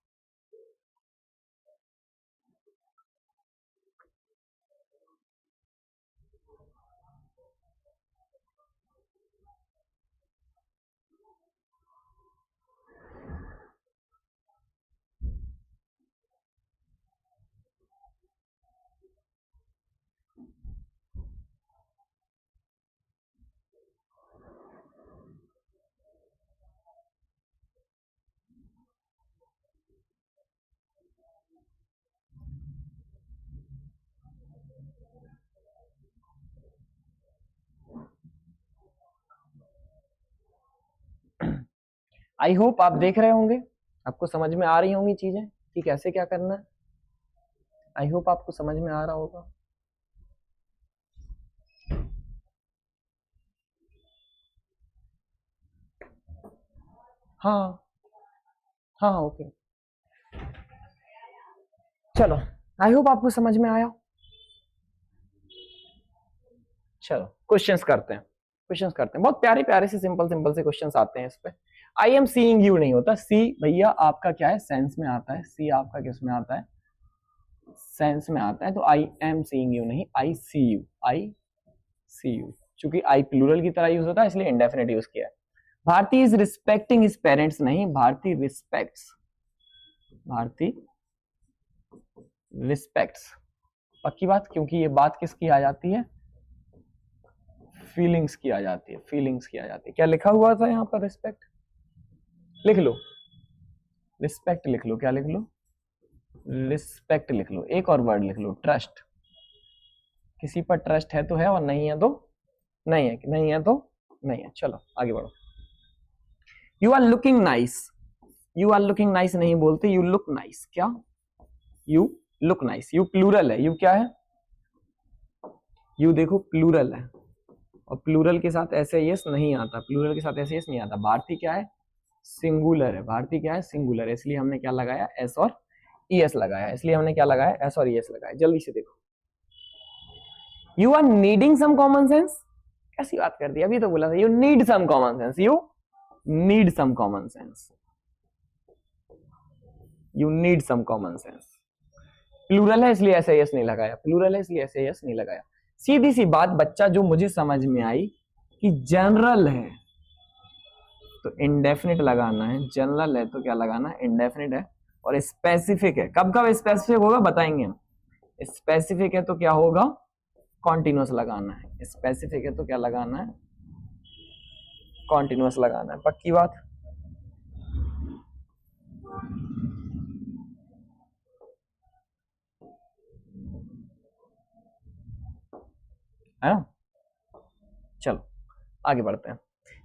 आई होप आप देख रहे होंगे, आपको समझ में आ रही होंगी चीजें कि कैसे क्या करना है। आई होप आपको समझ में आ रहा होगा। हाँ हाँ ओके, चलो आई होप आपको समझ में आया। चलो क्वेश्चंस करते हैं, क्वेश्चंस करते हैं। बहुत प्यारे प्यारे से सिंपल सिंपल से क्वेश्चंस आते हैं इस पे। आई एम सीइंग यू नहीं होता, सी भैया आपका क्या है, सेंस में आता है। सी आपका किस में आता है, सेंस में आता है। तो आई एम सीइंग यू नहीं, आई सी यू, आई सी यू। चूंकि आई प्लूरल की तरह यूज होता है इसलिए इंडेफिनिट यूज किया है। Bharti is respecting his parents नहीं, भारती रिस्पेक्ट्स, भारती रिस्पेक्ट्स। पक्की बात, क्योंकि ये बात किसकी आ जाती है, फीलिंग्स की आ जाती है, फीलिंग्स की आ जाती है। क्या लिखा हुआ था यहाँ पर, रिस्पेक्ट लिख लो, रिस्पेक्ट लिख लो, क्या लिख लो, रिस्पेक्ट लिख लो। एक और वर्ड लिख लो, ट्रस्ट। किसी पर ट्रस्ट है तो है, और नहीं है तो नहीं है, नहीं है तो नहीं है। चलो आगे बढ़ो। You are looking nice, you are looking nice नहीं बोलते, यू लुक नाइस। क्या, you look nice. You plural है, यू क्या है, यू देखो प्लूरल है, और प्लूरल के साथ ऐसे यस नहीं आता, प्लूरल के साथ ऐसे यस नहीं आता। भारती क्या है, सिंगुलर है, भारती क्या है, सिंगुलर है, इसलिए हमने क्या लगाया, एस और ईएस लगाया, इसलिए हमने क्या लगाया, एस और ईएस लगाया। जल्दी से देखो, you are needing some common sense, कैसी बात कर दी, अभी तो बोला था you need some common sense, you need some common sense, you need some common sense. Plural है इसलिए ऐसे यस नहीं लगाया, प्लूरल है इसलिए ऐसे यस नहीं लगाया। सीधी सी बात बच्चा, जो मुझे समझ में आई कि जनरल है तो इंडेफिनिट लगाना है, जनरल है तो क्या लगाना है, इंडेफिनिट है। और स्पेसिफिक है, कब कब स्पेसिफिक होगा बताएंगे हम। स्पेसिफिक है तो क्या होगा, कॉन्टिन्यूस लगाना है, स्पेसिफिक है तो क्या लगाना है, कॉन्टिन्यूस लगाना है, पक्की बात है ना। चलो आगे बढ़ते हैं।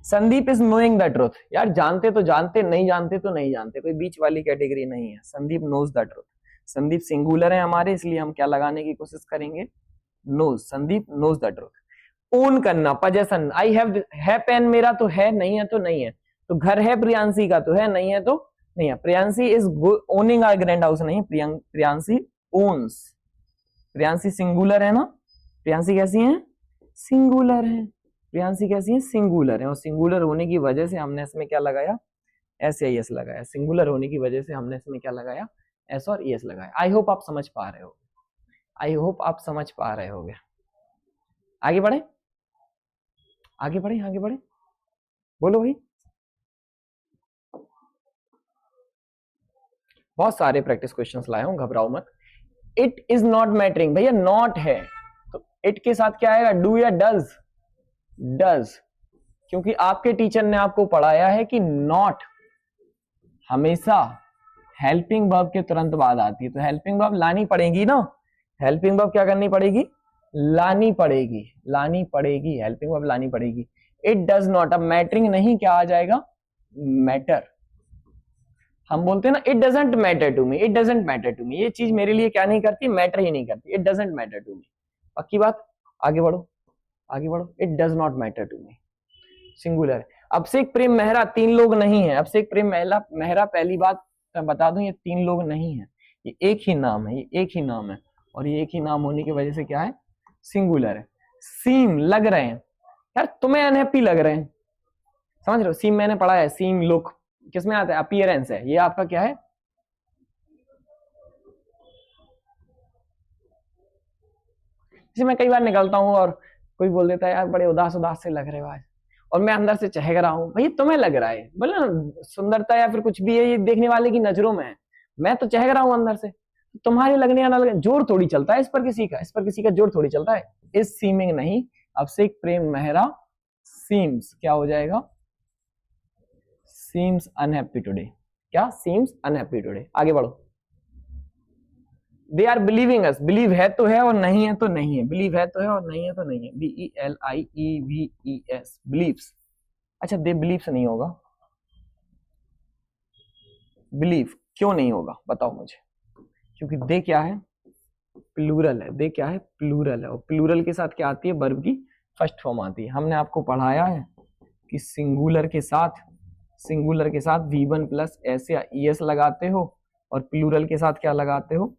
Sandeep is knowing the truth, यार जानते तो जानते, नहीं जानते तो नहीं जानते, कोई बीच वाली कैटेगरी नहीं है। Sandeep knows the truth, Sandeep singular है हमारे, इसलिए हम क्या लगाने की कोशिश करेंगे, knows, Sandeep knows the truth. Own करना, पजेशन, आई है पेन मेरा तो है, नहीं है तो नहीं है, तो घर है प्रियांशी का तो है, नहीं है तो नहीं है। Priyanshi is owning our grand house, नहीं, प्रियांशी ओन्स, प्रियांशी सिंगुलर है ना, प्रियांशी कैसी है, सिंगुलर है, प्रियांशी कैसी है, सिंगुलर है, और सिंगुलर होने की वजह से हमने इसमें क्या लगाया, एस या एस लगाया, सिंगुलर होने की वजह से हमने इसमें क्या लगाया, एस और एस लगाया। आई होप आप समझ पा रहे हो, आई होप आप समझ पा रहे होगे। आगे बढ़े, आगे बढ़े, आगे बढ़े, बोलो भाई। बहुत सारे प्रैक्टिस क्वेश्चंस लाए हूं, घबराओ मत। इट इज नॉट मैटरिंग, भैया नॉट है तो इट के साथ क्या आएगा, डू या डज, डज, क्योंकि आपके टीचर ने आपको पढ़ाया है कि नॉट हमेशा हेल्पिंग वर्ब के तुरंत बाद आती है, तो हेल्पिंग वर्ब लानी पड़ेगी ना, हेल्पिंग वर्ब क्या करनी पड़ेगी, लानी पड़ेगी, लानी पड़ेगी, हेल्पिंग वर्ब लानी पड़ेगी। इट डज नॉट, अब मैटरिंग नहीं, क्या आ जाएगा, मैटर। हम बोलते हैं ना, it doesn't matter to me, it doesn't matter to me, ये चीज मेरे लिए क्या नहीं करती, मैटर ही नहीं करती, it doesn't matter to me, पक्की बात। आगे बढ़ो, आगे बढ़ो, it does not matter to me, singular. Abhishek Prem Mehra, तीन लोग नहीं है, अभिषेक प्रेम मेहरा, पहली बात मैं बता दूं, ये तीन लोग नहीं है, ये एक ही नाम है, ये एक ही नाम है, और ये एक ही नाम होने की वजह से क्या है, सिंगुलर है। सीम लग रहे हैं, यार तुम्हें अनहैप्पी लग रहे हैं, समझ रहे हो, सीम मैंने पढ़ा है, सीम लुक किसमें आता है, अपीयरेंस है, ये आपका क्या है, जैसे मैं कई बार निकलता हूं और कोई बोल देता है यार बड़े उदास उदास से लग रहे हो आज, और मैं अंदर से चहक रहा हूं, भाई तुम्हें लग रहा है, बोले ना सुंदरता या फिर कुछ भी है, ये देखने वाले की नजरों में है, मैं तो चहक रहा हूं अंदर से, तुम्हारे लगने या ना लगने जोर थोड़ी चलता है इस पर किसी का, इस पर किसी का जोर थोड़ी चलता है। इस सीमिंग नहीं, अभिषेक प्रेम मेहरा सीम्स क्या हो जाएगा, सीम्स अनहैप्पी टुडे, क्या सीम्स अनहैप्पी टुडे। आगे बढ़ो। They are believing us, believe है तो है और नहीं है तो नहीं है, बिलीव है तो है और नहीं है तो नहीं है, BELIEVES, बिलीव्स। अच्छा दे बिलीव्स नहीं होगा, बिलीव क्यों नहीं होगा बताओ मुझे, क्योंकि दे क्या है, प्लूरल है, दे क्या है, प्लूरल है, और प्लूरल के साथ क्या आती है, वर्ब की फर्स्ट फॉर्म आती है। हमने आपको पढ़ाया है कि सिंगुलर के साथ V1 प्लस एस या ES लगाते हो, और प्लूरल के साथ क्या लगाते हो,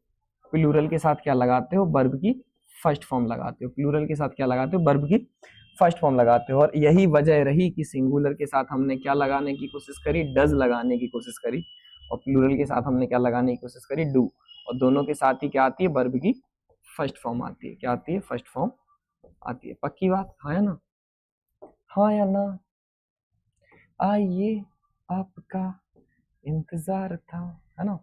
प्लूरल के साथ क्या लगाते हो, वर्ब की फर्स्ट फॉर्म लगाते हो, प्लूरल के साथ क्या लगाते हो, वर्ब की फर्स्ट फॉर्म लगाते हो। और यही वजह रही कि सिंगुलर के साथ हमने क्या लगाने की कोशिश करी, डज लगाने की कोशिश करी, और प्लूरल के साथ हमने क्या लगाने की कोशिश करी, डू, और दोनों के साथ ही क्या आती है, वर्ब की फर्स्ट फॉर्म आती है, क्या आती है, फर्स्ट फॉर्म आती है, पक्की बात, हाँ या ना, हाँ या ना। आइए आपका इंतजार था, है ना।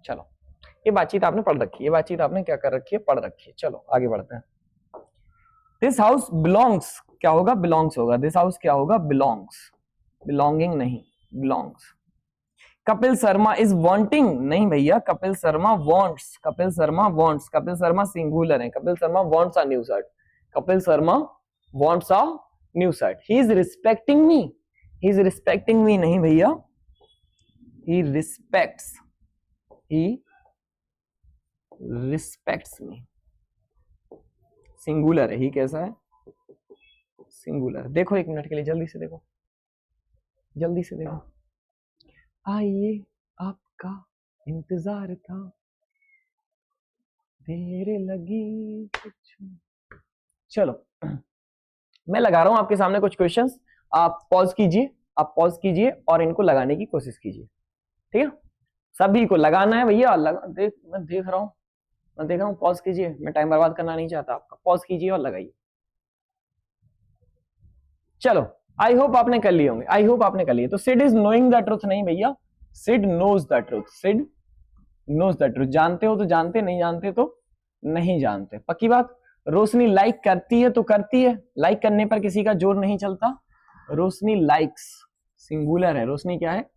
चलो ये बातचीत आपने पढ़ रखी है, ये बातचीत आपने क्या कर रखी है, पढ़ रखी है। चलो आगे बढ़ते हैं। दिस हाउस बिलोंग्स क्या होगा, बिलोंग्स होगा, दिस हाउस क्या होगा, बिलोंग्स, बिलोंगिंग नहीं, belongs. Kapil Sharma is wanting, नहीं भैया, Kapil Sharma wants, Kapil Sharma wants, Kapil Sharma singular है, Kapil Sharma wants a new shirt, Kapil Sharma wants a new shirt. He is respecting me, he is respecting me नहीं भैया, he respects, he respects me, singular है, he कैसा है, singular. देखो एक मिनट के लिए, जल्दी से देखो, जल्दी से देखो। आइए आपका इंतजार था, देर लगी कुछ। चलो मैं लगा रहा हूं आपके सामने कुछ क्वेश्चंस, आप पॉज कीजिए, आप पॉज कीजिए और इनको लगाने की कोशिश कीजिए, ठीक है। सभी को लगाना है भैया, मैं देख रहा हूँ, पॉज कीजिए, मैं टाइम बर्बाद करना नहीं चाहता आपका, पॉज कीजिए और लगाइए। चलो आई होप आपने कर लिए होंगे, आई होप आपने कर लिए। तो Sid is knowing the truth नहीं भैया, Sid knows the truth, Sid knows the truth. जानते हो तो जानते, नहीं जानते तो नहीं जानते, पक्की बात। रोशनी लाइक करती है तो करती है, लाइक करने पर किसी का जोर नहीं चलता। रोशनी लाइक्स, सिंगुलर है, रोशनी क्या है,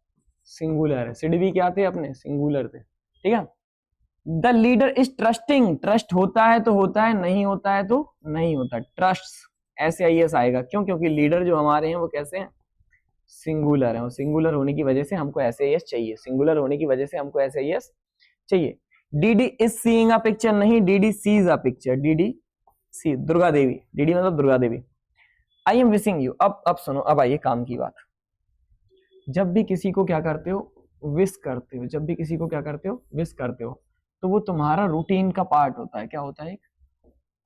सिंगुलर है। सिड भी क्या थे अपने, सिंगुलर थे, ठीक है। The leader is trusting, trust होता है तो होता है, नहीं होता है तो नहीं होता। ट्रस्ट SIS आएगा, क्यों, क्योंकि लीडर जो हमारे हैं वो कैसे हैं, सिंगुलर है। और सिंगुलर होने की वजह से हमको SIS चाहिए, सिंगुलर होने की वजह से हमको SIS चाहिए। DD is seeing a picture नहीं, DD sees a picture, DD see, Durga Devi, DD मतलब Durga Devi. I am wishing you, अब सुनो, अब आइए काम की बात। जब भी किसी को क्या करते हो, विश करते हो, जब भी किसी को क्या करते हो, विश करते हो, तो वो तुम्हारा रूटीन का पार्ट होता है। क्या होता है, एक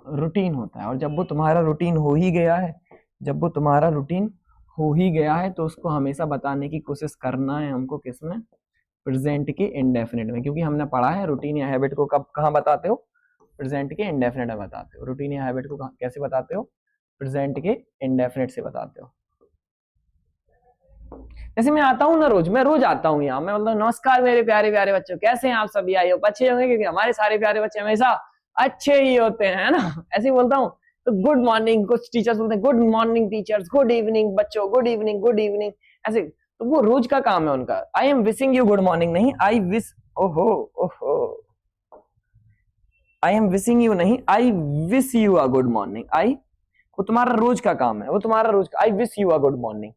रूटीन होता है। और जब वो तुम्हारा रूटीन हो ही गया है, जब वो तुम्हारा रूटीन हो ही गया है, तो उसको हमेशा बताने की कोशिश करना है हमको, किसमें, प्रेजेंट के इंडेफिनिट में। क्योंकि हमने पढ़ा है रूटीन या हैबिट को कब कहाँ बताते हो, प्रेजेंट के इंडेफिनिट में बताते हो। रूटीन या हैबिट को कैसे बताते हो, प्रेजेंट के इंडेफिनिट से बताते हो। जैसे मैं आता हूँ ना रोज, मैं रोज आता हूँ यहाँ, मैं बोलता हूँ नमस्कार मेरे प्यारे प्यारे बच्चों, कैसे हैं आप सभी, आए हो अच्छे होंगे, क्योंकि हमारे सारे प्यारे बच्चे हमेशा अच्छे ही होते हैं, है ना। ऐसे ही बोलता हूँ। तो गुड मॉर्निंग, कुछ टीचर्स बोलते हैं good morning teachers, good evening बच्चों, गुड इवनिंग, गुड इवनिंग, ऐसे। तो वो रोज का काम है उनका। आई am wishing you good morning नहीं, आई विश, ओहो ओहो, आई एम विशिंग यू नहीं, I wish you a good morning. I, वो तुम्हारा रोज का काम है, वो तुम्हारा रोज का। आई wish you a good morning,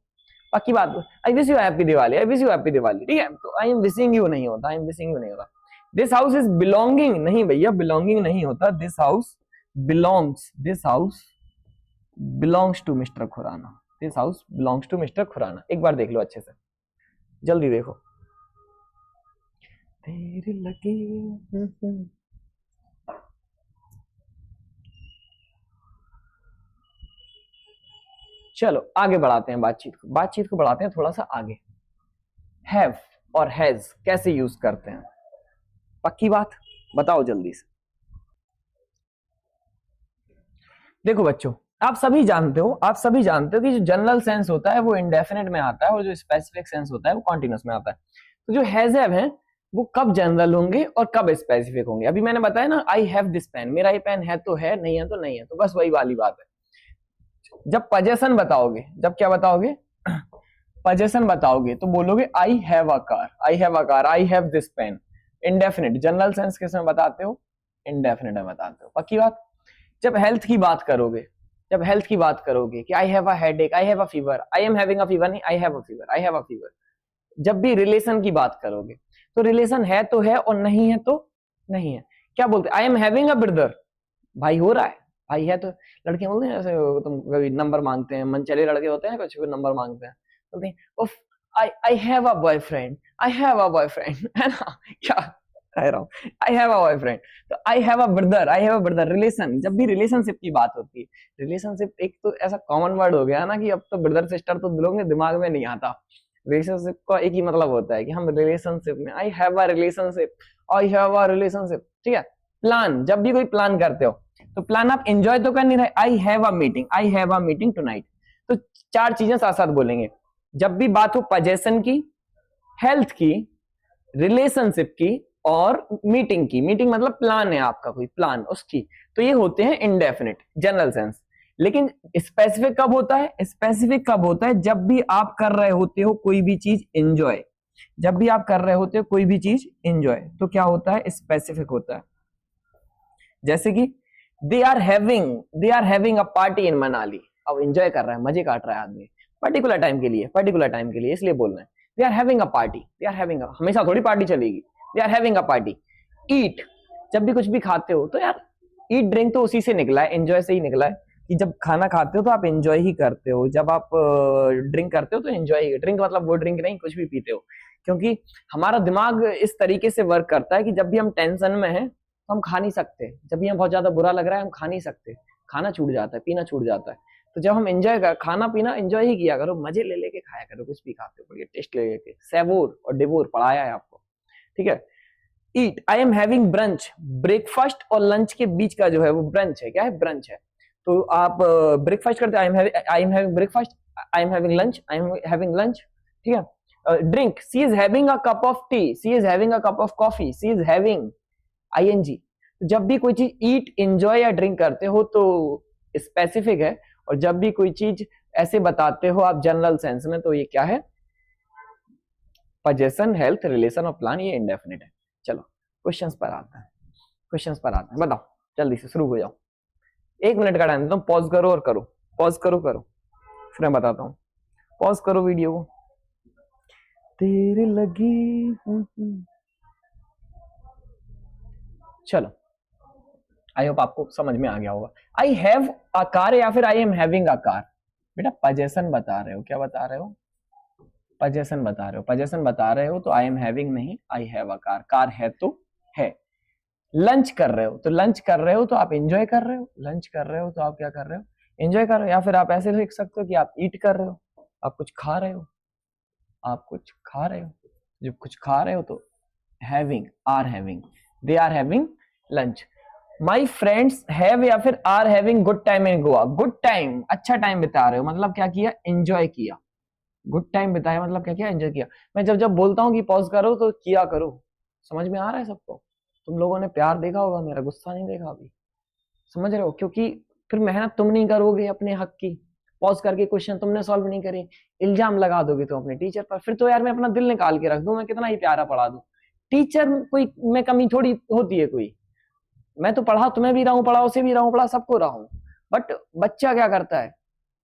पक्की बात। आई wish you happy Diwali, I wish you happy Diwali, ठीक है। तो आई एम विशिंग यू नहीं होता, आई एम विशिंग यू नहीं होता। दिस हाउस इज बिलोंगिंग नहीं भैया, बिलोंगिंग नहीं होता। This house belongs, this house belongs to mister Khurana, this house belongs to mister Khurana. एक बार देख लो अच्छे से, जल्दी देखो। तेरे लगे चलो आगे बढ़ाते हैं बातचीत को, बातचीत को बढ़ाते हैं थोड़ा सा आगे। हैव और हैज कैसे यूज करते हैं, पक्की बात, बताओ जल्दी से। देखो बच्चों, आप सभी जानते हो, आप सभी जानते हो कि जो जनरल सेंस होता है वो इंडेफिनिट में आता है, और जो स्पेसिफिक सेंस होता है वो कॉन्टिन्यूस में आता है। तो जो हैज हैव है वो कब जनरल होंगे और कब स्पेसिफिक होंगे। अभी मैंने बताया ना, आई हैव दिस पेन, मेरा ये पेन है तो है, नहीं है तो नहीं है। तो बस वही वाली बात है। जब पजेशन बताओगे, जब क्या बताओगे, पजेशन बताओगे, तो बोलोगे I have a car, I have a car, I have this pen. Indefinite, general sense किस में बताते हो, इंडेफिनिट में बताते हो, पक्की बात। जब हेल्थ की बात करोगे, जब हेल्थ की बात करोगे कि I have a headache, I have a fever, I am having a fever नहीं, I have a fever, I have a fever. जब भी रिलेशन की बात करोगे, तो रिलेशन है तो है और नहीं है तो नहीं है। क्या बोलते, आई एम हैविंग अ ब्रदर, भाई हो रहा है, भाई है। तो लड़के बोलते हैं ऐसे, तुम कभी नंबर मांगते हैं, मनचले लड़के होते हैं, कुछ भी नंबर मांगते हैं, बोलते हैं उफ, आई have a boyfriend, I have a boyfriend, है ना, क्या कह रहा हूँ, आई हैव अ बॉयफ्रेंड। तो I have a brother, I have a brother. Relation, जब भी रिलेशनशिप की बात होती है, रिलेशनशिप एक तो ऐसा कॉमन वर्ड हो गया ना कि अब तो ब्रदर सिस्टर तो लोगों के दिमाग में नहीं आता। रिलेशनशिप का एक ही मतलब होता है कि हम रिलेशनशिप में, आई have a relationship, I have a relationship, ठीक है। प्लान, जब भी कोई प्लान करते हो, तो प्लान आप एंजॉय तो कर नहीं रहे, आई have a meeting, I have a meeting tonight. तो चार चीजें साथ साथ बोलेंगे। जब भी बात हो पजेशन की, हेल्थ की, रिलेशनशिप की और मीटिंग की, मीटिंग मतलब प्लान है आपका कोई प्लान उसकी, तो ये होते हैं इंडेफिनिट, जनरल सेंस। लेकिन स्पेसिफिक कब होता है, स्पेसिफिक कब होता है, जब भी आप कर रहे होते हो कोई भी चीज एंजॉय, जब भी आप कर रहे होते हो कोई भी चीज एंजॉय, तो क्या होता है, स्पेसिफिक होता है। जैसे कि they are having a party in Manali, अब एंजॉय कर रहा है, मजे काट रहा है आदमी, पर्टिकुलर टाइम के लिए, पर्टिकुलर टाइम के लिए, इसलिए बोल रहे हैं they are having a party, they are having, हमेशा थोड़ी पार्टी चलेगी, they are having a party. Eat, जब भी कुछ भी खाते हो तो यार, ईट ड्रिंक तो उसी से निकला है, एंजॉय से ही निकला है, कि जब खाना खाते हो तो आप एंजॉय ही करते हो, जब आप ड्रिंक करते हो तो एंजॉय ही, ड्रिंक मतलब वो ड्रिंक नहीं कुछ भी पीते हो, क्योंकि हमारा दिमाग इस तरीके से वर्क करता है कि जब भी हम टेंशन में हैं तो हम खा नहीं सकते, जब भी हमें बहुत ज्यादा बुरा लग रहा है हम खा नहीं सकते, खाना छूट जाता है, पीना छूट जाता है। तो जब हम एंजॉय कर, खाना पीना एंजॉय ही किया करो, मजे ले लेके खाया करो, कुछ भी खाते हो बढ़िया टेस्ट ले लेके, सेवोर और डिवोर पढ़ाया है आपको, ठीक है। Eat, I am having brunch, breakfast और लंच के बीच का जो है वो ब्रंच है, क्या है, ब्रंच है। तो आप ब्रेकफास्ट करते, I am having breakfast, I am having lunch, I am having lunch, ठीक है। Drink, she is having a cup of tea, she is having a cup of coffee, she is having, I N G. जब भी कोई चीज ईट, enjoy या drink करते हो तो स्पेसिफिक है, और जब भी कोई चीज ऐसे बताते हो आप जनरल सेंस में, तो ये क्या है, पोजेशन, हेल्थ, रिलेशन और प्लान, ये इंडेफिनिट है। चलो क्वेश्चंस पर आते हैं, क्वेश्चंस पर आते हैं, बताओ जल्दी से शुरू हो जाओ। 1 मिनट का टाइम देता हूँ, पॉज करो और करो, पॉज करो फिर मैं बताता हूँ। पॉज करो वीडियो को। तेरे लगी चलो, आई होप आपको समझ में आ गया होगा। आई हैव अ कार या फिर I am having a car, बेटा पोजेशन बता रहे हो, क्या बता रहे हो, पोजेशन बता रहे हो, पोजेशन बता रहे हो तो आई एम हैविंग नहीं, I have a car, car है तो है। लंच कर रहे हो, तो लंच कर रहे हो तो आप एंजॉय कर रहे हो, लंच कर रहे हो तो आप क्या कर रहे हो, एंजॉय कर रहे हो। या फिर आप ऐसे लिख सकते हो कि आप ईट कर रहे हो, आप कुछ खा रहे हो, आप कुछ खा रहे हो, जब कुछ खा रहे हो तो having, are having, they are having lunch. My friends have या फिर are having good time in Goa, good time, अच्छा टाइम बिता रहे हो, मतलब क्या किया, एंजॉय किया, गुड टाइम बिताया मतलब क्या किया, एंजॉय किया। मैं जब जब बोलता हूँ कि पॉज करो तो किया करो, समझ में आ रहा है सबको। तुम लोगों ने प्यार देखा होगा, मेरा गुस्सा नहीं देखा अभी, समझ रहे हो, क्योंकि फिर मेहनत तुम नहीं करोगे अपने हक की, पॉज करके क्वेश्चन तुमने सॉल्व नहीं करे, इल्जाम लगा दोगे तुम अपने टीचर पर, फिर तो यार मैं अपना दिल निकाल के रख दूं, मैं कितना ही प्यारा पढ़ा दूं, टीचर कोई में कमी थोड़ी होती है कोई, मैं तो पढ़ा तुम्हें भी रहा हूँ, पढ़ा उसे भी रहा हूँ, पढ़ा सबको रहा हूँ। बट बच्चा क्या करता है,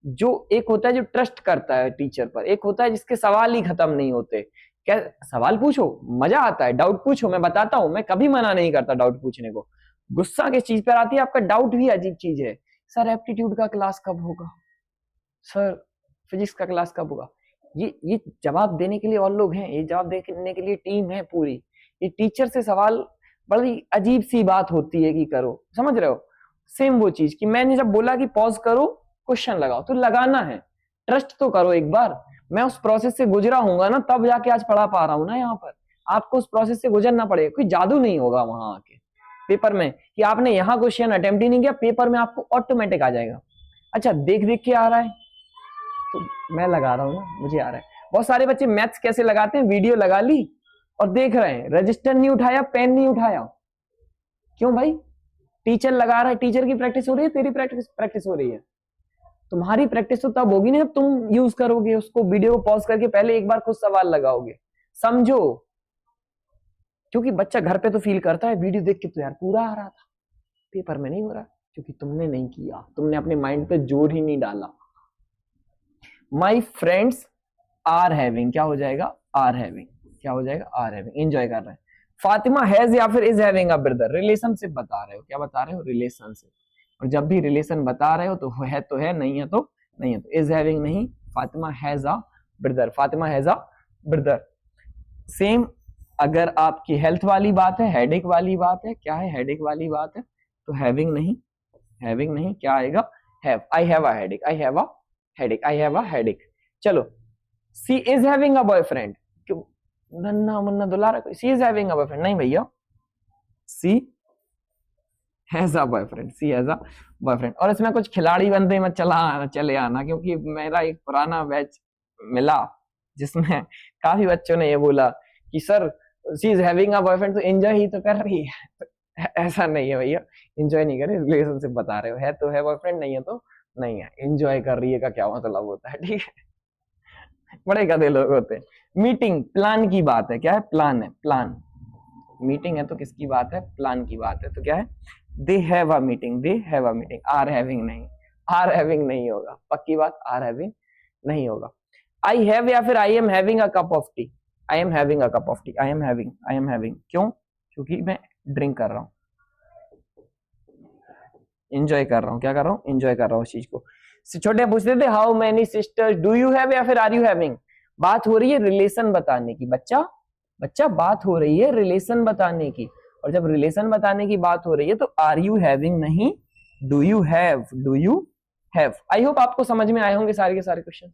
जो एक होता है जो ट्रस्ट करता है टीचर पर, एक होता है जिसके सवाल ही खत्म नहीं होते। क्या सवाल पूछो, मजा आता है, डाउट पूछो, मैं बताता हूं, मैं कभी मना नहीं करता डाउट पूछने को। गुस्सा किस चीज पर आती है, आपका डाउट भी अजीब चीज है। सर एप्टीट्यूड का क्लास कब होगा, सर फिजिक्स का क्लास कब होगा, ये जवाब देने के लिए और लोग हैं, ये जवाब देने के लिए टीम है पूरी। ये टीचर से सवाल बड़ी अजीब सी बात होती है कि करो, समझ रहे हो। सेम वो चीज कि मैंने जब बोला कि पॉज करो क्वेश्चन लगाओ, तो लगाना है, ट्रस्ट तो करो एक बार, मैं उस प्रोसेस से गुजरा हूंगा ना, तब जाके आज पढ़ा पा रहा हूं ना यहाँ पर। आपको उस प्रोसेस से गुजरना पड़ेगा, कोई जादू नहीं होगा वहां आके पेपर में कि आपने यहाँ क्वेश्चन अटेम्प्ट ही नहीं किया, पेपर में आपको ऑटोमेटिक आ जाएगा। अच्छा देख देख के आ रहा है तो मैं लगा रहा हूँ ना, मुझे आ रहा है। बहुत सारे बच्चे मैथ्स कैसे लगाते हैं, वीडियो लगा ली और देख रहे हैं, रजिस्टर नहीं उठाया, पेन नहीं उठाया, क्यों भाई, टीचर लगा रहा है, टीचर की प्रैक्टिस हो रही है, तेरी प्रैक्टिस हो रही है। तुम्हारी प्रैक्टिस तो तब होगी ना जब तुम यूज करोगे उसको, वीडियो को पॉज करके पहले एक बार खुद सवाल लगाओगे, समझो। क्योंकि बच्चा घर पे तो फील करता है वीडियो देख के तो यार पूरा आ रहा था, पेपर में नहीं हो रहा, क्योंकि तुमने नहीं किया, तुमने अपने माइंड पे जोर ही नहीं डाला। माई फ्रेंड्स आर हैविंग, क्या हो जाएगा, आर हैविंग, क्या हो जाएगा, आर हैविंग, एंजॉय कर रहे हैं। फातिमा हैज या फिर is having a brother, relationship बता रहे हो, क्या बता रहे हो, रिलेशनशिप। और जब भी रिलेशन बता रहे हो तो है, नहीं है तो नहीं है, तो इज हैविंग नहीं, Fatima has a brother, Fatima has a brother. Same अगर आपकी हेल्थ वाली बात है, हेडेक वाली बात है, क्या है, हेडेक वाली बात है, तो हैविंग नहीं, हैविंग नहीं, क्या आएगा, have, I have a headache, I have a headache, I have a headache. चलो she is having a boyfriend, क्यों नन्ना मुन्ना दुला रहा है, she is having a boyfriend, नहीं भैया, she has a boyfriend, she has a boyfriend. और इसमें कुछ खिलाड़ी बनते में चले आना, क्योंकि मेरा एक पुराना बैच मिला जिसमें काफी बच्चों ने ये बोला कि sir she is having a boyfriend, तो एंजॉय ही तो कर रही है। ऐसा नहीं है भैया, एंजॉय नहीं कर रही, रिलेशनशिप बता रहे हो, है तो है बॉयफ्रेंड, नहीं है तो नहीं है। एंजॉय कर रही है का क्या मतलब होता है, ठीक है, बड़े गधे लोग होते हैं। मीटिंग, प्लान की बात है, क्या है, प्लान है, प्लान, मीटिंग है तो किसकी बात है, प्लान की बात है, तो क्या है, they have a meeting, they have a meeting, are having नहीं, आर हैविंग नहीं होगा, पक्की बात, आर हैविंग नहीं होगा। आई हैव या फिर I am having a cup of T, I am having a cup of T, I am having, क्यों, क्योंकि मैं ड्रिंक कर रहा हूं, एंजॉय कर रहा हूं, क्या कर रहा हूं, एंजॉय कर रहा हूं उस चीज को। छोटे पूछते थे how many sisters do you have या फिर आर यू हैविंग, बात हो रही है रिलेशन बताने की, बच्चा बच्चा बात हो रही है रिलेशन बताने की, और जब रिलेशन बताने की बात हो रही है तो आर यू हैविंग नहीं, do you have, do you have. I hope आपको समझ में आए होंगे सारे के सारे क्वेश्चन,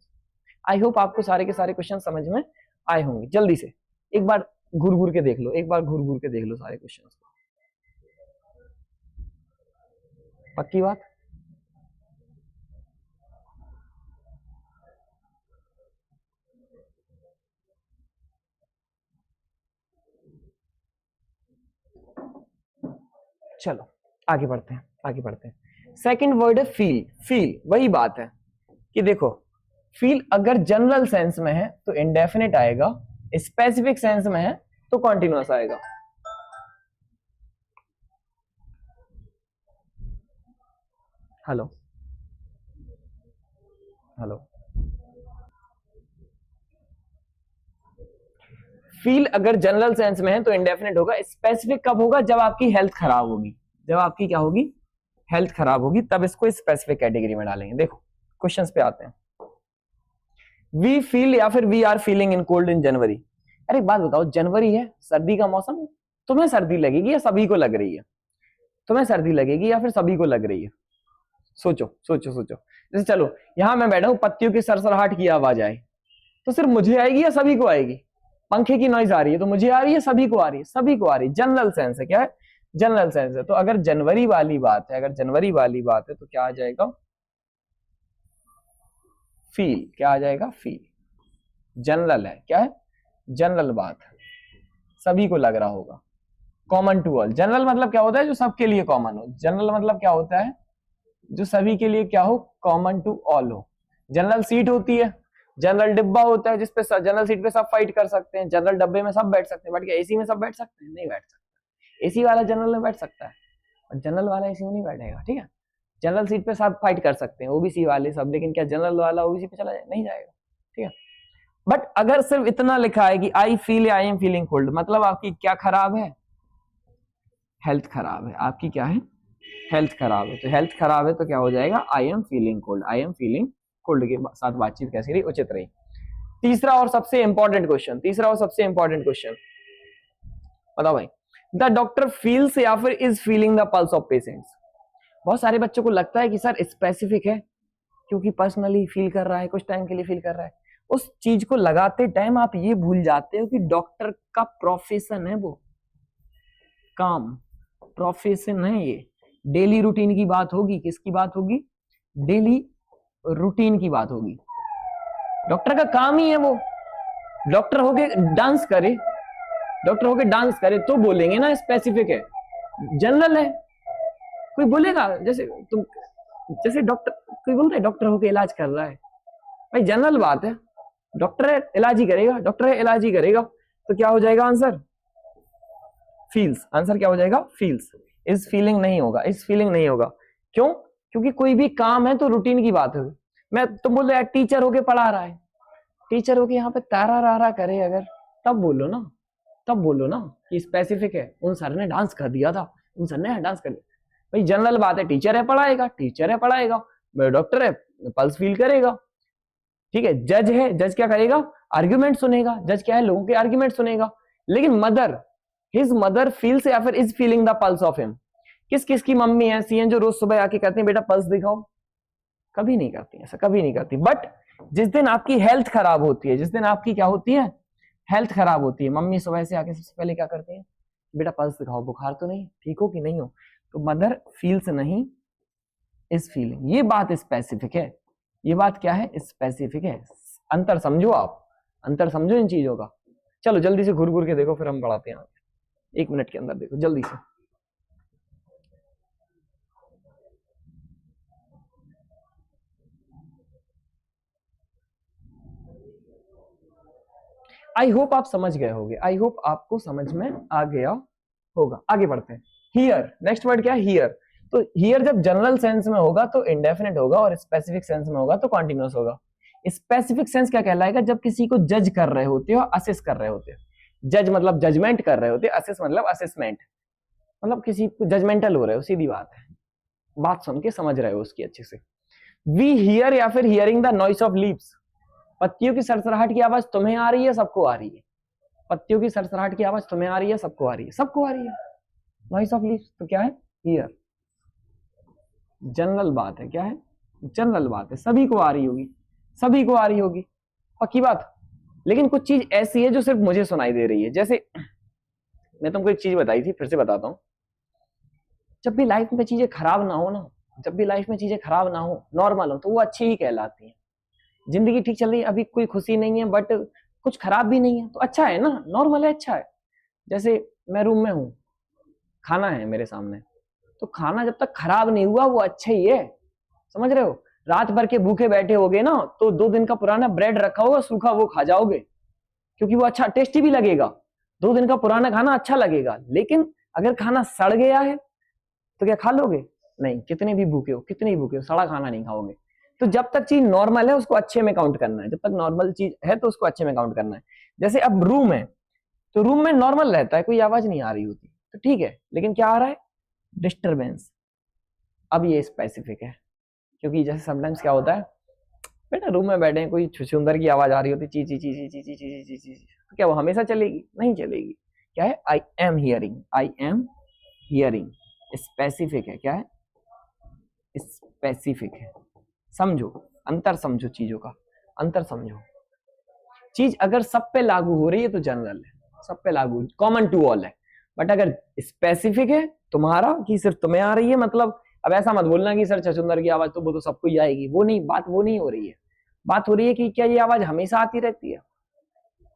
आई होप आपको सारे के सारे क्वेश्चन समझ में आए होंगे। जल्दी से एक बार घूर घूर के देख लो, एक बार घूर घूर के देख लो सारे क्वेश्चन को, पक्की बात, चलो आगे बढ़ते हैं, आगे बढ़ते हैं। सेकंड वर्ड है फील। फील वही बात है कि देखो, फील अगर जनरल सेंस में है तो इंडेफिनिट आएगा, स्पेसिफिक सेंस में है तो कॉन्टिन्यूअस आएगा। हेलो हेलो, फील अगर जनरल सेंस में है तो इंडेफिनिट होगा। स्पेसिफिक कब होगा? जब आपकी हेल्थ खराब होगी, जब आपकी क्या होगी? हेल्थ खराब होगी, तब इसको स्पेसिफिक कैटेगरी में डालेंगे। देखो क्वेश्चंस पे आते हैं। वी फील या फिर we are feeling in cold in January. अरे एक बात बताओ, जनवरी है, सर्दी का मौसम, तुम्हें सर्दी लगेगी या सभी को लग रही है? तुम्हें सर्दी लगेगी या फिर सभी को लग रही है? सोचो सोचो सोचो। जैसे चलो यहां मैं बैठा हूं, पत्तियों की सरसराहट की आवाज आए तो सिर्फ मुझे आएगी या सभी को आएगी? पंखे की नॉइज आ रही है तो मुझे आ रही है, सभी को आ रही है? सभी को आ रही है। जनरल सेंस है, क्या है? जनरल सेंस है। तो अगर जनवरी वाली बात है, अगर जनवरी वाली बात है तो क्या आ जाएगा? फील। क्या आ जाएगा? फील। जनरल है, क्या है? जनरल बात है, सभी को लग रहा होगा। Common to all. जनरल मतलब क्या होता है? जो सबके लिए कॉमन हो। जनरल मतलब क्या होता है? जो सभी के लिए क्या हो? कॉमन टू ऑल हो। जनरल सीट होती है, जनरल डिब्बा होता है जिसपे जनरल सीट पे सब फाइट कर सकते हैं, जनरल डब्बे में सब बैठ सकते हैं। बट क्या एसी में सब बैठ सकते हैं? नहीं बैठ सकते। एसी वाला जनरल में बैठ सकता है और जनरल वाला एसी में नहीं बैठेगा, ठीक है? जनरल सीट पे सब फाइट कर सकते हैं, ओबीसी वाले सब, लेकिन क्या जनरल वाला ओबीसी पे चला जाए? नहीं जाएगा, ठीक है? बट अगर सिर्फ इतना लिखा है कि आई फील या आई एम फीलिंग कोल्ड, मतलब आपकी क्या खराब है? हेल्थ खराब है। आपकी क्या है? हेल्थ खराब है। तो हेल्थ खराब है तो क्या हो जाएगा? I am feeling cold. I am feeling cold के साथ बातचीत कैसी रही? उचित रही। तीसरा और सबसे इंपॉर्टेंट क्वेश्चन, तीसरा और सबसे इंपॉर्टेंट क्वेश्चन बताओ भाई, द डॉक्टर फील्स या फिर is feeling the pulse of patients. बहुत सारे बच्चों को लगता है कि सर स्पेसिफिक है क्योंकि पर्सनली फील कर रहा है, कुछ टाइम के लिए फील कर रहा है। उस चीज को लगाते टाइम आप ये भूल जाते हो कि डॉक्टर का प्रोफेशन है वो, काम, प्रोफेशन है ये। डेली रूटीन की बात होगी। किसकी बात होगी? डेली रूटीन की बात होगी। डॉक्टर का काम ही है वो। डॉक्टर होके डांस करे, डॉक्टर होके डांस करे तो बोलेंगे ना स्पेसिफिक है। जनरल है, कोई बोलेगा जैसे तुम, जैसे डॉक्टर, कोई बोल रहा है डॉक्टर होके इलाज कर रहा है, भाई जनरल बात है। डॉक्टर है इलाज ही करेगा, डॉक्टर है इलाज ही करेगा। तो क्या हो जाएगा आंसर? फील्स। आंसर क्या हो जाएगा? फील्स। इस फीलिंग नहीं होगा, इस फीलिंग नहीं होगा। क्यों? क्योंकि कोई भी काम है तो रूटीन की बात है। मैं तुम बोल रहे यार टीचर होके पढ़ा रहा है, टीचर होके यहाँ पे तारा रारा करे अगर, तब बोलो ना, तब बोलो ना कि स्पेसिफिक है। उन सर ने डांस कर दिया था, उन सर ने डांस कर दिया। भाई जनरल बात है, टीचर है पढ़ाएगा, टीचर है पढ़ाएगा। डॉक्टर है पल्स फील करेगा, ठीक है? जज है, जज क्या करेगा? आर्ग्यूमेंट सुनेगा। जज क्या है? लोगों के आर्ग्यूमेंट सुनेगा। लेकिन मदर, हिज मदर फील्स या फिर is feeling the pulse of him. किस किस की मम्मी ऐसी हैं जो रोज सुबह आके कहती हैं बेटा पल्स दिखाओ? कभी नहीं करती, ऐसा कभी नहीं करती। बट जिस दिन आपकी हेल्थ खराब होती है, जिस दिन आपकी क्या होती है? हेल्थ खराब होती है, मम्मी सुबह से आके सबसे पहले क्या करती है? बेटा पल्स दिखाओ, बुखार तो नहीं, ठीक हो कि नहीं हो? तो मदर फील्स नहीं, इज फीलिंग। ये बात स्पेसिफिक है, ये बात क्या है? स्पेसिफिक है। अंतर समझो आप, अंतर समझो इन चीजों का। चलो जल्दी से घूर घूर के देखो, फिर हम बढ़ाते हैं आगे। 1 मिनट के अंदर देखो जल्दी से। आई होप आप समझ गए होगे, आई होप आपको समझ में आ गया होगा। आगे बढ़ते हैं। हियर, नेक्स्ट वर्ड क्या है? हियर। तो हियर जब जनरल सेंस में होगा तो इंडेफिनिट होगा और स्पेसिफिक सेंस में होगा तो कॉन्टिन्यूअस होगा। स्पेसिफिक सेंस क्या कहलाएगा? जब किसी को जज कर रहे होते हो, असेस कर रहे होते हो। जज मतलब जजमेंट कर रहे होते, असेस मतलब असेसमेंट, मतलब किसी को जजमेंटल हो रहे हो, सीधी बात है। बात सुन के समझ रहे हो उसकी अच्छे से। वी हियर या फिर hearing the noise of leaves. पत्तियों की सरसराहट की आवाज तुम्हें आ रही है, सबको आ रही है? पत्तियों की सरसराहट की आवाज तुम्हें आ रही है, सबको आ रही है? सबको आ रही है। नॉइस ऑफ लीव्स तो क्या है? हियर। जनरल बात है, क्या है? जनरल बात है, सभी को आ रही होगी, सभी को आ रही होगी, पक्की बात। लेकिन कुछ चीज ऐसी है जो सिर्फ मुझे सुनाई दे रही है। जैसे मैं तुमको एक चीज बताई थी, फिर से बताता हूं। जब भी लाइफ में चीजें खराब ना हो ना, जब भी लाइफ में चीजें खराब ना हो, नॉर्मल हो, तो वो अच्छी ही कहलाती है। जिंदगी ठीक चल रही है, अभी कोई खुशी नहीं है बट कुछ खराब भी नहीं है, तो अच्छा है ना, नॉर्मल है, अच्छा है। जैसे मैं रूम में हूं, खाना है मेरे सामने, तो खाना जब तक खराब नहीं हुआ वो अच्छा ही है, समझ रहे हो। रात भर के भूखे बैठे होगे ना तो 2 दिन का पुराना ब्रेड रखा होगा सूखा, वो खा जाओगे क्योंकि वो अच्छा टेस्टी भी लगेगा, 2 दिन का पुराना खाना अच्छा लगेगा। लेकिन अगर खाना सड़ गया है तो क्या खा लोगे? नहीं, कितने भी भूखे हो, कितने भी भूखे हो, सड़ा खाना नहीं खाओगे। तो जब तक चीज नॉर्मल है उसको अच्छे में काउंट करना है, जब तक नॉर्मल चीज है तो उसको अच्छे में काउंट करना है। जैसे अब रूम है तो रूम में नॉर्मल रहता है, कोई आवाज नहीं आ रही होती तो ठीक है, लेकिन क्या आ रहा है? डिस्टरबेंस। अब ये स्पेसिफिक है, क्योंकि जैसे समटाइम्स क्या होता है, बेटा रूम में बैठे हैं, कोई छुछुंदर की आवाज आ रही होती, ची ची ची ची ची ची ची ची ची, तो क्या वो हमेशा चलेगी? नहीं चलेगी। क्या है? I am hearing, I am hearing specific है। क्या है? स्पेसिफिक है। समझो, अंतर समझो, चीजों का अंतर समझो। चीज अगर सब पे लागू हो रही है तो जनरल है, सब पे लागू, कॉमन टू ऑल है। बट अगर स्पेसिफिक है तुम्हारा कि सिर्फ तुम्हें आ रही है, मतलब अब ऐसा मत बोलना कि सर छछुंदर की आवाज तो वो तो सबको ही आएगी, वो नहीं बात, वो नहीं हो रही है। बात हो रही है कि क्या ये आवाज हमेशा आती रहती है?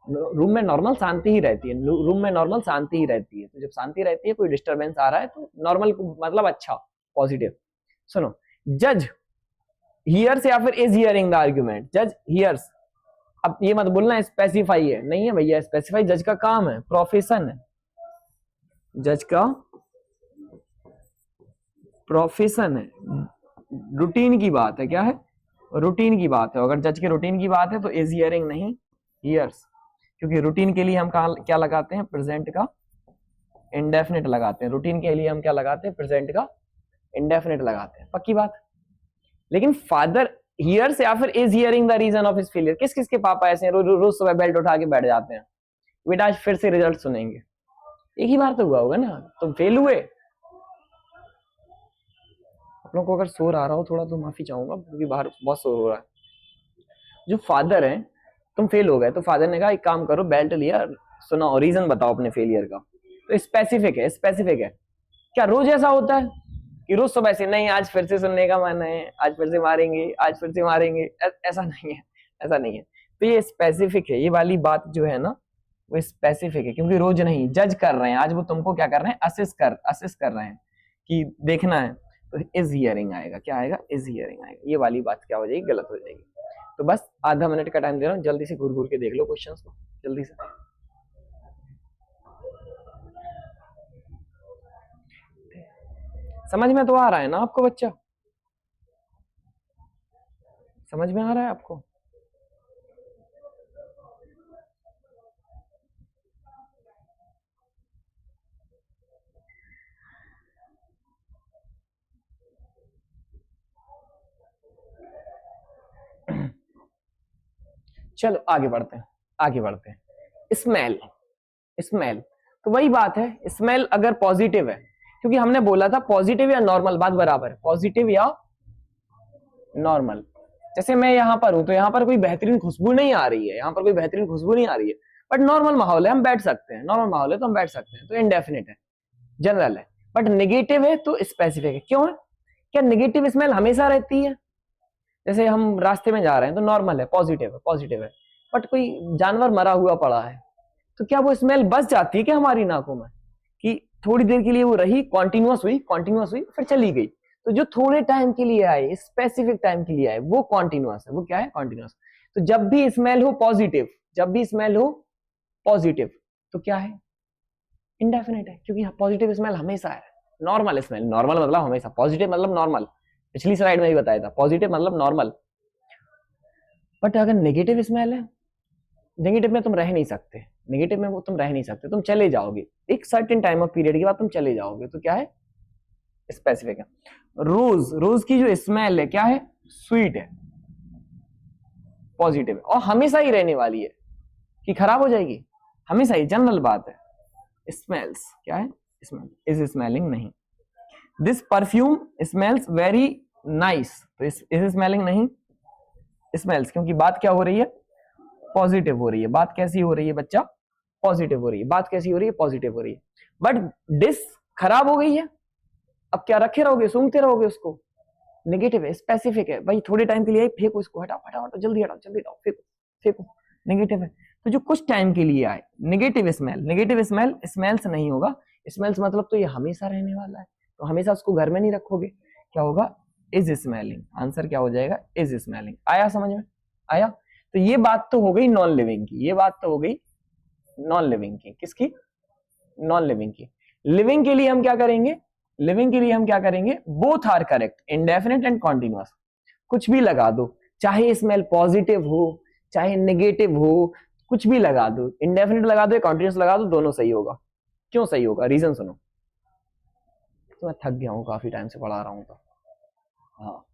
रूम में नॉर्मल शांति ही रहती है, रूम में नॉर्मल शांति ही रहती है। तो जब शांति रहती है, कोई डिस्टरबेंस आ रहा है तो नॉर्मल मतलब अच्छा, पॉजिटिव। सुनो, जज हियर्स या फिर इज हियरिंग द आर्ग्यूमेंट। जज हियर्स, अब ये मत बोलना स्पेसिफाई है, नहीं है भैया, स्पेसिफाई जज का काम है, प्रोफेशन है, जज का प्रोफेशन है, रूटीन की बात है। क्या है? रूटीन की बात है। अगर जज के रूटीन की बात है तो इज हियरिंग नहीं, हियर्स, क्योंकि रूटीन के लिए हम क्या लगाते हैं? प्रेजेंट का इंडेफिनिट लगाते हैं। रूटीन के लिए हम क्या लगाते हैं? प्रेजेंट का इंडेफिनिट लगाते हैं, पक्की बात। लेकिन फादर हियर्स या फिर is hearing the reason of his failure. किस किस के पापा ऐसे हैं रोज सुबह बेल्ट उठा के बैठ जाते हैं, बेटा आज फिर से रिजल्ट सुनेंगे? एक ही बार तो हुआ होगा ना, तुम फेल हुए। आप लोगों को अगर शोर आ रहा हो थोड़ा तो माफी चाहूंगा, क्योंकि बाहर बहुत शोर हो रहा है। जो फादर है, तुम फेल हो गए तो फादर ने कहा एक काम करो, बेल्ट लिया, सुनाओ रीजन बताओ अपने फेलियर का। तो स्पेसिफिक है, स्पेसिफिक है। क्या रोज ऐसा होता है कि रोज सुबह से नहीं आज फिर से सुनने का मन है, आज फिर से मारेंगे, आज फिर से मारेंगे? ऐसा नहीं है, ऐसा नहीं है। तो ये स्पेसिफिक है, ये वाली बात जो है ना वो स्पेसिफिक है, क्योंकि रोज नहीं, जज कर रहे हैं आज वो तुमको, क्या कर रहे हैं? असिस कर रहे हैं कि देखना है। तो इज हियरिंग आएगा। क्या आएगा? इज हियरिंग आएगा। ये वाली बात क्या हो जाएगी? गलत हो जाएगी। तो बस आधा मिनट का टाइम दे रहा हूँ, जल्दी से घूर घूर के देख लो क्वेश्चंस को, जल्दी से। समझ में तो आ रहा है ना आपको बच्चा? समझ में आ रहा है आपको? चलो आगे बढ़ते हैं, आगे बढ़ते हैं। स्मेल, स्मेल तो वही बात है, स्मेल अगर पॉजिटिव है, क्योंकि हमने बोला था पॉजिटिव या नॉर्मल, बात बराबर है, पॉजिटिव या नॉर्मल। जैसे मैं यहाँ पर हूं तो यहाँ पर कोई बेहतरीन खुशबू नहीं आ रही है, यहाँ पर कोई बेहतरीन खुशबू नहीं आ रही है, बट नॉर्मल माहौल है, हम बैठ सकते हैं, नॉर्मल माहौल है तो हम बैठ सकते हैं, तो इनडेफिनिट है, जनरल है। बट नेगेटिव है तो स्पेसिफिक है। क्यों है? क्या नेगेटिव स्मेल हमेशा रहती है? जैसे हम रास्ते में जा रहे हैं तो नॉर्मल है, पॉजिटिव है, पॉजिटिव है, बट कोई जानवर मरा हुआ पड़ा है तो क्या वो स्मेल बस जाती है क्या हमारी नाकों में, कि थोड़ी देर के लिए वो रही, कॉन्टिन्यूअस हुई फिर चली गई? तो जो थोड़े टाइम के लिए आए, स्पेसिफिक टाइम के लिए आए, वो कॉन्टिन्यूअस है। वो क्या है? कॉन्टिन्यूअस। तो जब भी स्मेल हो पॉजिटिव, जब भी स्मेल हो पॉजिटिव, तो क्या है? इंडेफिनिट है, क्योंकि पॉजिटिव स्मेल हमेशा है। नॉर्मल स्मेल, नॉर्मल मतलब हमेशा, पॉजिटिव मतलब नॉर्मल, पिछली स्लाइड में भी बताया था, पॉजिटिव मतलब नॉर्मल। बट अगर नेगेटिव स्मेल है, नेगेटिव में तुम रह नहीं सकते, नेगेटिव में वो तुम रह नहीं सकते, तुम चले जाओगे, एक सर्टेन टाइम ऑफ पीरियड के बाद तुम चले जाओगे, तो क्या है? स्पेसिफिक है। रोज, रोज की जो स्मेल है क्या है? स्वीट है, पॉजिटिव है, और हमेशा ही रहने वाली है कि खराब हो जाएगी? हमेशा ही, जनरल बात है। स्मेल्स क्या है? स्मेल, इज स्मेलिंग नहीं। This perfume smells very nice, तो इज स्मेलिंग नहीं, स्मेल्स, क्योंकि बात क्या हो रही है? पॉजिटिव हो रही है। बात कैसी हो रही है बच्चा? पॉजिटिव हो रही है। बात कैसी हो रही है? पॉजिटिव हो रही है। बट डिश खराब हो गई है, अब क्या रखे रहोगे? सूंघते रहोगे उसको? नेगेटिव है, स्पेसिफिक है, भाई थोड़े टाइम के लिए फेंको इसको, हटाओ हटाओ हटाओ, जल्दी हटाओ, जल्दी हटाओ, फेंको फेंको, नेगेटिव है। तो जो कुछ टाइम के लिए आए, negative smell, negative smell smells नहीं होगा, स्मेल्स मतलब तो ये हमेशा रहने वाला है, तो तो हमेशा उसको घर में नहीं रखोगे, क्या होगा, इज स्मेलिंग। आंसर क्या हो जाएगा, इज स्मेलिंग। आया समझ में, आया। तो ये बात तो हो गई नॉन लिविंग की, ये बात तो हो गई नॉन लिविंग की। किसकी, नॉन लिविंग की। लिविंग के लिए हम क्या करेंगे, लिविंग के लिए हम क्या करेंगे, both are correct, indefinite and continuous. कुछ भी लगा दो, चाहे स्मेल पॉजिटिव हो चाहे नेगेटिव हो, कुछ भी लगा दो, इंडेफिनिट लगा दो या कॉन्टिन्यूअस लगा दो, दोनों सही होगा। क्यों सही होगा, रीजन सुनो। तो मैं थक गया हूं, काफी टाइम से पढ़ा रहा हूं तो। हाँ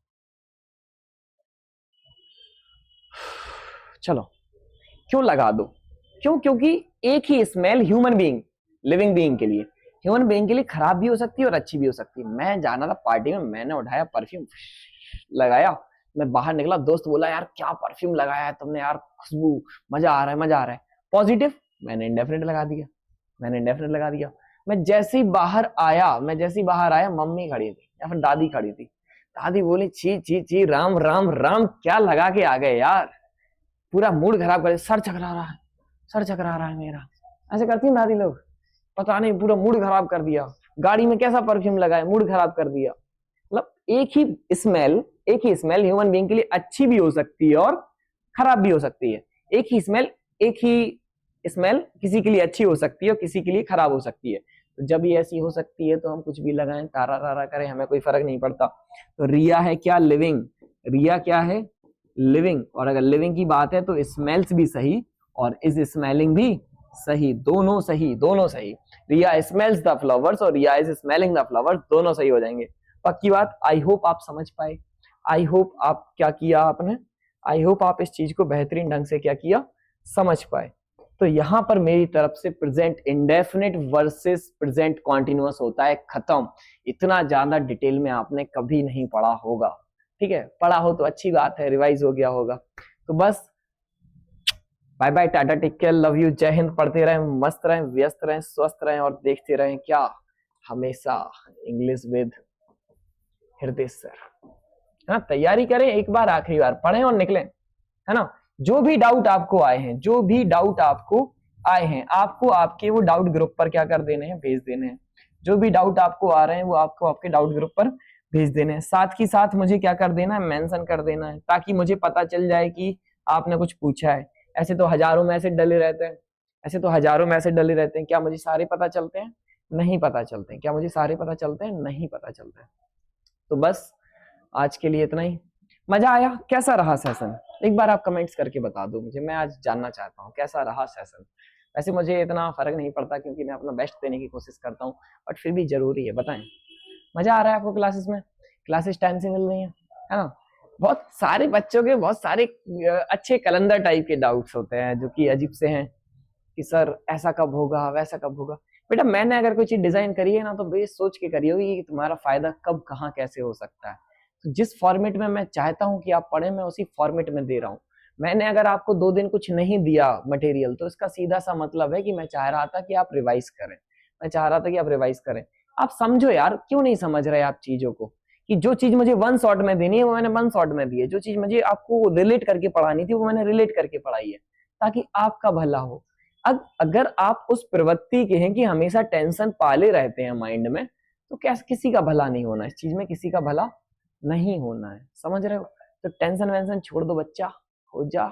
चलो, क्यों लगा दो, क्यों, क्योंकि एक ही smell human being, living being के लिए, ह्यूमन बीइंग के लिए खराब भी हो सकती है और अच्छी भी हो सकती है। मैं जाना था पार्टी में, मैंने उठाया परफ्यूम लगाया, मैं बाहर निकला, दोस्त बोला यार क्या परफ्यूम लगाया है तुमने यार, खुशबू, मजा आ रहा है, मजा आ रहा है। पॉजिटिव, मैंने इंडेफिनिट लगा दिया, मैंने इंडेफिनिट लगा दिया। मैं जैसे ही बाहर आया, मैं जैसे ही बाहर आया, मम्मी खड़ी थी या फिर दादी खड़ी थी, दादी बोली छी छी छी, राम राम राम, क्या लगा के आ गए यार, पूरा मूड खराब कर, सर चकरा रहा है, सर चकरा रहा है मेरा। ऐसे करती हैं दादी लोग, पता नहीं पूरा मूड खराब कर दिया, गाड़ी में कैसा परफ्यूम लगाए, मूड खराब कर दिया। मतलब एक ही स्मेल, एक ही स्मेल ह्यूमन बीइंग के लिए अच्छी भी हो सकती है और खराब भी हो सकती है। एक ही स्मेल, एक ही स्मेल किसी के लिए अच्छी हो सकती है और किसी के लिए खराब हो सकती है। तो जब ये ऐसी हो सकती है तो हम कुछ भी लगाएं, तारा तारा करें, हमें कोई फर्क नहीं पड़ता। तो रिया है क्या, लिविंग, रिया क्या है, लिविंग। और अगर लिविंग की बात है तो स्मेल्स भी सही और इज स्मेलिंग भी सही, दोनों सही, दोनों सही। रिया स्मेल्स द फ्लावर्स और रिया इज स्मेलिंग द फ्लावर्स, दोनों सही हो जाएंगे। पक्की बात। आई होप आप समझ पाए, आई होप आप क्या किया आपने, आई होप आप इस चीज को बेहतरीन ढंग से क्या किया, समझ पाए। तो यहां पर मेरी तरफ से present indefinite versus present continuous होता है खत्म। इतना ज्यादा डिटेल में आपने कभी नहीं पढ़ा होगा, ठीक है, पढ़ा हो तो अच्छी बात है, रिवाइज हो गया होगा। तो बस bye bye, tata, take care, love you, जय हिंद। पढ़ते रहें, मस्त रहें, व्यस्त रहें, स्वस्थ रहें और देखते रहें क्या, हमेशा इंग्लिश विद हृदय सर। हाँ, तैयारी करें, एक बार आखिरी बार पढ़ें और निकलें, है ना। जो भी डाउट आपको आए हैं, जो भी डाउट आपको आए हैं, आपको आपके वो डाउट ग्रुप पर क्या कर देने हैं, भेज देने हैं। जो भी डाउट आपको आ रहे हैं वो आपको आपके डाउट ग्रुप पर भेज देने हैं। साथ ही साथ मुझे क्या कर देना है, मेंशन कर देना है, ताकि मुझे पता चल जाए कि आपने कुछ पूछा है। ऐसे तो हजारों मैसेज डले रहते हैं, ऐसे तो हजारों मैसेज डले रहते हैं, क्या मुझे सारे पता चलते हैं, नहीं पता चलते हैं। क्या मुझे सारे पता चलते हैं, नहीं पता चलते हैं। तो बस आज के लिए इतना ही। मजा आया, कैसा रहा सेशन, एक बार आप कमेंट्स करके बता दो मुझे, मैं आज जानना चाहता हूँ कैसा रहा सेशन। वैसे मुझे इतना फर्क नहीं पड़ता क्योंकि मैं अपना बेस्ट देने की कोशिश करता हूँ, बट फिर भी जरूरी है, बताएं। मजा आ रहा है आपको क्लासेस में, क्लासेस टाइम से मिल रही है ना। बहुत सारे बच्चों के बहुत सारे अच्छे कलंदर टाइप के डाउट्स होते हैं जो कि अजीब से हैं कि सर ऐसा कब होगा, वैसा कब होगा। बेटा मैंने अगर कोई चीज डिजाइन करी है ना तो बेस सोच के करी होगी कि तुम्हारा फायदा कब कहाँ कैसे हो सकता है। तो जिस फॉर्मेट में मैं चाहता हूँ कि आप पढ़ें, मैं उसी फॉर्मेट में दे रहा हूँ। मैंने अगर आपको 2 दिन कुछ नहीं दिया मटेरियल तो इसका सीधा सा मतलब है कि मैं चाह रहा था कि आप रिवाइज करें, मैं चाह रहा था कि आप रिवाइज करें। आप समझो यार, क्यों नहीं समझ रहे आप चीजों को, कि जो चीज मुझे 1 शॉट में देनी है वो मैंने 1 शॉट में दी है, जो चीज मुझे आपको रिलेट करके पढ़ानी थी वो मैंने रिलेट करके पढ़ाई है, ताकि आपका भला हो। अब अगर आप उस प्रवृत्ति के हैं कि हमेशा टेंशन पाले रहते हैं माइंड में, तो कैसे, किसी का भला नहीं होना इस चीज में, किसी का भला नहीं होना है, समझ रहे हो। तो टेंशन वेंशन छोड़ दो बच्चा, हो जा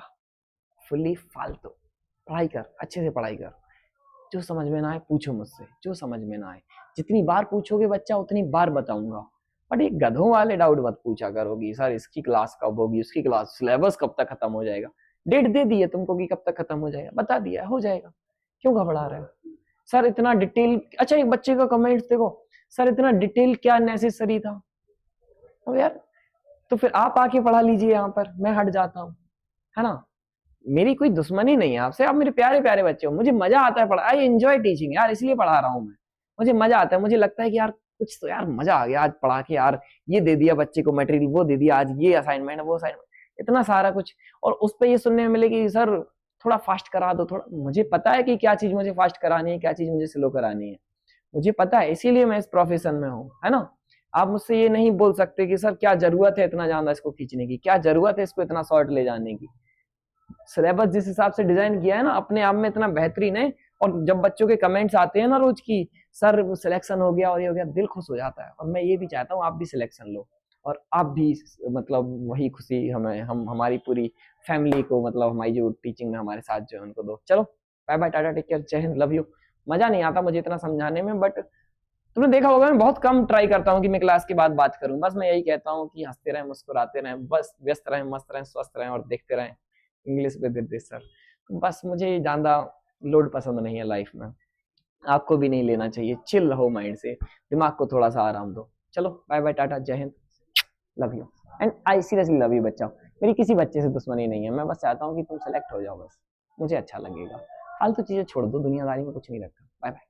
फुली फालतू, पढ़ाई कर, अच्छे से पढ़ाई कर। जो समझ में ना आए पूछो मुझसे, जो समझ में ना आए, जितनी बार पूछोगे बच्चा उतनी बार बताऊंगा। बट ये गधों वाले डाउट मत पूछा करोगी, सर इसकी क्लास कब होगी, उसकी क्लास, सिलेबस कब तक खत्म हो जाएगा। डेट दे दी है तुमको कि कब तक खत्म हो जाएगा, बता दिया हो जाएगा, क्यों घबरा रहे हो। सर इतना डिटेल, अच्छा एक बच्चे का कमेंट देखो, सर इतना डिटेल क्या नेसेसरी था। तो यार तो फिर आप आके पढ़ा लीजिए यहाँ पर, मैं हट जाता हूँ, है ना। मेरी कोई दुश्मनी नहीं है आपसे, आप मेरे प्यारे प्यारे बच्चे हो, मुझे मजा आता है पढ़ा, आई एंजॉय टीचिंग यार, इसलिए पढ़ा रहा हूँ मैं, मुझे मजा आता है। मुझे लगता है कि यार कुछ तो यार मजा आ गया आज पढ़ा के, यार ये दे दिया बच्चे को मटेरियल, वो दे दिया, आज ये असाइनमेंट वो असाइनमेंट, इतना सारा कुछ, और उस पर ये सुनने में मिले कि सर थोड़ा फास्ट करा दो थोड़ा। मुझे पता है कि क्या चीज मुझे फास्ट करानी है, क्या चीज मुझे स्लो करानी है, मुझे पता है, इसीलिए मैं इस प्रोफेशन में हूँ, है ना। आप मुझसे ये नहीं बोल सकते कि सर क्या जरूरत है इतना ज्यादा इसको खींचने की, क्या जरूरत है इसको इतना शॉर्ट ले जाने की। सिलेबस जिस हिसाब से डिजाइन किया है ना अपने आप में इतना बेहतरीन है। और जब बच्चों के कमेंट्स आते हैं ना रोज की, सर सिलेक्शन हो गया और ये हो गया, दिल खुश हो जाता है। और मैं ये भी चाहता हूँ आप भी सिलेक्शन लो और आप भी मतलब वही खुशी हमें हम हमारी पूरी फैमिली को, मतलब हमारी जो टीचिंग में हमारे साथ जो है उनको दो। चलो bye bye, tata, take care, जय हिंद, लव यू। मजा नहीं आता मुझे इतना समझाने में, बट तुमने देखा होगा मैं बहुत कम ट्राई करता हूँ कि मैं क्लास के बाद बात करूँ। बस मैं यही कहता हूँ कि हंसते रहें, मुस्कुराते रहें, बस व्यस्त रहें, मस्त रहें, स्वस्थ रहें और देखते रहें इंग्लिश विद रिद्धि सर। बस मुझे ज्यादा लोड पसंद नहीं है लाइफ में, आपको भी नहीं लेना चाहिए। चिल रहो माइंड से, दिमाग को थोड़ा सा आराम दो। चलो बाय बाय, टाटा, जय हिंद, love you. And I seriously love you बच्चा। मेरी किसी बच्चे से दुश्मनी नहीं है, मैं बस चाहता हूँ कि तुम सेलेक्ट हो जाओ, बस मुझे अच्छा लगेगा। फालतू चीजें छोड़ दो, दुनियादारी में कुछ नहीं रखा। Bye bye.